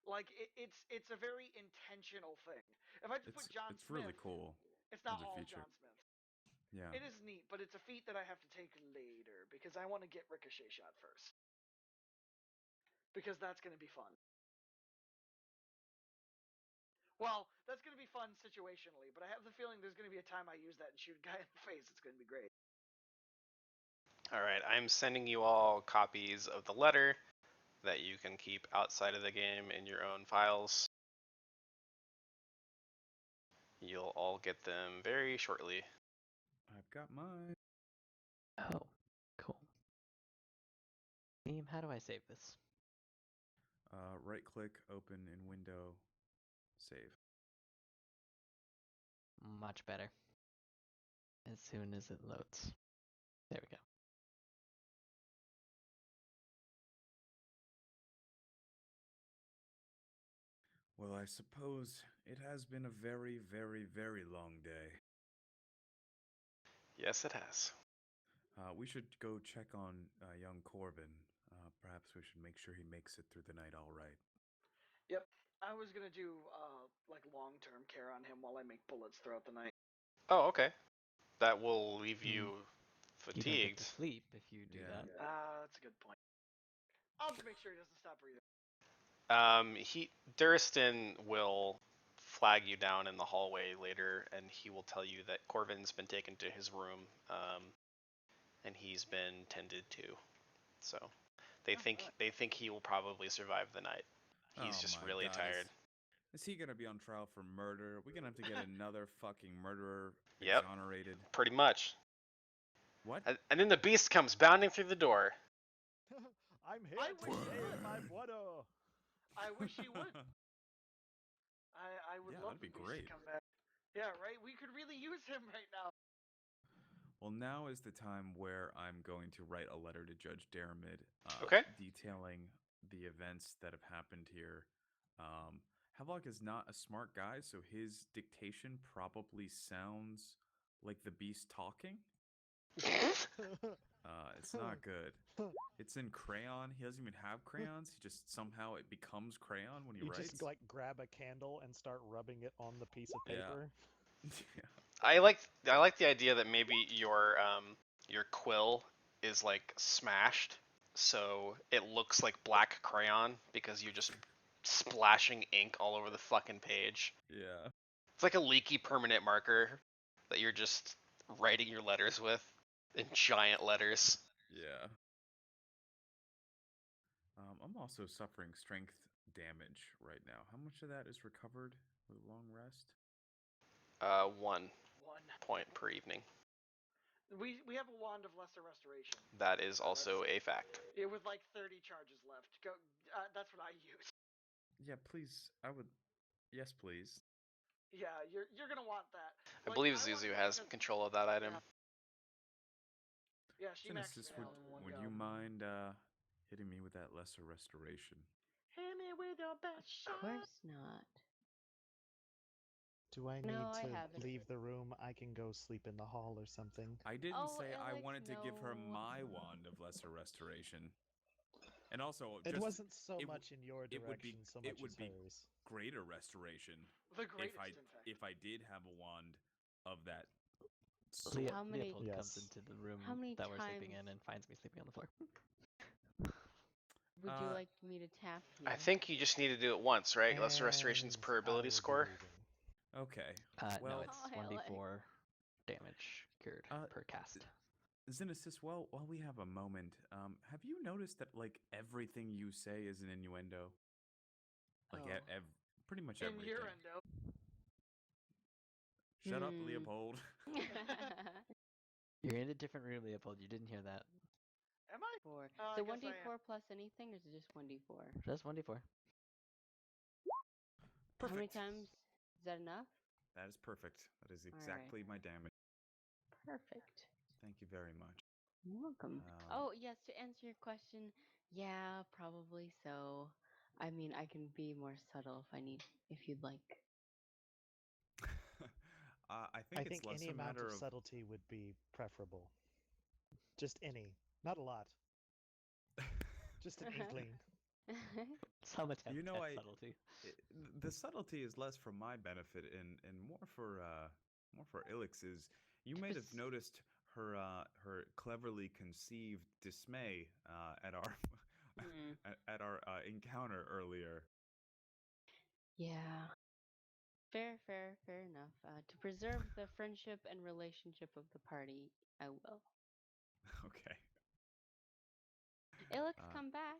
Like it's a very intentional thing. If I just put John It's Smith, really cool. it's not as a all feature. John Smith. Yeah. It is neat, but it's a feat that I have to take later because I want to get Ricochet shot first. Because that's going to be fun. Well, that's going to be fun situationally, but I have the feeling there's going to be a time I use that and shoot a guy in the face. It's going to be great. All right, I'm sending you all copies of the letter that you can keep outside of the game in your own files. You'll all get them very shortly. I've got mine. Oh, cool. Team, how do I save this? Right click, open in window, save. Much better. As soon as it loads. There we go. Well, I suppose it has been a very, very, very long day. Yes, it has. We should go check on young Corvin. Perhaps we should make sure he makes it through the night all right. Yep. I was going to do like long-term care on him while I make bullets throughout the night. Oh, okay. That will leave you You don't get fatigued. to sleep if you do Yeah. that. That's a good point. I'll just make sure he doesn't stop breathing. Duristan will flag you down in the hallway later, and he will tell you that Corvin's been taken to his room, and he's been tended to. So they think he will probably survive the night. He's Oh just my really God, tired. Is he gonna be on trial for murder? We're gonna have to get another fucking murderer Yep. exonerated. Pretty much. What? And then the beast comes bounding through the door. I'm here I to wish he save would. my brother. I wish he would. I would Yeah, love that'd be the beast great. to come back. Yeah, right? We could really use him right now. Well, now is the time where I'm going to write a letter to Judge Daramid, Okay. detailing the events that have happened here. Havelock is not a smart guy, so his dictation probably sounds like the beast talking. It's not good. It's in crayon. He doesn't even have crayons. He just somehow it becomes crayon when he You writes. just like grab a candle and start rubbing it on the piece of Yeah. paper. Yeah. I like the idea that maybe your quill is like smashed, so it looks like black crayon because you're just splashing ink all over the fucking page. Yeah. It's like a leaky permanent marker that you're just writing your letters with in giant letters. Yeah. I'm also suffering strength damage right now. How much of that is recovered with a long rest? 1 One. point per evening. We have a wand of lesser restoration. That is also a fact. Yeah, with like 30 charges left. Go. That's what I use. Yeah, please. I would. Yes, please. Yeah, you're gonna want that. I Like, believe want Zuzu that has because- control of that item. Yeah, she maxed Genesis, it out in one would go. you mind hitting me with that lesser restoration? Hit me with your best shot. Of course not. Do I No, need I to haven't. leave the room? I can go sleep in the hall or something. I didn't Oh, say I Alex, wanted to give her no. my wand of lesser restoration. And also, It just, wasn't so it w- much in your it would be- direction, so it much would as be- hers. greater restoration The greatest, in fact. if I did have a wand of that Leo- sort. How many- Leopold comes Yes. into the room How many that we're sleeping times- in and finds me sleeping on the floor. Would you like me to tap you? I think you just need to do it once, right? Lesser restorations And per I ability will be score. leaving. Okay. No, Well, it's Oh, 1d4 damage cured per cast. Xenesis, while we have a moment, have you noticed that like everything you say is an innuendo? Like Oh. pretty much everything. Innuendo. Shut up, Leopold. You're in a different room, Leopold. You didn't hear that. Am I? 4. I So guess I 1d4 plus anything, or is it just 1d4? Just 1d4. Perfect. How many times? Is that enough? That is perfect. That is right. exactly my damage. Perfect. Thank you very much. You're welcome. Oh, yes, to answer your question, yeah, probably so. I mean, I can be more subtle if you'd like. I I think it's think less any a amount matter of subtlety would be preferable. Just any. Not a lot. Just an inkling. Some attempt You know, at subtlety. the subtlety is less for my benefit and more for Ilix's. You may have noticed her her cleverly conceived dismay at our at our encounter earlier. Yeah. Fair enough. To preserve the friendship and relationship of the party, I will. Okay. Alex, come back.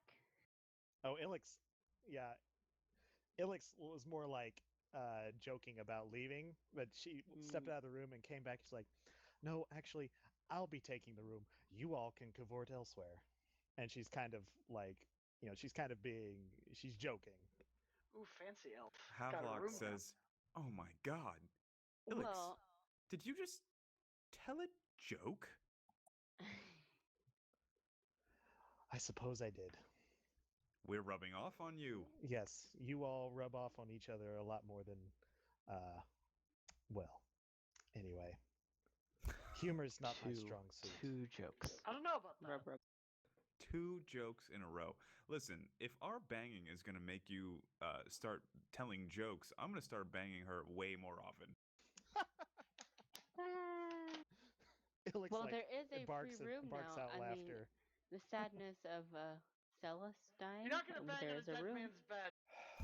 Oh, Ilix. Yeah. Ilix was more like joking about leaving, but she stepped out of the room and came back. She's like, no, actually, I'll be taking the room. You all can cavort elsewhere. And she's kind of like, she's kind of she's joking. Ooh, fancy elf. Got a Havelock room says, "Oh my God, Ilix, Well, did you just tell a joke?" I suppose I did. We're rubbing off on you. Yes, you all rub off on each other a lot more than, well, anyway. Humor's not my strong suit. 2 jokes. I don't know about that. rub. 2 jokes in a row. Listen, if our banging is gonna make you start telling jokes, I'm gonna start banging her way more often. Well, there is a free room barks now. out I mean, laughter. the sadness of Celis dying. You're not gonna bang there in a is a dead room. man's bed.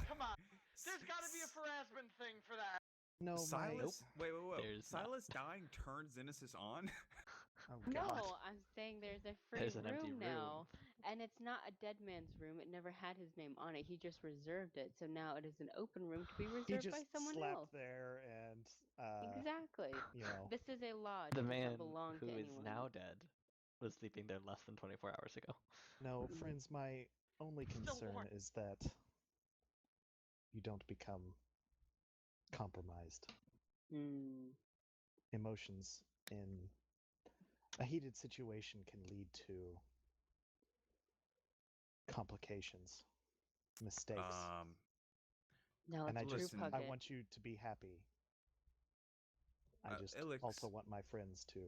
Come on. There's gotta be a harassment thing for that. No, Silas, wait. There's not. Silas dying turns Genesis on. Oh, God. No, I'm saying there's a free There's an empty room now, and it's not a dead man's room. It never had his name on it. He just reserved it, so now it is an open room to be He reserved just by someone slept else. there and, Exactly. This is a lodge. The It does man not belong who to is anyone. now dead was sleeping there less than 24 hours ago. No, friends, my only concern warm. is that you don't become compromised. Emotions in a heated situation can lead to complications, mistakes. No, and it's I true, I Puckett. want you to be happy. I just Ilix, also want my friends to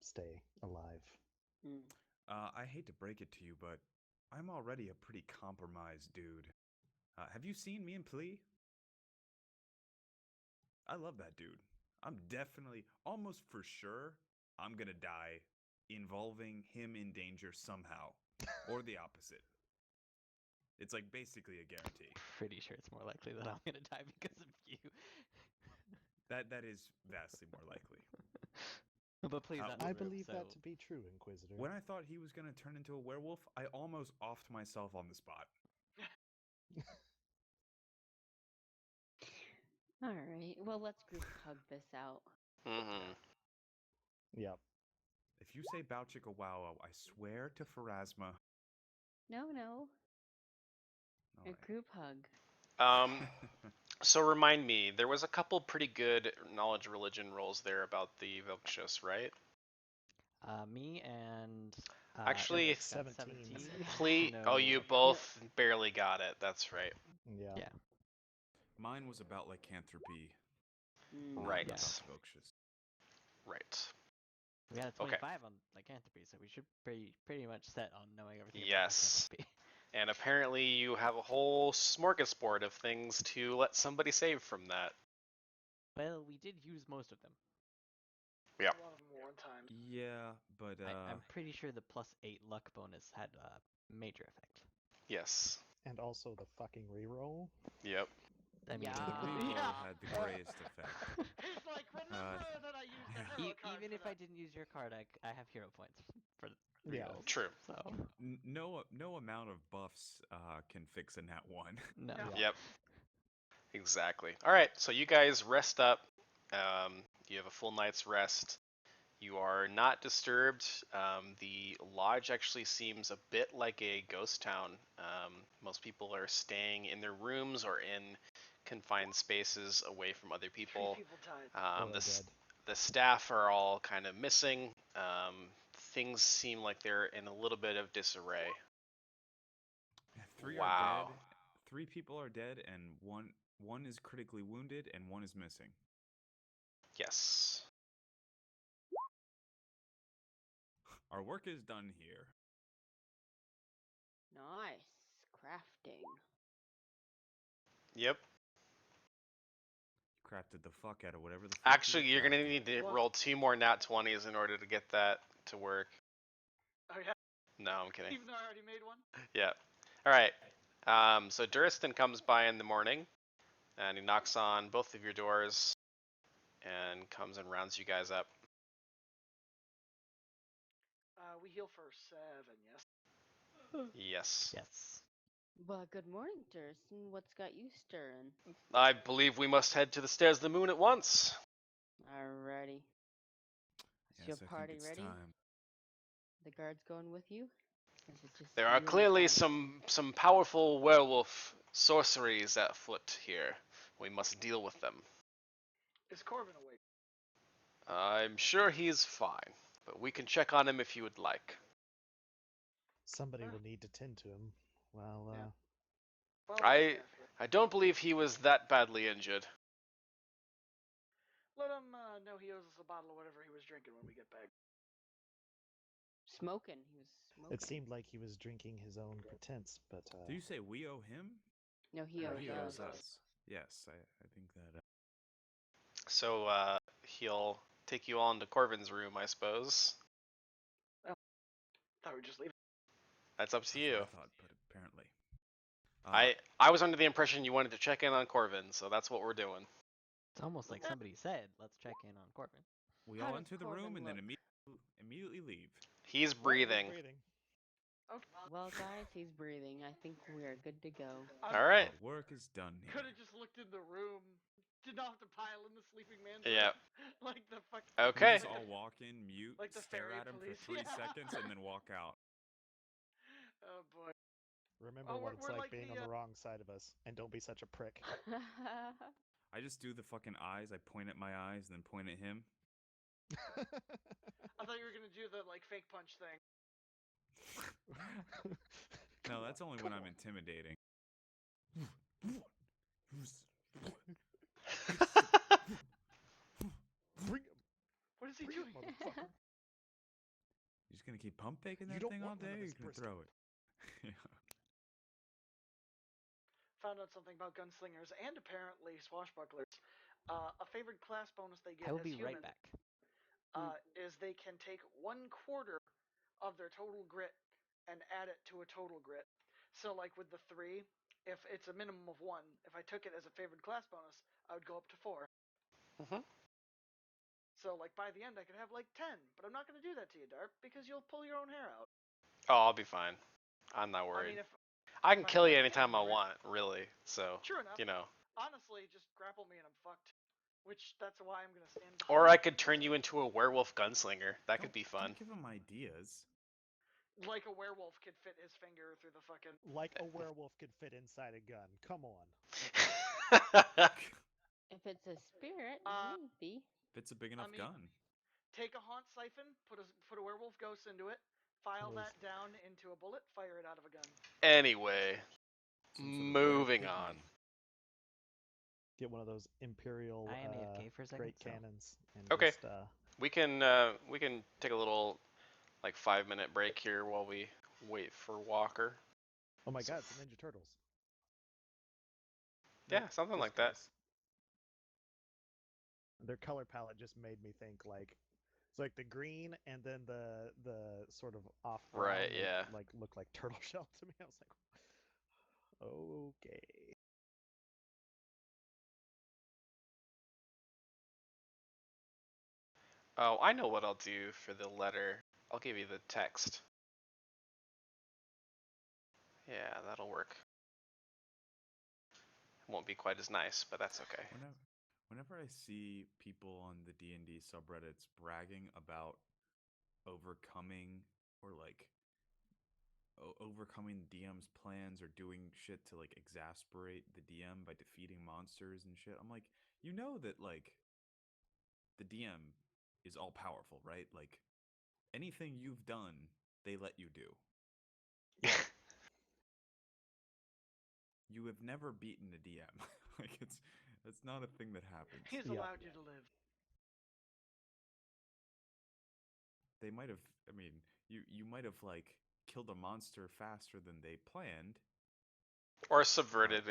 stay alive. I hate to break it to you, but I'm already a pretty compromised dude. Have you seen me and Plea? I love that dude. I'm definitely, almost for sure, I'm gonna die involving him in danger somehow, or the opposite. It's like basically a guarantee. Pretty sure it's more likely that I'm gonna die because of you. That is vastly more likely. But please, not in I the room, believe that so- to be true, Inquisitor. When I thought he was gonna turn into a werewolf, I almost offed myself on the spot. All right. Well, let's group hug this out. Mm-hmm. Yep. If you say Bao Chicka Wow, I swear to Pharasma. No, All a right. group hug. So remind me, there was a couple pretty good knowledge religion rolls there about the Vilkshus, right? Me and Actually, Eric got 17. 17. Please. No. Oh, you both barely got it. That's right. Yeah. Yeah. Mine was about lycanthropy, Mm. Right. Yeah. about Vilkshus. Right. We got a Okay. 25 on lycanthropy, so we should pretty much set on knowing everything Yes. about lycanthropy. And apparently you have a whole smorgasbord of things to let somebody save from that. Well, we did use most of them. Yeah. A lot of them were one time. Yeah, but I'm pretty sure the +8 luck bonus had a major effect. Yes. And also the fucking reroll. Yep. I mean, the Yeah. reroll Yeah. had the greatest effect. He's like, remember that I used the hero card even for if I that. didn't use your card, I have hero points for Yeah. rerolls. True. So No amount of buffs can fix a nat 1. no. Yeah. Yep. Exactly. All right. So you guys rest up. You have a full night's rest. You are not disturbed. The lodge actually seems a bit like a ghost town. Most people are staying in their rooms or in confined spaces away from other 3 people. people died. Or are dead. The staff are all kind of missing. Things seem like they're in a little bit of disarray. 3 are Wow. dead. 3 people are dead, and one is critically wounded, and one is missing. Yes. Our work is done here. Nice crafting. Yep. Crafted the fuck out of whatever the fuck Actually, you you're were gonna crafting. need to Well- roll 2 more nat 20s in order to get that to work. Oh yeah. No, I'm kidding. Even though I already made one. Yeah. All right. So Duristan comes by in the morning, and he knocks on both of your doors, and comes and rounds you guys up. We heal for 7, yes. Yes. Yes. Well, good morning, Durston. What's got you stirring? I believe we must head to the Stairs of the Moon at once. Alrighty. Is Yes, your I think party it's ready? time. The guards going with you? Or is it just There you are and the clearly guard? some powerful werewolf sorceries afoot here. We must deal with them. Is Corvin awake? I'm sure he's fine, but we can check on him if you would like. Somebody Huh. will need to tend to him. Well, Yeah. Well, I staff here. I don't believe he was that badly injured. Let him know he owes us a bottle of whatever he was drinking when we get back. Smoking. He was smoking. it seemed like he was drinking his own pretense, but Do you say we owe him? No, he Or owes he owes us. us. Yes, I think that. So he'll take you all into Corvin's room, I suppose. Thought we were just leaving. That's up to That's you. what I thought, but apparently. I was under the impression you wanted to check in on Corvin, so that's what we're doing. It's almost like somebody said, "Let's check in on Corvin." We How all does enter the Corvin room and then look? immediately leave. He's Well, breathing. Okay. Well, guys, he's breathing. I think we are good to go. All right. Our work is done here. Could have just looked in the room. Did not have to pile in the sleeping man's Yeah. room. Like the fuck. We Okay. just all walk in, mute, Like the stare fairy at him police, for 3 yeah. seconds, and then walk out. Oh boy. Remember Oh, what it's we're like like being the, on the wrong side of us, and don't be such a prick. I just do the fucking eyes. I point at my eyes and then point at him. I thought you were gonna do the like fake punch thing. No, that's only when I'm intimidating. Bring him! What is he Bring doing? him, motherfucker! You just gonna keep pump faking You that don't thing all want none of day? Or his you gonna brisket. throw it? Yeah. Found out something about gunslingers and apparently swashbucklers. A favorite class bonus they get I will as be human right back. is they can take 1/4 of their total grit and add it to a total grit. So like with the 3, if it's a minimum of 1, if I took it as a favored class bonus, I would go up to 4. Mhm. So like by the end I could have like 10, but I'm not going to do that to you, Dart, because you'll pull your own hair out. Oh, I'll be fine. I'm not I worried. mean, if I can if I kill you had anytime I 10 grit- want, really. So, True enough. you know. Honestly, just grapple me and I'm fucked. which that's why I'm gonna stand. Or behind I could turn you into a werewolf gunslinger. That could be fun. Don't give him ideas. like a werewolf could fit his finger through the fucking. Like a werewolf could fit inside a gun. Come on. If it's a spirit, maybe. If it's a big enough mean- gun. Take a haunt siphon, put a werewolf ghost into it, file that down into a bullet, fire it out of a gun. Anyway, Some sort of moving rare on. pygmy. Get one of those Imperial I am AFK for a second, great so- cannons. And Okay. just, We can take a little like 5-minute break here while we wait for Walker. oh my god, it's the Ninja Turtles. Yeah, Nope, something just like that. guys. Their color palette just made me think like it's like the green and then the sort of off brown Right, yeah. like look like turtle shell to me. I was like, okay. Oh, I know what I'll do for the letter. I'll give you the text. Yeah, that'll work. Won't be quite as nice, but that's okay. Whenever I see people on the D&D subreddits bragging about overcoming or like overcoming DM's plans or doing shit to like exasperate the DM by defeating monsters and shit, I'm like, you know that like the DM is all powerful, right? Like anything you've done, they let you do. Yeah. You have never beaten a DM. Like that's not a thing that happens. He's Yeah. allowed you to live. They might have, I mean, you might have like killed a monster faster than they planned. Or subverted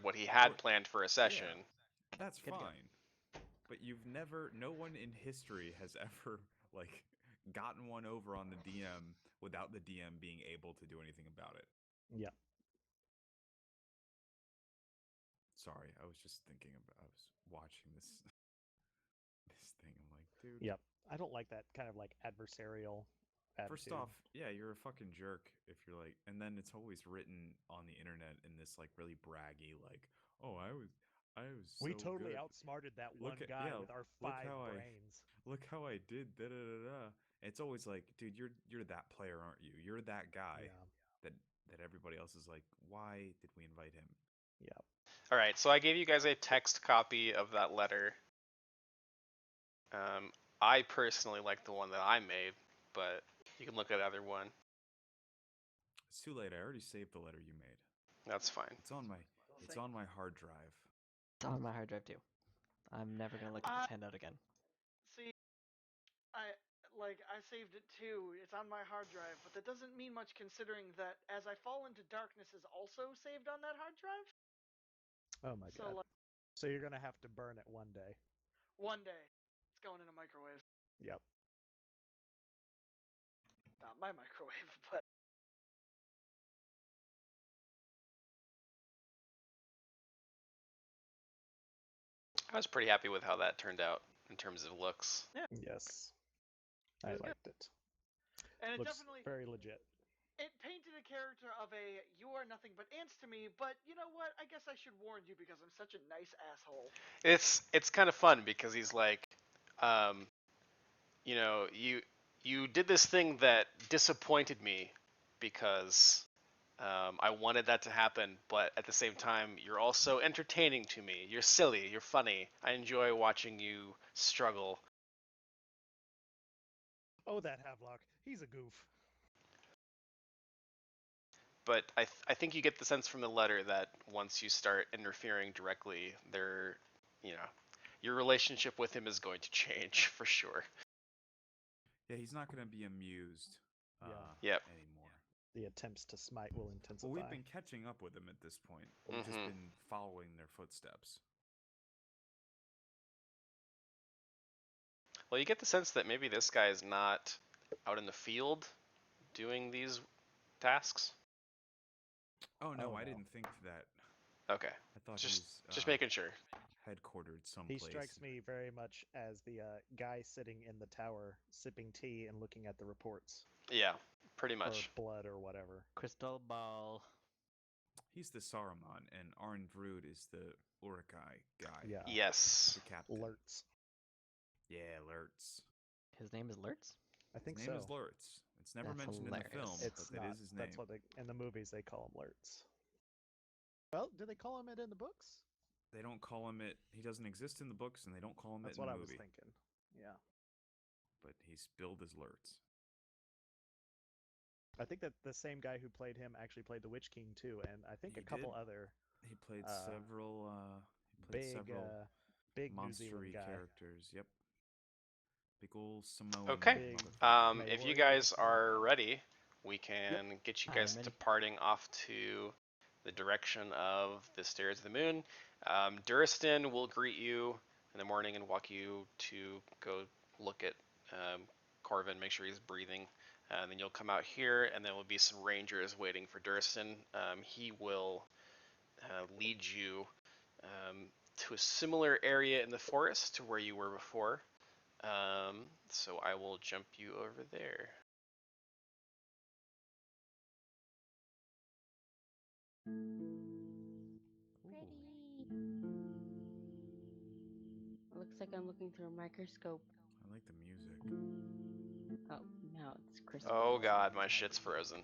what he had Or- planned for a session. Yeah, that's Good guess. fine. But no one in history has ever like gotten one over on the DM without the DM being able to do anything about it. Yeah. Sorry, I was just thinking about, I was watching this this thing. I'm like, dude. Yep. I don't like that kind of like adversarial attitude. First off, yeah, you're a fucking jerk if you're like, and then it's always written on the internet in this like really braggy, like, oh, I was we so totally good. outsmarted that Look one at- guy yeah, with our look 5 how brains. Look how I did da da da da. It's always like, dude, you're that player, aren't you? You're that guy Yeah. that everybody else is like, why did we invite him? Yeah. All right, so I gave you guys a text copy of that letter. I personally like the one that I made, but you can look at either one. It's too late. I already saved the letter you made. That's fine. It's on my hard drive. It's on my hard drive too. I'm never gonna look at this handout again. See, I saved it too. It's on my hard drive, but that doesn't mean much considering that As I Fall into Darkness is also saved on that hard drive. Oh my god. So you're gonna have to burn it one day. One day, it's going in a microwave. Yep. Not my microwave, but I was pretty happy with how that turned out in terms of looks. yeah. Yes. It I was good. liked it. And it Looks definitely very legit. it painted a character of a you are nothing but ants to me, but you know what? I guess I should warn you because I'm such a nice asshole. It's kind of fun because he's like, you know, you did this thing that disappointed me because I wanted that to happen, but at the same time, you're also entertaining to me. You're silly. You're funny. I enjoy watching you struggle. Oh, that Havelock. He's a goof. But I think you get the sense from the letter that once you start interfering directly, your relationship with him is going to change for sure. Yeah, he's not gonna be amused. Yeah. Yep. Anymore. The attempts to smite will intensify. Well, we've been catching up with them at this point. We've just been following their footsteps. Well, you get the sense that maybe this guy is not out in the field doing these tasks. Oh no, Oh, I no. didn't think that. Okay. I thought Just he was making sure. headquartered He someplace. strikes me very much as the guy sitting in the tower, sipping tea and looking at the reports. Yeah, pretty Or much. blood or whatever. Crystal ball. He's the Saruman, and Arnvrud is the Urukai guy. Yeah. Yes. The captain. Lurtz. Yeah, Lurtz. His name is Lurtz? I think His name so. is Lurtz. It's never That's mentioned in hilarious. the film, It's but not. that is his name. That's what they in the movies they call him Lurtz. Well, do they call him it in the books? They don't call him it. He doesn't exist in the books, and they don't call him That's it in what the I was movie. thinking. Yeah. But he's billed as Lurtz. I think that the same guy who played him actually played the Witch King too, and I think He a couple did. other He played uh, several. big New Zealand monstery guy. characters. Yep. Big ol' Samoan Okay. Big motherfucker. If you Maori guys Samoan are guy. ready, we can get you I guys am ready. departing off to the direction of the Stairs of the Moon. Duristan will greet you in the morning and walk you to go look at Corvin, make sure he's breathing. And then you'll come out here, and there will be some rangers waiting for Duristan. He will lead you to a similar area in the forest to where you were before. So I will jump you over there. Pretty. It looks like I'm looking through a microscope. I like the music. Oh, now it's crystal. Oh god, my shit's frozen.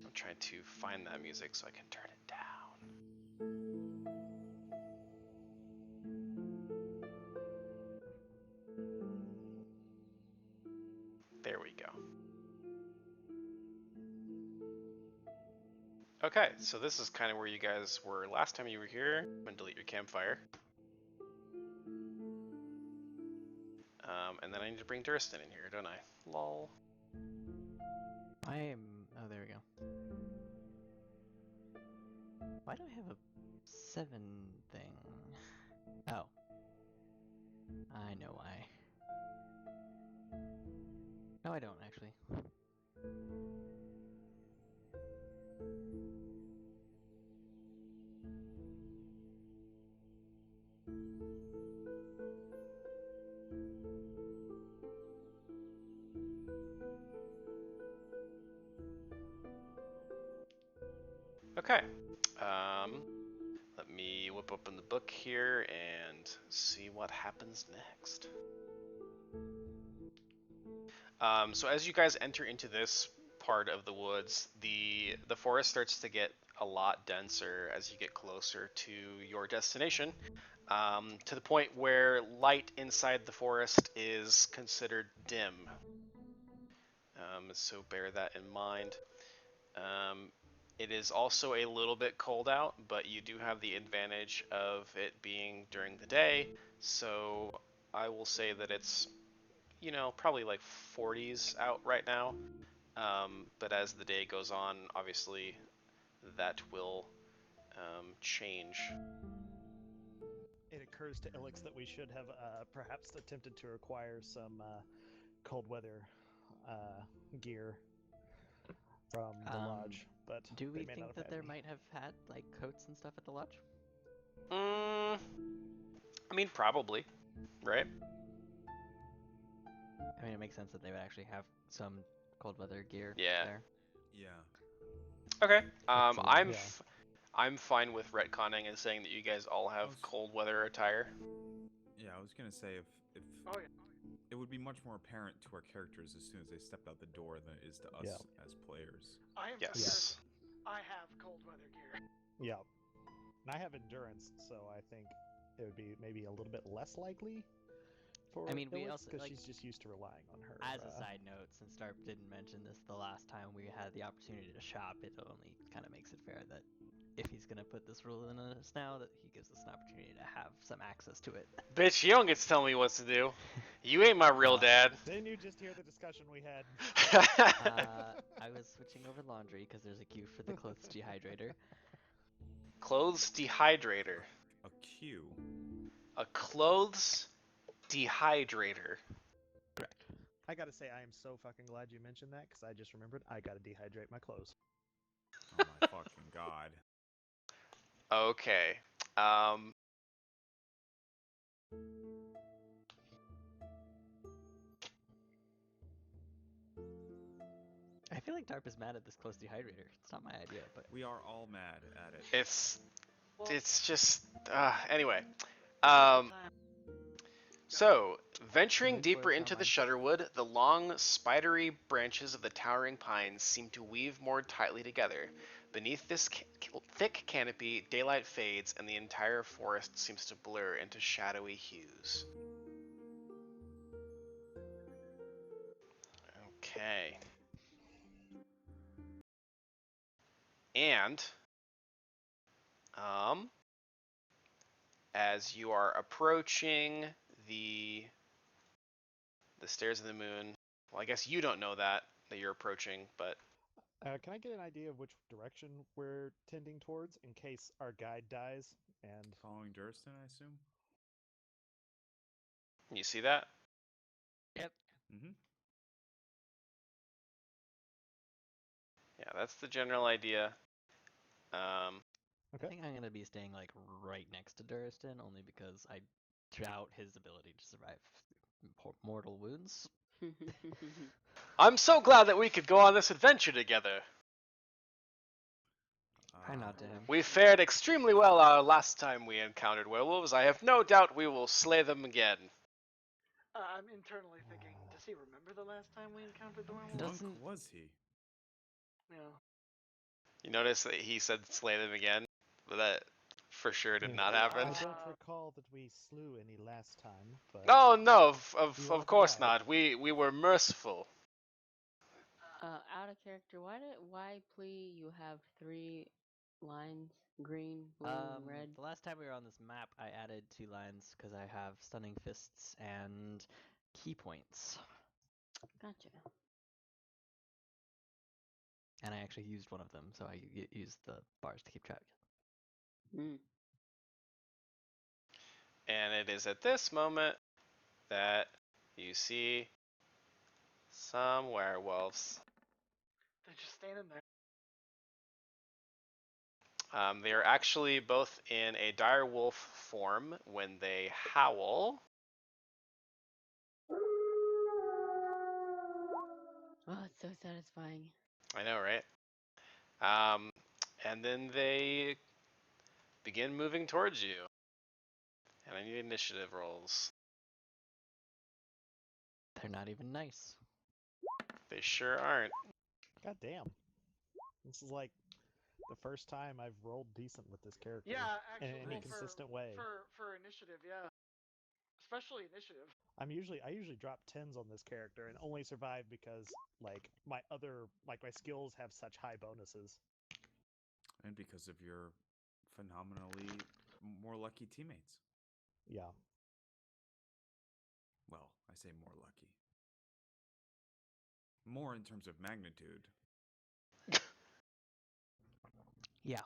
I'm trying to find that music so I can turn it down. There we go. Okay, so this is kind of where you guys were last time you were here. I'm gonna delete your campfire. And then I need to bring Duristan in here, don't I? Lol. I am. Oh, there we go. Why do I have a 7 thing? Oh. I know why. No, I don't actually. Okay. Let me whip open the book here and see what happens next. So as you guys enter into this part of the woods, the forest starts to get a lot denser as you get closer to your destination, to the point where light inside the forest is considered dim. So bear that in mind. It is also a little bit cold out, but you do have the advantage of it being during the day, so I will say that it's, you know, probably like 40s out right now. But as the day goes on, obviously that will change. It occurs to Ilix that we should have perhaps attempted to acquire some cold weather gear from the lodge, but Do they we may think not that have there had might have had like coats and stuff at the lodge? I mean, probably, right? I mean, it makes sense that they would actually have some cold weather gear Yeah. there. Yeah. Okay. Actually, yeah. I'm fine with retconning and saying that you guys all have cold weather attire. Yeah, I was gonna say if Oh yeah. it would be much more apparent to our characters as soon as they stepped out the door than it is to us Yeah. as players. I am Yes. I have cold weather gear. Yeah. And I have endurance, so I think it would be maybe a little bit less likely for I mean, we Ilix, also, because like, she's just used to relying on her. As a side note, since Darp didn't mention this the last time we had the opportunity to shop, it only kind of makes it fair that if he's gonna put this rule in us now, that he gives us an opportunity to have some access to it. Bitch, you don't get to tell me what to do. You ain't my real dad. Didn't you just hear the discussion we had? I was switching over laundry because there's a queue for the clothes dehydrator. Clothes dehydrator. A queue. A clothes dehydrator. Correct. I gotta say, I am so fucking glad you mentioned that, because I just remembered I gotta dehydrate my clothes. Oh my fucking god. Okay. feel like Darp is mad at this close dehydrator. It's not my idea, but We are all mad at it. It's Well, just anyway. time. So, venturing Wait for deeper it, into the Carmine. Shudderwood, the long, spidery branches of the towering pines seem to weave more tightly together. Beneath this thick canopy, daylight fades, and the entire forest seems to blur into shadowy hues. Okay. And, as you are approaching the stairs of the moon, well, I guess you don't know that you're approaching, but Can I get an idea of which direction we're tending towards in case our guide dies? And Following Durston, I assume? you see that? yep. Mm-hmm. Yeah, that's the general idea. I okay, think I'm gonna be staying like right next to Duristan, only because I doubt his ability to survive mortal wounds. I'm so glad that we could go on this adventure together. I nod to him. We fared extremely well our last time we encountered werewolves. I have no doubt we will slay them again. I'm internally thinking, does he remember the last time we encountered the werewolf? Doesn't- Drunk was he? Yeah. You notice that he said slay them again, but that for sure did Yeah. not happen. I don't recall that we slew any last time, but No, no, You of are course right. not. We were merciful. Out of character, why plea you have 3 lines? Green, blue, and red. The last time we were on this map, I added 2 lines because I have stunning fists and key points, Gotcha. and I actually used one of them, so I used the bars to keep track. Mm. And it is at this moment that you see some werewolves. They're just standing there. They are actually both in a dire wolf form when they howl. Oh, it's so satisfying. I know, right? And then they begin moving towards you. And I need initiative rolls. They're not even nice. They sure aren't. god damn, this is like the first time I've rolled decent with this character. Yeah, in actually, any consistent way. for initiative, yeah. Especially initiative. I usually drop 10s on this character and only survive because like my skills have such high bonuses. And because of your phenomenally more lucky teammates. Yeah. Well, I say more lucky. More in terms of magnitude. Yeah.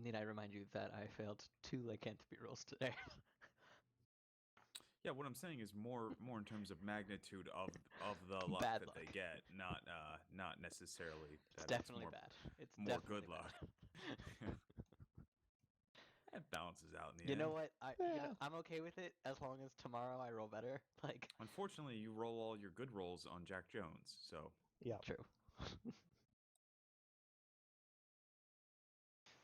Need I remind you that I failed 2 lycanthropy rolls today? Yeah, what I'm saying is more in terms of magnitude of the luck Bad that luck. they get, not necessarily It's that definitely more, bad. It's more definitely good luck. bad. It balances out in the You end. know what? Yeah. I'm okay with it as long as tomorrow I roll better. Like, Unfortunately, you roll all your good rolls on Jack Jones, so Yeah. true.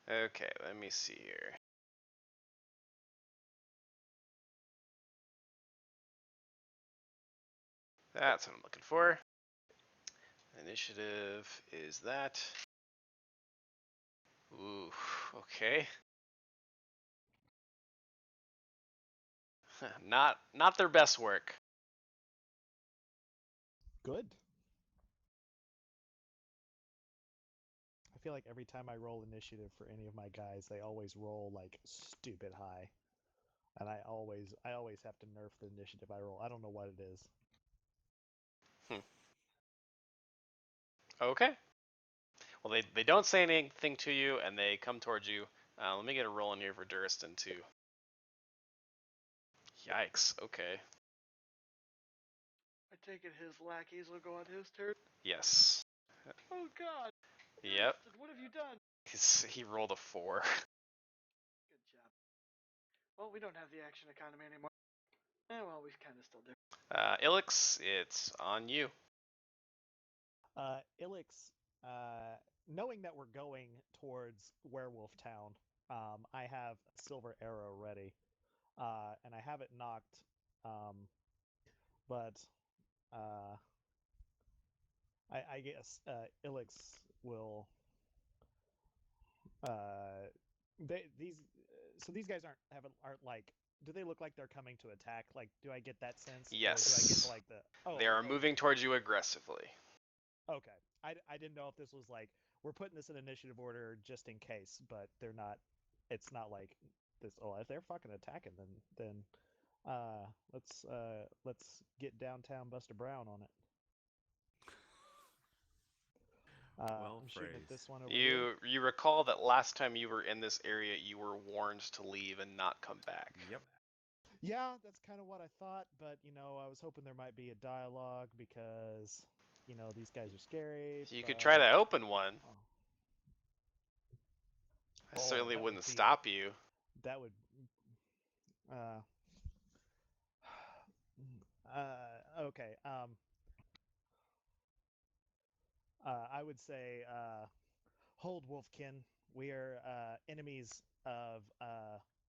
Okay, let me see here. That's what I'm looking for. Initiative is that. Ooh, okay. Not their best work. Good. I feel like every time I roll initiative for any of my guys, they always roll like stupid high. And I always have to nerf the initiative I roll. I don't know what it is. Okay. Well, they don't say anything to you, and they come towards you. Let me get a roll in here for Duristan, too. Yikes, okay. I take it his lackeys will go on his turn. Yes. Oh god. Yep. What have you done? He rolled a 4. Good job. Well, we don't have the action economy anymore. Well, we kind of still do. Ilix, it's on you. Ilix, knowing that we're going towards Werewolf Town, I have a silver arrow ready, and I have it knocked, but I guess Ilix will. These guys aren't like. Do they look like they're coming to attack? Like, do I get that sense? Or do I get Yes. like the? Oh, They are okay. moving towards you aggressively. Okay. I didn't know if this was like we're putting this in initiative order just in case, but they're not. It's not like this. Oh, if they're fucking attacking, then let's get downtown Buster Brown on it. Well I'm shooting at phrased. this one over here. You recall that last time you were in this area, you were warned to leave and not come back. Yep. Yeah, that's kind of what I thought, but I was hoping there might be a dialogue because these guys are scary. You could try to open one. Oh. I certainly that wouldn't would be- stop you. That would. Okay. I would say, hold Wolfkin. We are enemies of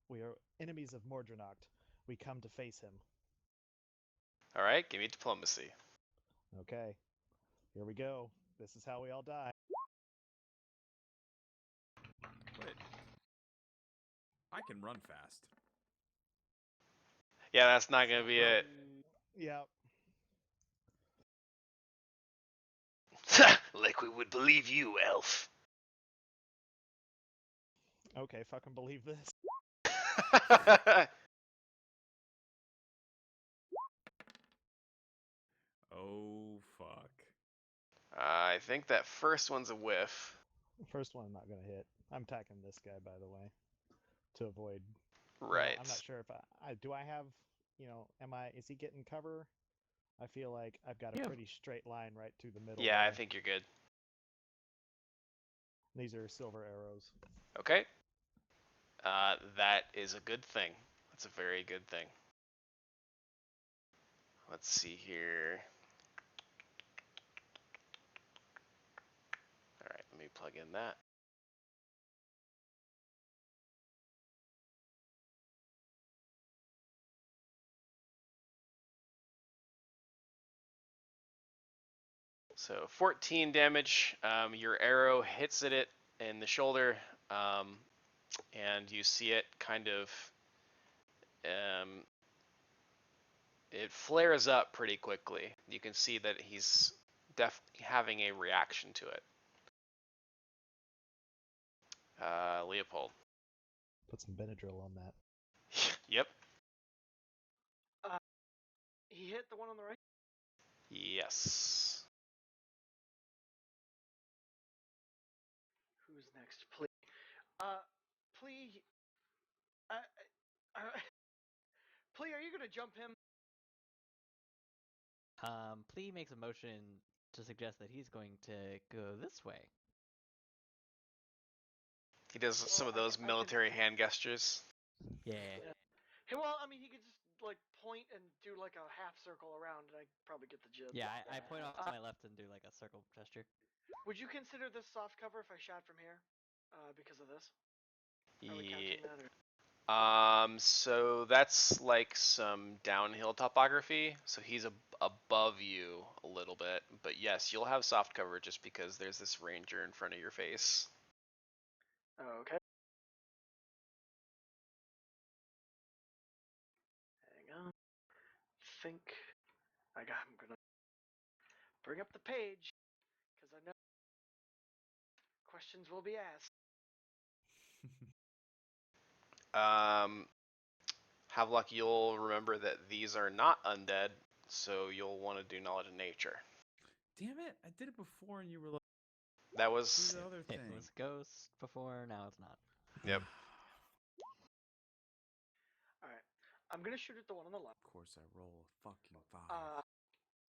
Mordrenacht. We come to face him. All right, give me diplomacy. Okay. Here we go. This is how we all die. Wait. I can run fast. Yeah, that's not gonna be it. Yeah. Like we would believe you, elf. Okay, fucking believe this. Oh fuck. I think that first one's a whiff. First one I'm not gonna hit. I'm attacking this guy, by the way, to avoid. Right. I'm not sure if do I have. Is he getting cover? I feel like I've got a pretty straight line right through the middle. Yeah, there. I think you're good. These are silver arrows. Okay. That is a good thing. That's a very good thing. Let's see here. All right, let me plug in that. So 14 damage. Your arrow hits at it in the shoulder, and you see it kind of. It flares up pretty quickly. You can see that he's definitely having a reaction to it. Leopold. Put some Benadryl on that. Yep. He hit the one on the right? Yes. Who's next? Plea. Plea. Plea, are you gonna jump him? Plea makes a motion to suggest that he's going to go this way. He does some of those military hand gestures. Yeah. Hey, well, I mean, he could just like point and do like a half circle around, and I probably get the gist. Yeah, I point off to my left and do like a circle gesture. Would you consider this soft cover if I shot from here? Because of this? Are we counting that, or? So that's like some downhill topography. So he's above you a little bit, but yes, you'll have soft cover just because there's this ranger in front of your face. Okay. Hang on. I'm gonna bring up the page because I know questions will be asked. Havelock, you'll remember that these are not undead, so you'll want to do knowledge of nature. Damn it! I did it before, and you were like, That "Do was the other thing." It was ghost before, now it's not. Yep. All right. I'm gonna shoot at the one on the left. Of course, I roll a fucking 5.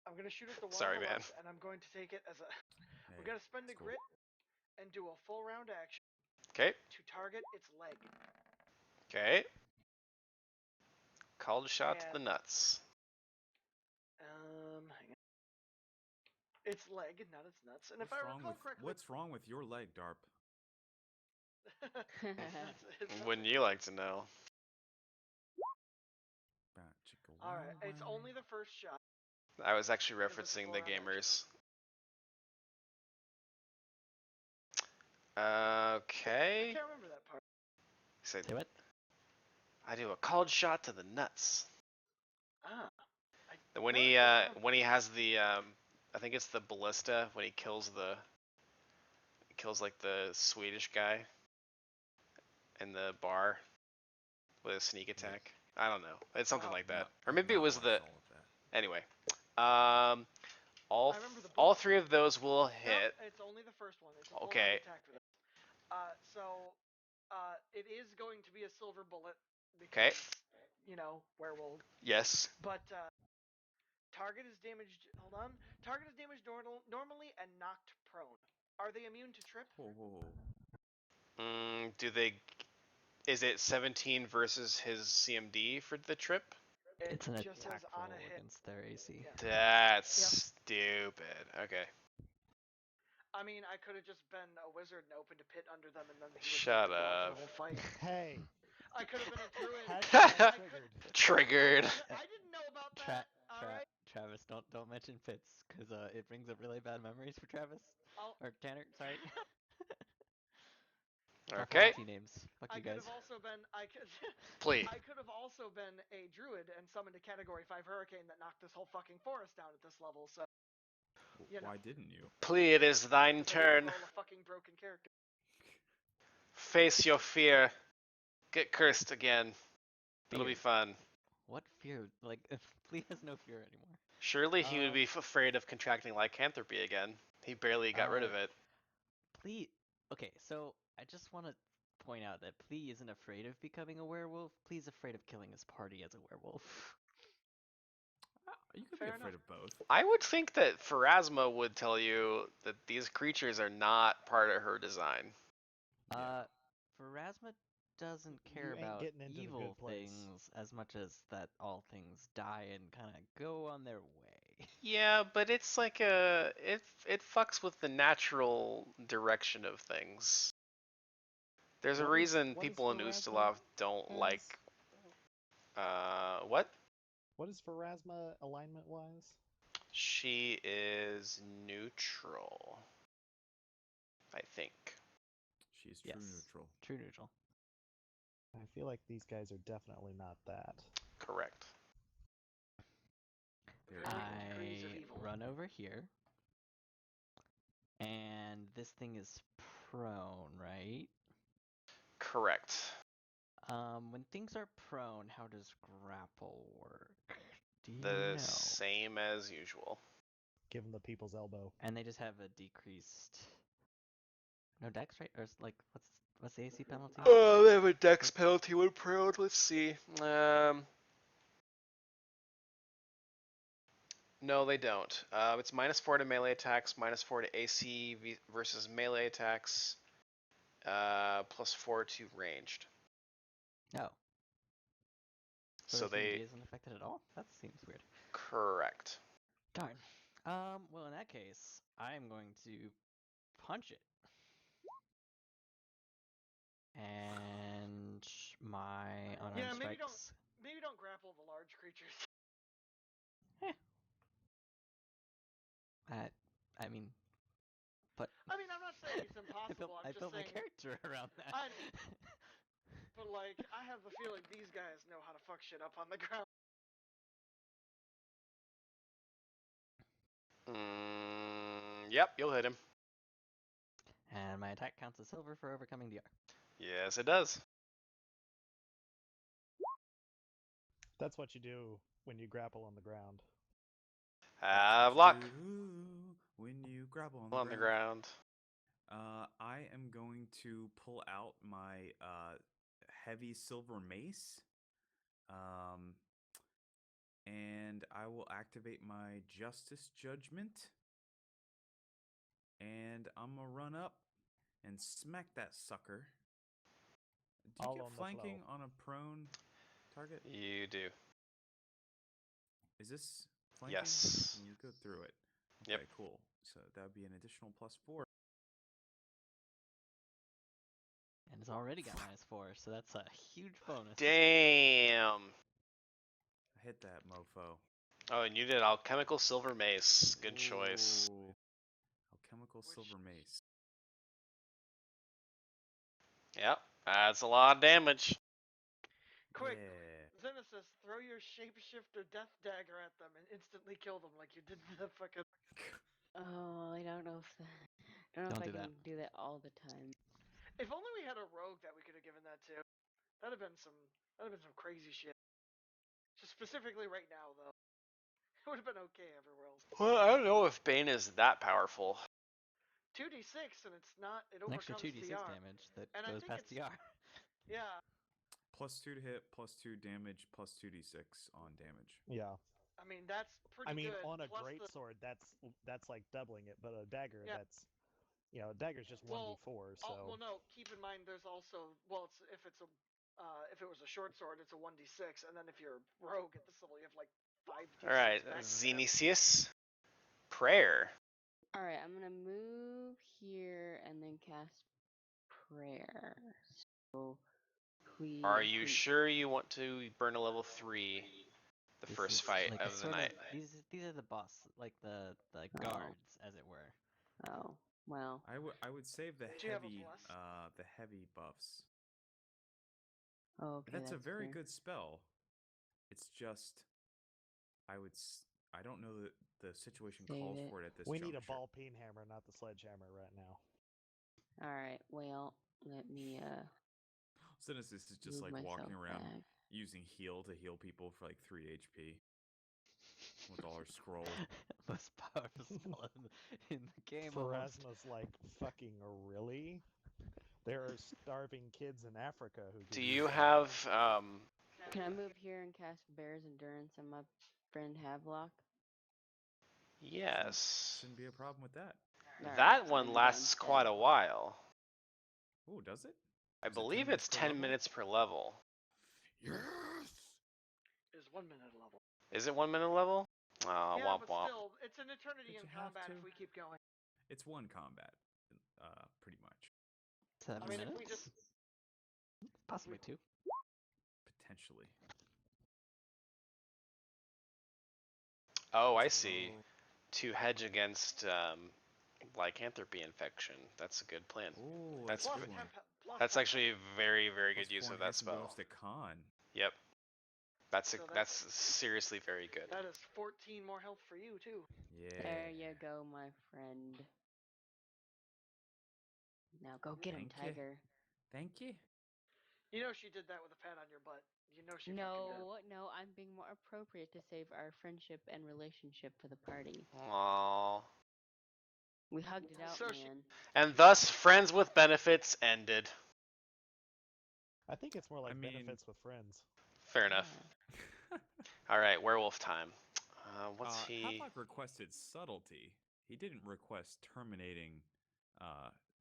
I'm gonna shoot at the one Sorry, on the man. left, and I'm going to take it as a. Hey, We're gonna spend a it's cool. grit and do a full round action Okay. to target its leg. Okay. Called a shot to the And- nuts. Hang on. its leg, not its nuts. And if I recall correctly, what's wrong with your leg, Darp? Wouldn't you like to know? All right, it's only the first shot. I was actually Because it's a referencing the full-on action. gamers. Okay. I can't remember that part. Say Do it. Uh, I do a cold shot to the nuts. Ah. When no, he I don't when he has the I think it's the ballista when he kills like the Swedish guy in the bar with a sneak attack. I don't know. It's something like that. Or maybe it was the anyway. All I remember the all bullet. three of those will hit. No, it's only the first one. It's a full Okay. attack for this. It is going to be a silver bullet Okay. because you know werewolf. Yes. But target is damaged. Hold on. Target is damaged normally and knocked prone. Are they immune to trip? Do they? Is it 17 versus his CMD for the trip? It's an just attack says on roll a hit. against their AC. Yeah. That's stupid. Okay. I mean, I could have just been a wizard and opened a pit under them, and then he would Shut just block up. the whole fight. Hey, I could have been a druid. hashtag Triggered. triggered. I didn't know about that. All right. Travis, don't mention Fitz, because it brings up really bad memories for Travis. Or Tanner, sorry. Okay. Talk names. Fuck I you guys. could have also been. Please. I could have also been a druid and summoned a Category 5 hurricane that knocked this whole fucking forest down at this level. So. You know. Why didn't you? Plea, it is thine turn. Roll a fucking broken character. Face your fear. Get cursed again. It'll be fun. What fear? Like, if Flea has no fear anymore. Surely he would be afraid of contracting lycanthropy again. He barely got rid of it. Plea. Okay, so I just want to point out that Plea isn't afraid of becoming a werewolf. Plea's afraid of killing his party as a werewolf. You could Fair be afraid enough. of both. I would think that Pharasma would tell you that these creatures are not part of her design. Pharasma doesn't care You ain't about getting into the evil good place. things as much as that all things die and kind of go on their way. Yeah, but it's like it fucks with the natural direction of things. There's a reason people in Ustalov don't like what? What is Pharasma alignment wise? She is neutral. I think. She's true neutral. True neutral. I feel like these guys are definitely not that. Correct. I run over here. And this thing is prone, right? Correct. When things are prone, how does grapple work? Do you The know? same as usual. Give them the people's elbow. And they just have a decreased. No dex, right? Or like, what's the AC penalty? Oh, they have a dex penalty when prone. Let's see. No, they don't. It's -4 to melee attacks, -4 to AC versus melee attacks, +4 to ranged. Oh. So the they CMD isn't affected at all? That seems weird. Correct. Darn. Well, in that case, I'm going to punch it. And my unarmed strikes. Maybe don't grapple the large creatures. I mean, but. I mean, I'm not saying it's impossible. I built my character around that. But like, I have the feeling these guys know how to fuck shit up on the ground. Yep, you'll hit him. And my attack counts as silver for overcoming DR. Yes, it does. That's what you do when you grapple on the ground. Have luck. When you grapple on the ground. I am going to pull out my heavy silver mace. And I will activate my Justice Judgment. And I'm going to run up and smack that sucker. Do you get flanking on a prone target? You do. Is this flanking? Yes. Can you go through it? Okay, cool. So that would be an additional +4. And it's already got -4, so that's a huge bonus. Damn. I hit that mofo. Oh, and you did alchemical silver mace. Good choice. Ooh. Alchemical silver mace. Yep, that's a lot of damage. Quick, Yeah. Xenesis, throw your shapeshifter death dagger at them and instantly kill them like you did the fucking. Oh, I don't know if I don't know Don't if I do can that. do that all the time. If only we had a rogue that we could have given that to. That'd have been some crazy shit. Just specifically right now though. It would have been okay everywhere else. Well, I don't know if Bane is that powerful. 2d6 and it's not. It An extra overcomes 2d6 DR. damage that And I goes think past it's- DR. Yeah. +2 to hit, +2 damage, +2d6 on damage. Yeah. I mean that's pretty I mean, good. on a plus great the, sword, that's like doubling it, but a dagger, Yeah. that's, you know, a dagger's just Well, 1d4. So. well, no. Keep in mind, there's also it's if it was a short sword, it's a 1d6, and then if you're rogue at this level, you have like 5d6. All right, back to back. Xenicius, prayer. All right, I'm gonna move here and then cast prayer. So we. Are I you think- sure you want to burn a level 3 the This first is fight like of a the sort night? these are the boss, like the Oh. guards, as it were. Oh well. I would save the Do you have a heavy buffs. Oh, okay. That's a very fair. good spell. It's just I don't know that the situation Save calls it. for it at this We juncture. need a ball peen hammer, not the sledgehammer, right now. All right. Well, let me Cynicus is just move like walking myself around back. using heal to heal people for like 3 HP with all her scrolls. Most powerful spell in the game. Almost. Pharasma's like, fucking really? There are starving kids in Africa who Do could you use that. have Can I move here and cast Bear's Endurance on my friend Havelock? Yes. Shouldn't be a problem with that. All right, That so one I'm lasts done quite then. a while. Oh, does it? I Is it 10 believe minutes it's per 10 level? minutes per level. Yes. Is 1 minute level. Is it 1 minute level? Yeah, Womp but womp. still, it's an eternity Did in you have combat to? if we keep going. It's one combat, pretty much. 7 I mean, if minutes. we just Possibly 2. Potentially. Oh, I It's a see. low- To hedge against lycanthropy infection. That's a good plan. Oh, That's that's a plus good one. That's temp- actually a very, very Plus good use 4 of that enhancement spell. bonus to con. Yep. That's So that's seriously very good. That is 14 more health for you too. Yeah. There you go, my friend. Now go get him, Thank you. Tiger. Thank you. You know she did that with a pat on your butt. You know she fucking did. No, I'm being more appropriate to save our friendship and relationship for the party. Aww. We hugged it out, So she- man. And thus, friends with benefits ended. I think it's more like I mean- benefits with friends. Fair enough. All right, werewolf time. What's he? Havelock requested subtlety. He didn't request terminating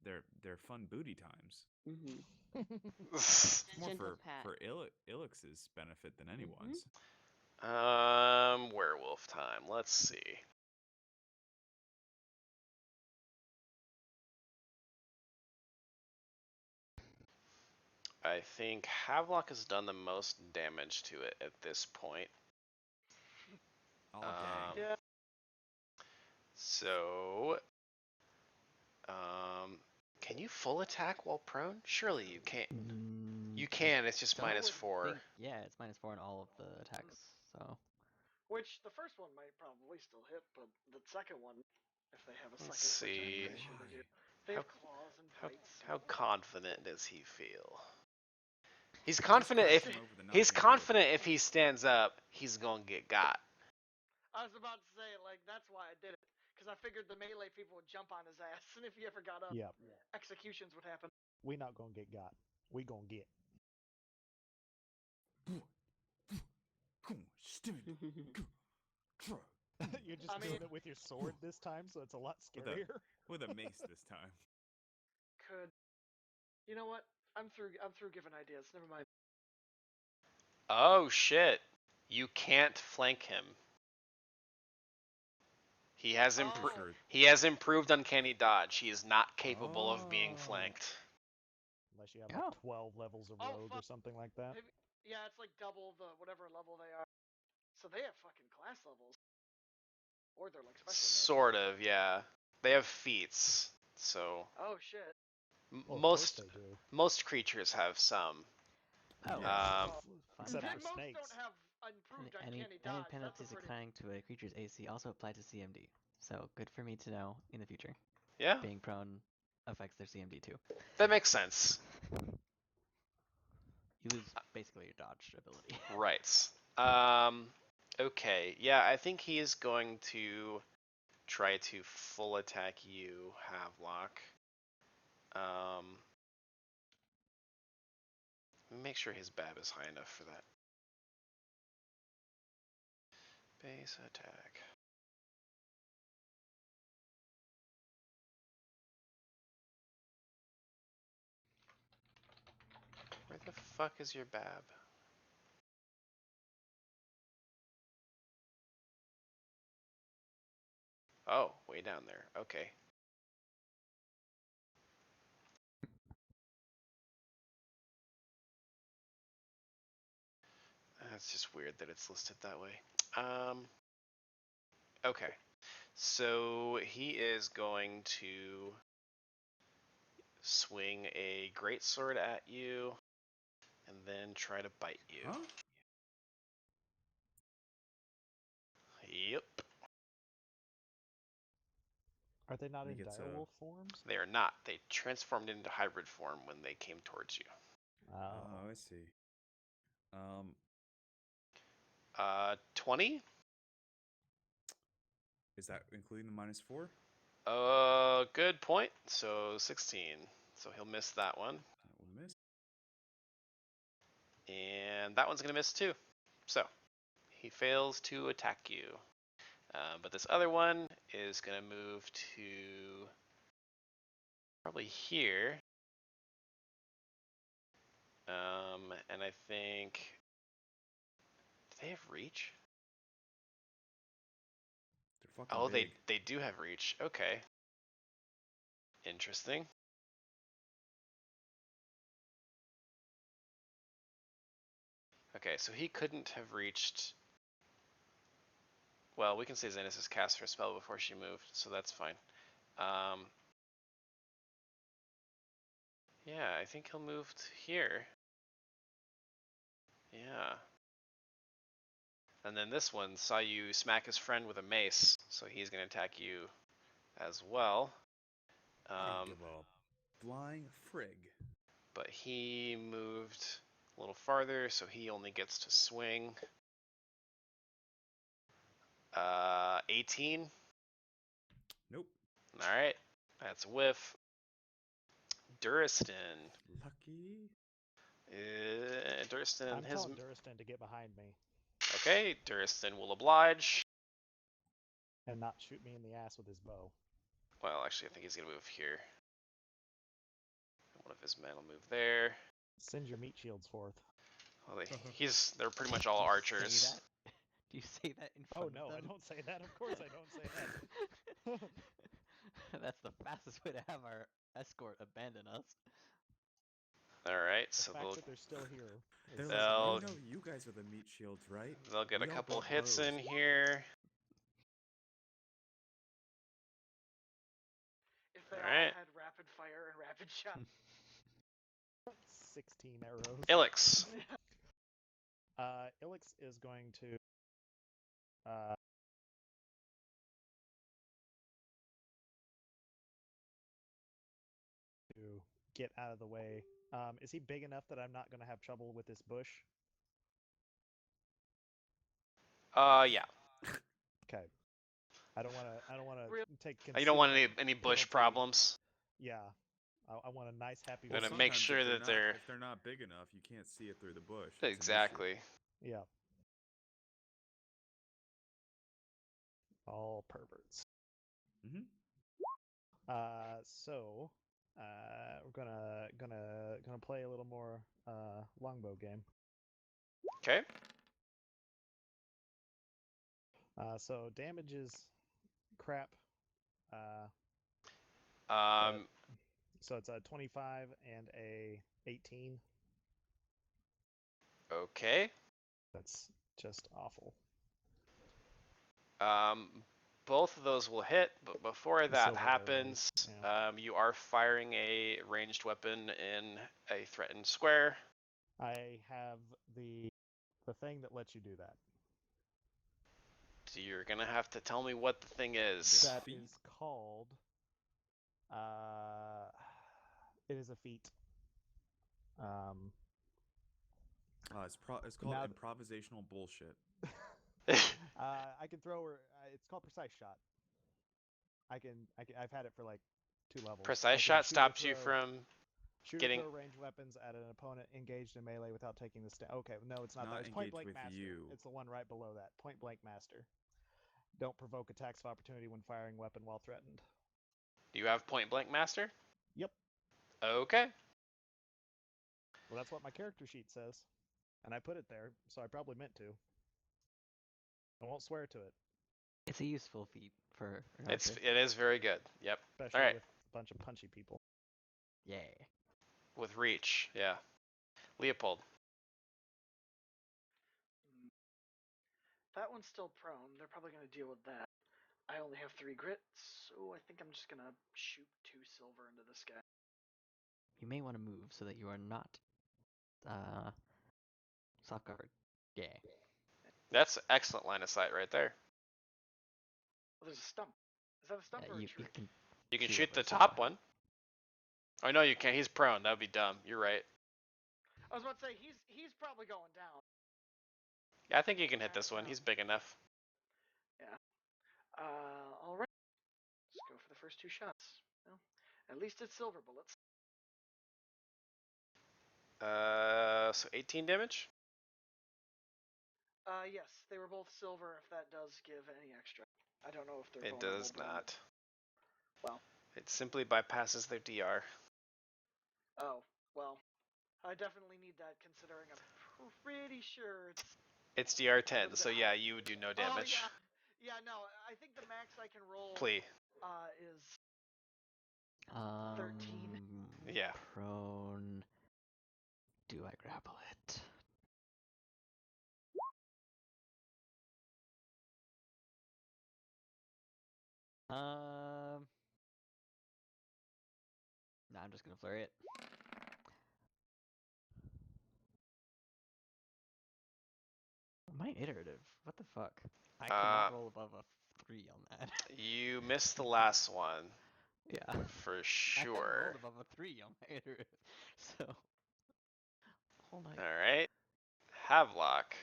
their fun booty times. Mm-hmm. It's more Gentle for pat. for Ilix's benefit than anyone's. Werewolf time. Let's see. I think Havelock has done the most damage to it at this point. All day. Yeah. So, can you full attack while prone? Surely you can't. You can. It's just Don't -4. Yeah, it's -4 in all of the attacks. So Which the first one might probably still hit, but the second one, if they have a Let's second, which I'm see. pretty sure they do, they have claws and bites. How confident does he feel? He's Just confident crashed if him over the he's knocking confident if he stands up, he's gonna get got. I was about to say, like, that's why I did it. Because I figured the melee people would jump on his ass, and if he ever got up, Yep. executions would happen. We not gonna get got. We gonna get. You're just I doing mean- it with your sword this time, so it's a lot With a- scarier. with a mace this time. Could, you know what? I'm through giving ideas. Never mind. Oh shit! You can't flank him. He has Oh. Pretty sure. he has improved uncanny dodge. He is not capable of being Oh. flanked. Unless you have Oh. like 12 levels of Oh, rogue or fuck. something like that. Yeah, it's like double the whatever level they are. So they have fucking class levels. Or they're like special moves. Sort of, yeah. They have feats, so Oh shit. Well, of course most they do. most creatures have some. Oh, Yeah. Well, Except and for most snakes. don't have improved any uncanny dodge. That's a penalties pretty... occurring to a creature's AC also apply to CMD. So good for me to know in the future. Yeah, Being prone affects their CMD too. that makes sense. You lose basically your dodge ability. Right. Okay. Yeah, I think he is going to try to full attack you, Havelock. Let me make sure his BAB is high enough for that. Base attack. Where the fuck is your BAB? Oh, way down there. Okay. That's just weird that it's listed that way. Okay. So he is going to swing a greatsword at you and then try to bite you. Huh? Yep. Are they not He in gets a- direwolf forms? They are not. They transformed into hybrid form when they came towards you. Oh, I see. 20? Is that including the -4? Good point. So 16. So he'll miss that one. That will miss. And that one's going to miss too. So he fails to attack you. But this other one is going to move to probably here. And I think... Do they have reach? They're fucking Oh, big. they do have reach. Okay. Interesting. Okay, so he couldn't have reached... Well, we can say Xenis has cast her spell before she moved, so that's fine. Yeah, I think he'll move to here. Yeah. And then this one saw you smack his friend with a mace, so he's going to attack you as well. I don't give a flying frig. But he moved a little farther, so he only gets to swing. 18. Nope. Alright, that's a whiff. Duristan. Lucky. Duristan I'm and his... telling Duristan to get behind me Okay, Duristan will oblige. and not shoot me in the ass with his bow. Well, actually, I think he's going to move here. One of his men will move there. Send your meat shields forth. Well, they're pretty much all archers. Do you say that in Oh front no, of I them? don't say that. Of course I don't say that. That's the fastest way to have our escort abandon us. Alright, The so fact that they're still here. They're Is like, They'll- you know, you guys are the meat shields, right? they'll get We a all couple got hits bows. in here. If they Alright. all had rapid fire and rapid shot. 16 arrows. Ilix. Ilix is going to get out of the way. Is he big enough that I'm not going to have trouble with this bush? Yeah. Okay. I don't want to Real- take. You don't want concealment any bush penalty. problems. Yeah. I want a nice happy. Gonna bush. make sometimes sure if that they're- if they're not big enough, you can't see it through the bush. It's an issue. Exactly. Yeah. All perverts. Mhm. So we're gonna play a little more longbow game. Okay. So damage is crap. So it's a 25 and a 18. Okay. That's just awful. Both of those will hit, but before The that silver happens, arrows, you are firing a ranged weapon in a threatened square. I have the thing that lets you do that. So you're gonna have to tell me what the thing is. That feat? is called. It is a feat. It's called improvisational bullshit. I can throw her. It's called precise shot. I've had it for like 2 levels. Precise shot stops you from shoot getting. or throw ranged weapons at an opponent engaged in melee without taking the stand. Okay, no, it's not that. It's point blank master. It's the one right below that. Point blank master. Don't provoke attacks of opportunity when firing weapon while threatened. Do you have point blank master? Yep. Okay. Well, that's what my character sheet says, and I put it there, so I probably meant to. I won't swear to it. It's a useful feat for. It is very good. Yep. Especially All right. with a bunch of punchy people. Yeah. With reach, yeah. Leopold. That one's still prone. They're probably going to deal with that. I only have 3 grit, so I think I'm just going to shoot 2 silver into this guy. You may want to move so that you are not soft covered. Yeah. That's excellent line of sight right there. Well, there's a stump. Is that a stump or a tree? You can shoot the top one. Oh no, you can't. He's prone. That would be dumb. You're right. I was about to say he's probably going down. Yeah, I think you can hit this one. He's big enough. Yeah. All right. Let's go for the first 2 shots. Well, at least it's silver bullets. So 18 damage. Yes, they were both silver. If that does give any extra, I don't know if they're. It does not. Well. It simply bypasses their DR. Oh well, I definitely need that considering I'm pretty sure it's. It's DR 10, so yeah, you would do no damage. Oh, yeah, no, I think the max I can roll. Plea. Is 13. Yeah. Prone. Do I grapple it? No, I'm just gonna flurry it. Am I iterative? What the fuck? I cannot roll above a 3 on that. You missed the last one. Yeah. For I sure. haven't rolled above a 3 on my iterative, so. Hold on. Alright. Havelock.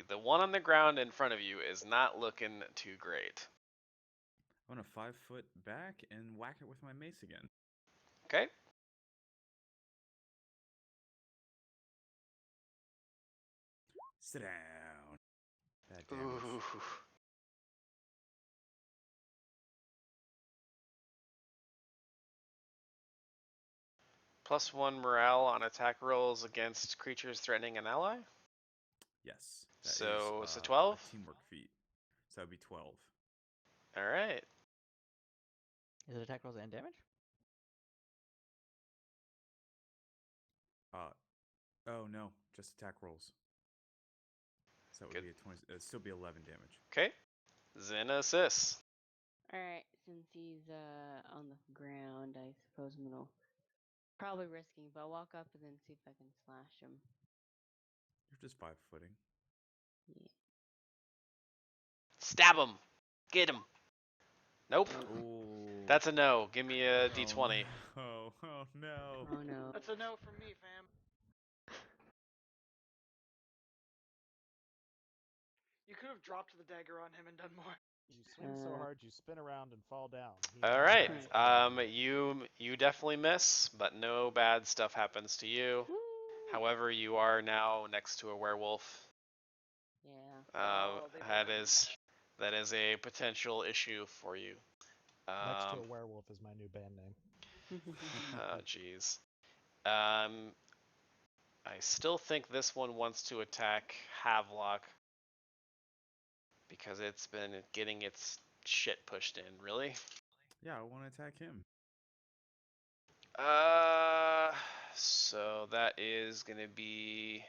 The one on the ground in front of you is not looking too great. I'm gonna 5 foot back and whack it with my mace again. Okay. Sit down. Bad damage. Ooh. +1 morale on attack rolls against creatures threatening an ally? Yes. So it's a a 12? teamwork feat. So that would be 12. Alright. Is it attack rolls and damage? Oh no, just attack rolls. So that would be a 20. It'd still be 11 damage. Okay. Xenesis. Alright, since he's on the ground, I suppose I'm gonna probably risking, but I'll walk up and then see if I can slash him. You're just 5-footing. Yeah. Stab him. Get him. Nope. Ooh. That's a no. Give me a d20. Oh no. Oh no. That's a no from me, fam. You could have dropped the dagger on him and done more. You swing so hard, you spin around and fall down. All right. You definitely miss, but no bad stuff happens to you. Woo! However, you are now next to a werewolf. Yeah. That is a potential issue for you. Next to a werewolf is my new band name. Oh, jeez. I still think this one wants to attack Havelock because it's been getting its shit pushed in. Really? Yeah, I want to attack him. So that is gonna be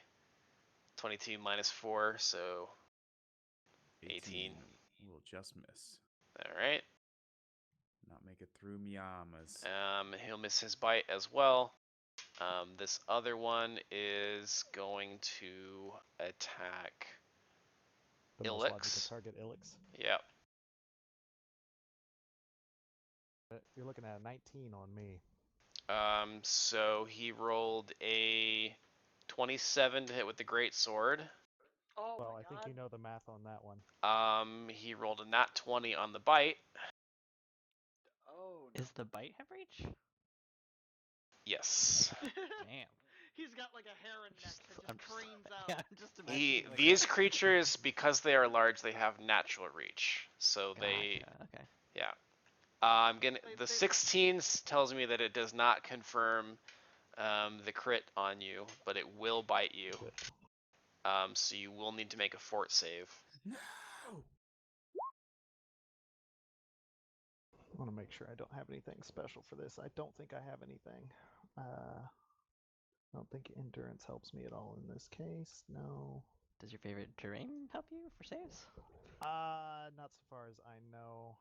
22 minus 4, so 18. Will just miss. All right. Not make it through Miyamas. He'll miss his bite as well. This other one is going to attack The most logical Ilix. target, Ilix. Yep. You're looking at a 19 on me. So he rolled a 27 to hit with the great sword. Oh Well, my I think god. you know the math on that one. He rolled a nat 20 on the bite. Oh no. Is the bite have reach? Yes. Damn. He's got like a heron neck that I'm just just- cranes out. Yeah, I'm just imagining like These creatures, because they are large, they have natural reach. So they, Gotcha, okay. yeah. I'm gonna. They- The they- 16 tells me that it does not confirm the crit on you, but it will bite you. Good. So you will need to make a fort save. No. I want to make sure I don't have anything special for this. I don't think I have anything. I don't think endurance helps me at all in this case. No. Does your favorite terrain help you for saves? Not so far as I know.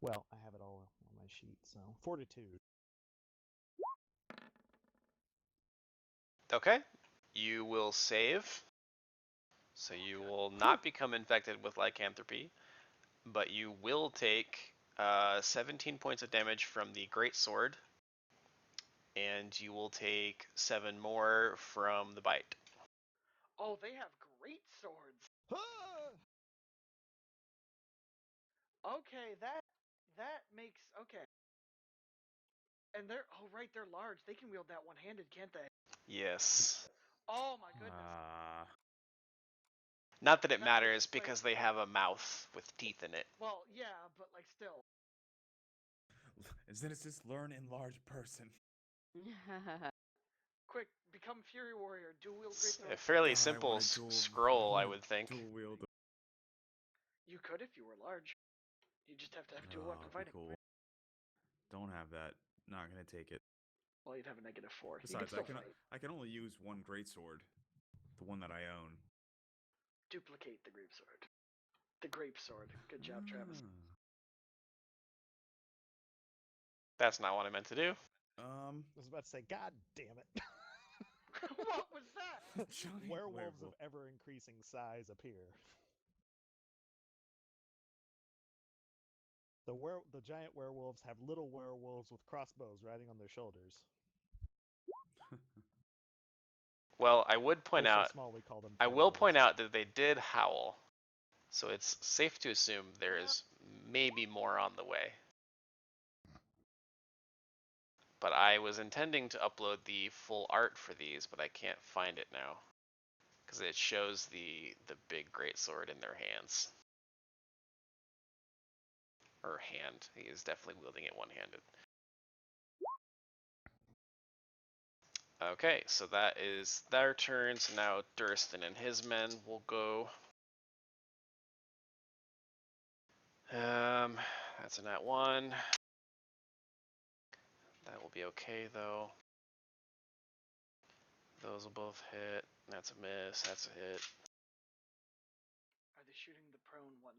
Well, I have it all on my sheet, so fortitude. Okay. You will save. So you will not become infected with lycanthropy, but you will take 17 points of damage from the great sword, and you will take 7 more from the bite. Oh, they have great swords. Okay, that makes okay. And they're right, they're large. They can wield that one-handed, can't they? Yes. Oh my goodness. Not that it That matters was, like- because they have a mouth with teeth in it. Well, yeah, but like still. Xenesis, learn in large person. Quick, become Fury Warrior. Dual wield great It's sword. a fairly God, I simple wanna dual- scroll, I wanna would think. Dual wield. You could if you were large. You just have to have dual weapon be fighting. cool. Don't have that. Not gonna take it. Well, you'd have a -4. Besides, you could still fight. I can only use one greatsword, the one that I own. Duplicate the grape sword. The grape sword. Good job, Travis. That's not what I meant to do. I was about to say, God damn it. What was that? Giant Werewolves werewolf. of ever increasing size appear. The giant werewolves have little werewolves with crossbows riding on their shoulders. Well, I would point They're out so small we call them. I will werewolves. point out that they did howl. So it's safe to assume there is maybe more on the way. But I was intending to upload the full art for these, but I can't find it now. Because it shows the big greatsword in their hands. Or hand. He is definitely wielding it one-handed. Okay, so that is their turn. So now Durston and his men will go. That's a nat 1. That will be okay though. Those will both hit. That's a miss. That's a hit. Are they shooting the prone one?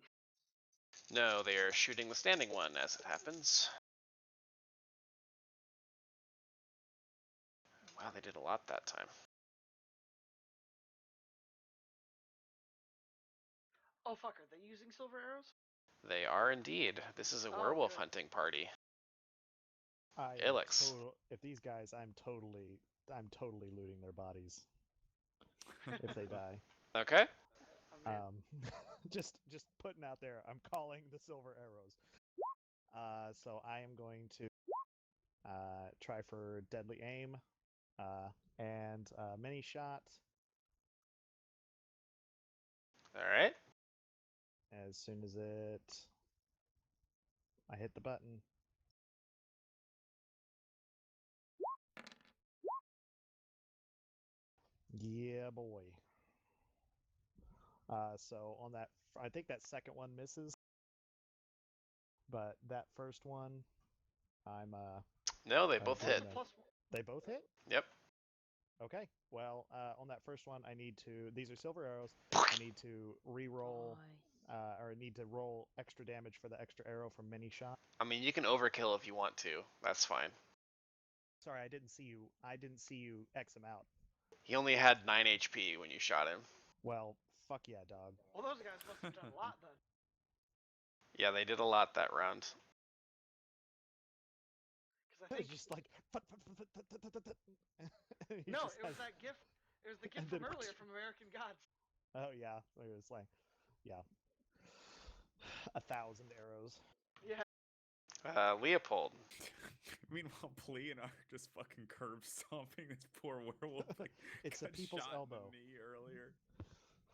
No, they are shooting the standing one as it happens. Wow, they did a lot that time. Oh fuck, are they using silver arrows? They are indeed. This is a Oh, werewolf good. hunting party. Ilix. If these guys, I'm totally looting their bodies if they die. Okay. Just putting out there, I'm calling the silver arrows. So I am going to try for deadly aim and mini shot. All right. As soon as I hit the button. Yeah, boy. So on that, I think that second one misses, but that first one, I'm No, they I'm both doing hit. the- Plus, They both hit. Yep. Okay. Well, on that first one, I need to. These are silver arrows. I need to re-roll, Nice. or I need to roll extra damage for the extra arrow from many shot. I mean, you can overkill if you want to. That's fine. Sorry, I didn't see you. I didn't see you X him out. He only had 9 HP when you shot him. Well, fuck yeah, dog. well, those guys must have done a lot then. Yeah, they did a lot that round. Because I It's think just like. He no, just it was has- that gift. It was the and gift then from it earlier was- from American Gods. Oh yeah, it was like, yeah, 1,000 arrows. Yeah. Leopold. Meanwhile, Plea and I are just fucking curb stomping this poor werewolf. Like, It's a got people's shot elbow. in the knee earlier.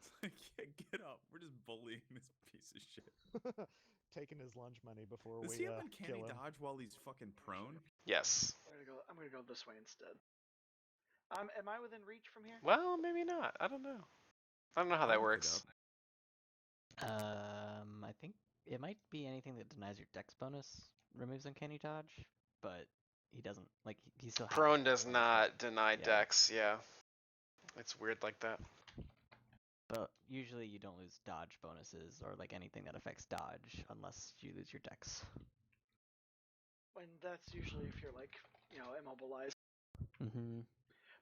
It's like, yeah, get up. We're just bullying this piece of shit. Taking his lunch money before Does we he have kill uncanny him. dodge while he's fucking prone? Yes. I'm gonna go this way instead. Am I within reach from here? Well, maybe not. I don't know. I don't know how I'll that look it works. up. I think it might be anything that denies your dex bonus removes uncanny dodge, but he doesn't like he still has Prone the dex does bonus, not but- deny yeah. dex, yeah. It's weird like that. But usually you don't lose dodge bonuses or like anything that affects dodge unless you lose your dex. And that's usually if you're like, immobilized. Mm-hmm.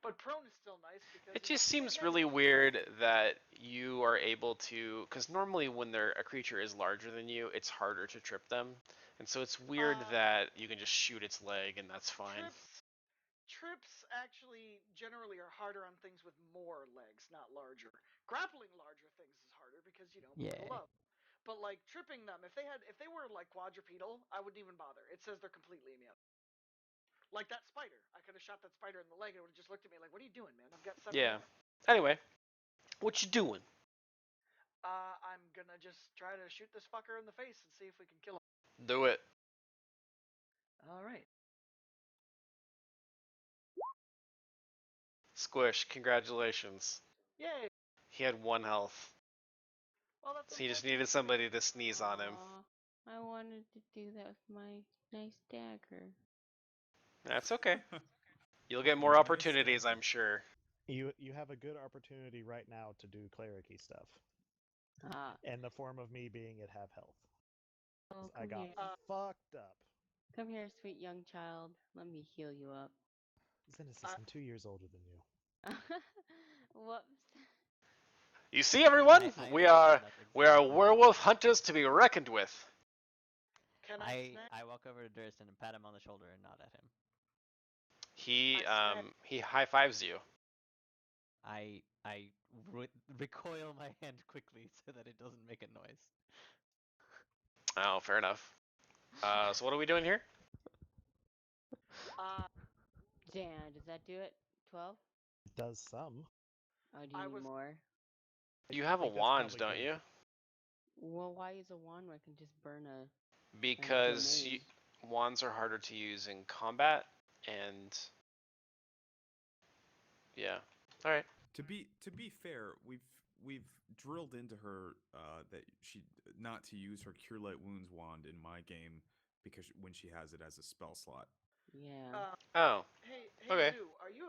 But prone is still nice because It just seems again, really weird that you are able to, because normally when a creature is larger than you, it's harder to trip them. And so it's weird that you can just shoot its leg and that's fine. Trips actually generally are harder on things with more legs, not larger. Grappling larger things is harder because Yeah. pull up. But like tripping them, if they were like quadrupedal, I wouldn't even bother. It says they're completely immune. Like that spider, I could have shot that spider in the leg and it would have just looked at me like, "What are you doing, man? I've got 7 Yeah. hits." Anyway, what you doing? I'm gonna just try to shoot this fucker in the face and see if we can kill him. Do it. All right. Squish, congratulations. Yay. He had 1 health. Well, that's So he just unfortunate. needed somebody to sneeze on him. Aw, I wanted to do that with my nice dagger. That's okay. You'll get more Nice opportunities, dagger. I'm sure. You have a good opportunity right now to do clericy stuff, Ah, in the form of me being at half health. oh, I come got here. fucked up. Come here, sweet young child. Let me heal you up. Xenesis, I'm 2 years older than you. Whoops. You see, everyone? I we are that's werewolf hunters to be reckoned with. Can I I walk over to Durston and pat him on the shoulder and nod at him. He high fives you. I recoil my hand quickly so that it doesn't make a noise. Oh, fair enough. So what are we doing here? Jan, does that do it? 12? It does some. Oh, do you need more? You have a think that's wand, probably don't good. you? Well, why use a wand where I can just burn a Because domain? wands are harder to use in combat, and yeah. All right. To be fair, we've drilled into her that she not to use her Cure Light Wounds wand in my game because when she has it as a spell slot. Yeah. Oh, Hey, okay. Zoo, are you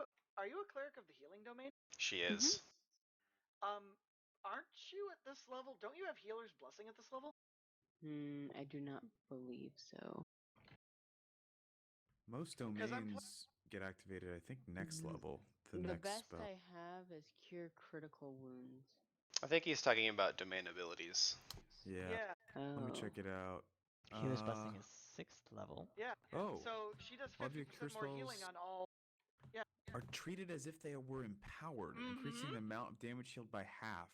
a cleric of the healing domain? She is. Aren't you at this level? Don't you have healer's blessing at this level? I do not believe so. Most 'Cause I'm domains get activated, I think, next level. The The next best spell. I have is cure critical wounds. I think he's talking about domain abilities. Yeah. Oh. Let me check it out. Healer's Blessing is 6th level. Yeah. Oh. So she does All of your 50% cure more healing spells on all. are treated as if they were empowered, increasing the amount of damage healed by half.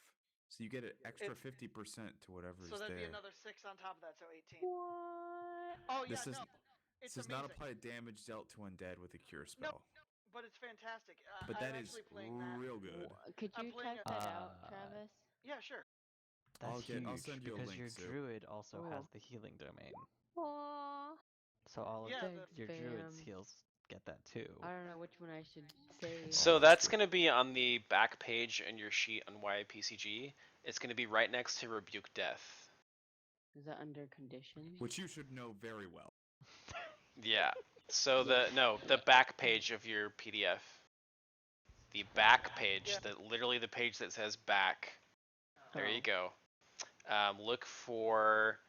So you get an extra 50% to whatever is So that'd there. be another 6 on top of that, so 18. What? Oh yeah, This is no. It's this does amazing. not apply to damage dealt to undead with a cure spell. But it's fantastic. But I'm that is actually playing that. real good. Could I'm you playing type a- that out, Travis? Yeah, sure. That's huge I'll send you a because link, your Sue. druid also has Cool. the healing domain. Aww. So all of Yeah, Thanks, your druid's fam. heals get that too. I don't know which one I should say. So Oh, that's true. going to be on the back page in your sheet on YPCG. It's going to be right next to Rebuke Death. Is that under conditions? Which you should know very well. Yeah. So Yeah. the back page of your PDF. The back page, Yeah. literally the page that says back. There you Oh. go. Look for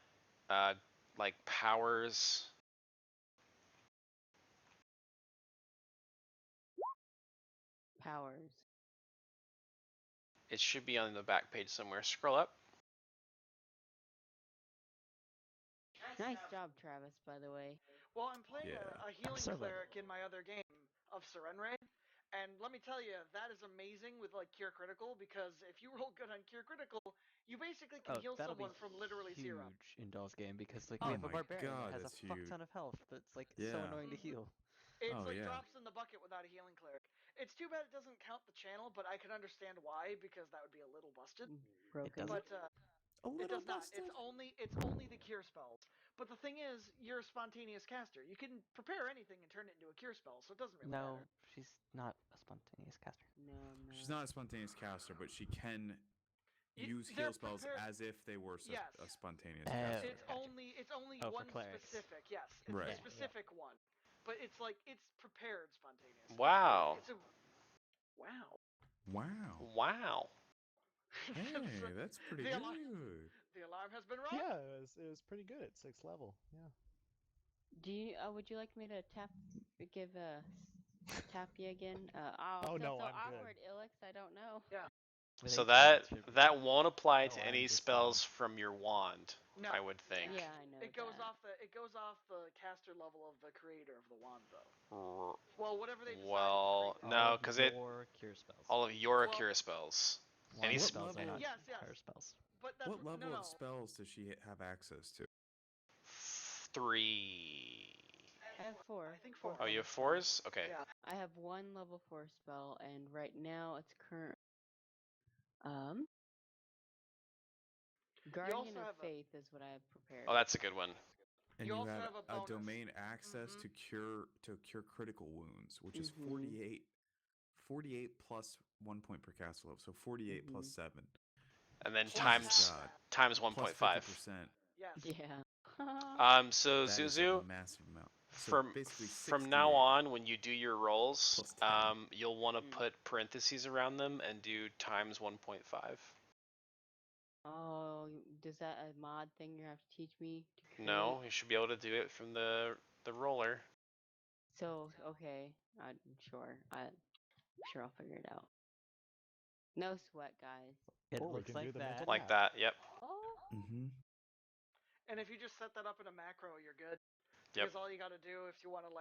like powers. Powers. It should be on the back page somewhere. Scroll up. Nice job, Travis, by the way. Well, I'm playing Yeah. a healing So good. cleric in my other game of Serenray, and let me tell you, that is amazing with like Cure Critical, because if you roll good on Cure Critical, you basically can heal that'll someone be from literally huge zero. in Doll's game because like Oh we have a my barbarian God, that has a that's fuck huge. ton of health that's like so Yeah. annoying to heal. It's Oh, like yeah. drops in the bucket without a healing cleric. It's too bad it doesn't count the channel, but I can understand why, because that would be a little busted. Broken. doesn't? But A it little does not. busted. It's only the cure spells. But the thing is, you're a spontaneous caster. You can prepare anything and turn it into a cure spell, so it doesn't really No, matter. she's not a spontaneous caster. No, no. She's not a spontaneous caster, but she can use They're heal spells prepared- as if they were Yes. a spontaneous Oh, caster. It's gotcha. only Oh, for one clerics. specific. Yes, it's Right. a Yeah, specific one. But it's like it's prepared spontaneous. Wow. It's a wow. Wow. Wow. Hey, that's pretty The good. alarm- The alarm has been rung. Yeah, it was pretty good at 6th level. Yeah. Do you? Would you like me to give tap you again? Oh, feel no, so I'm good. awkward, Ilix. I don't know. Yeah. With So 18, that it should be that fine. won't apply Oh, to I'm any just spells from your wand, No. I would think. Yeah, I know. It goes that. off the caster level of the creator of the wand, though. R- Well, whatever they decide. Well, to create. no, All of 'cause your cure spells. all of your Well- cure spells. Wand Any spells are level- not Yes, yes. her spells. But that's What level no. of spells does she have access to? 3. I have 4. I think 4. Oh, you have 4s? Okay. Yeah. I have 1 level 4 spell, and right now it's current. Guardian of have a- Faith is what I have prepared. Oh, that's a good one. And You you, also have, have a bonus. domain access Mhm. to cure critical wounds, which is Mhm. 48 plus 1 point per caster level, so 48 plus 7. And then Plus times that. times Plus 1.5. 50%. Yes. Yeah. So That is Zuzu, a massive amount. So from basically from now 68 on, when you do your rolls, plus 10. you'll want to Mm. put parentheses around them and do times 1.5. Oh, does that a mod thing you have to teach me to create? No, you should be able to do it from the roller. So okay, I'm sure. I'm sure I'll figure it out. No sweat, guys. It Or we looks can like do the that. mental Like math. that. Yep. Oh. Mm-hmm. And if you just set that up in a macro, you're good. Yep. Because all you got to do if you want to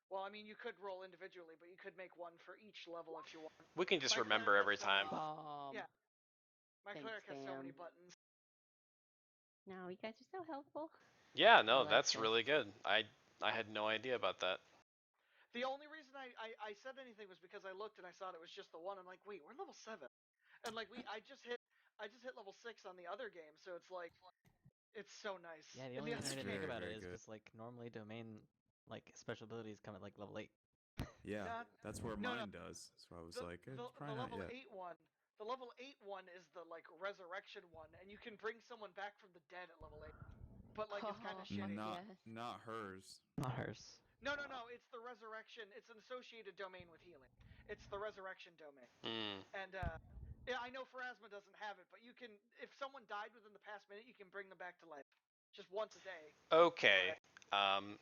well, I mean, you could roll individually, but you could make one for each level if you want. We can just My remember cleric every has, time. Yeah. My Thanks, cleric has so many Sam. buttons. No, you guys are so helpful. Yeah, no, like that's this. really good. I had no idea about that. The only reason I said anything was because I looked and I thought it was just the one. I'm like, wait, we're level 7, and like I just hit level 6 on the other game, so it's like, it's so nice. Yeah, the In only the reason I other didn't think game- about Very, it is very because like normally domain like special abilities come at like level 8. Yeah, Not- that's where no, mine does. So I was the, like, the, it's the probably not level yet. 8 one. The level 8 one is the like resurrection one, and you can bring someone back from the dead at level 8. But like it's kind of Oh, shitty. Yes. Not hers. Not hers. No, it's the resurrection. It's an associated domain with healing. It's the resurrection domain. Mm. And yeah, I know Pharasma doesn't have it, but you can, if someone died within the past minute, you can bring them back to life, just once a day. Okay.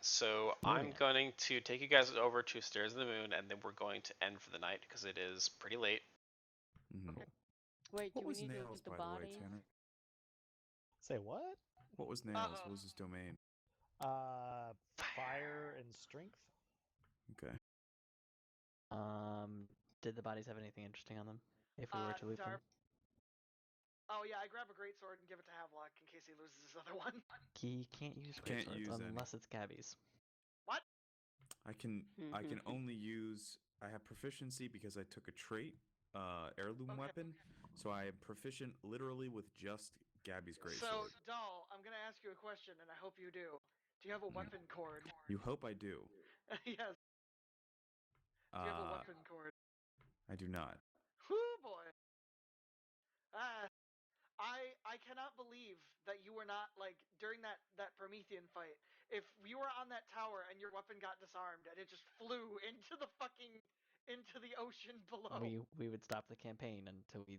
So I'm Yeah. going to take you guys over to Stairs of the Moon, and then we're going to end for the night because it is pretty late. Mm-hmm. Wait, What do we was need to Nails, look at the by the way, bodies? Tanner? Say what? What was Nails? What was his domain? Fire and strength. Okay. Did the bodies have anything interesting on them? If we were to loot them? Oh yeah, I grab a great sword and give it to Havelock in case he loses his other one. He can't use Can't great swords use any. unless it's Gabby's. What? I can only use. I have proficiency because I took a trait, heirloom Okay. weapon, so I am proficient literally with just Gabby's So, greatsword. Doll, I'm gonna ask you a question, and I hope you do. Do you have a weapon cord? You hope I do. Yes. Do you have a weapon cord? I do not. Whoo boy. I cannot believe that you were not like during that Promethean fight. If you were on that tower and your weapon got disarmed and it just flew into the ocean below. We would stop the campaign until we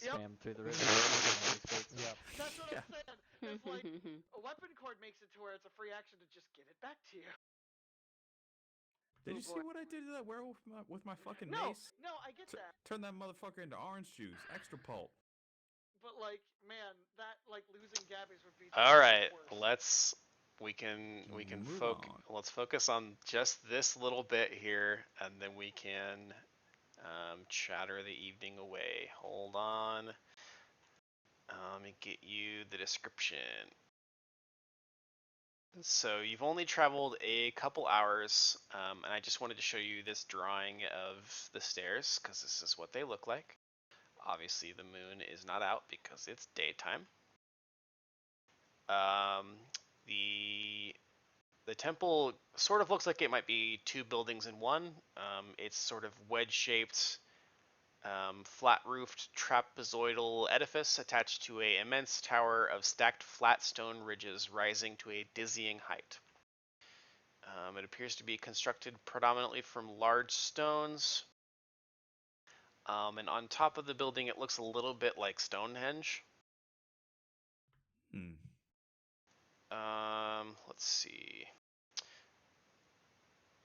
Yep. swam through the river. All these great Yep. That's what Yeah. I'm saying. It's like a weapon cord makes it to where it's a free action to just give it back to you. Did Oh, you see boy. what I did to that werewolf with my fucking No, mace? no, I get that. Turn that motherfucker into orange juice, extra pulp. But like, man, that like losing Gabby's would be All right, worse. Let's focus on just this little bit here, and then we can chatter the evening away. Hold on. Let me get you the description. So you've only traveled a couple hours, and I just wanted to show you this drawing of the stairs because this is what they look like. Obviously, the moon is not out because it's daytime. The temple sort of looks like it might be two buildings in one. It's sort of wedge-shaped, flat-roofed trapezoidal edifice attached to an immense tower of stacked flat stone ridges rising to a dizzying height. It appears to be constructed predominantly from large stones. And on top of the building, it looks a little bit like Stonehenge. Let's see.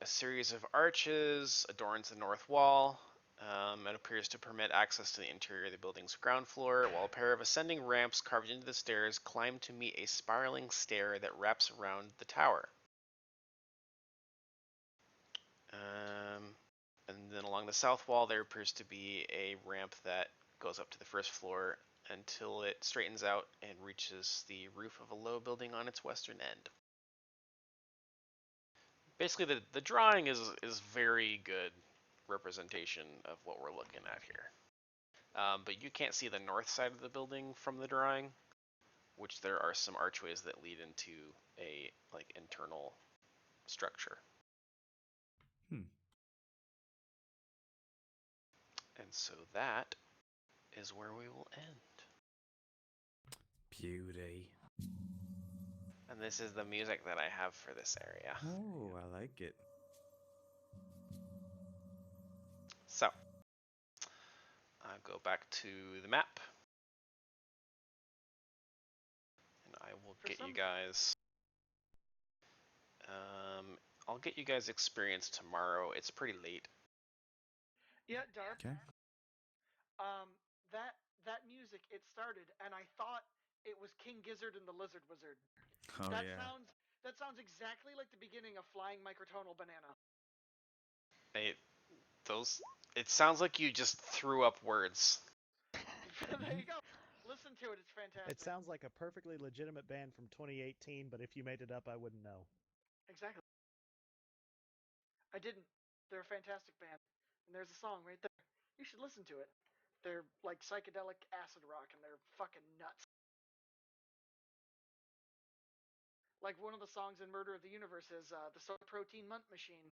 A series of arches adorns the north wall. It appears to permit access to the interior of the building's ground floor, while a pair of ascending ramps carved into the stairs climb to meet a spiraling stair that wraps around the tower. And then along the south wall, there appears to be a ramp that goes up to the first floor until it straightens out and reaches the roof of a low building on its western end. Basically, the drawing is very good representation of what we're looking at here. But you can't see the north side of the building from the drawing, which there are some archways that lead into a like internal structure. And so that is where we will end. Beauty. And this is the music that I have for this area. Oh, I like it. So, I'll go back to the map. And I will get you guys... I'll get you guys experience tomorrow. It's pretty late. Yeah, Darp. Okay. That music, it started, and I thought it was King Gizzard and the Lizard Wizard. Oh, that yeah. sounds exactly like the beginning of Flying Microtonal Banana. It sounds like you just threw up words. There you go. Listen to it, it's fantastic. It sounds like a perfectly legitimate band from 2018, but if you made it up, I wouldn't know. Exactly. I didn't. They're a fantastic band. And there's a song right there. You should listen to it. They're like psychedelic acid rock, and they're fucking nuts. Like one of the songs in Murder of the Universe is the Soy Protein Munt Machine.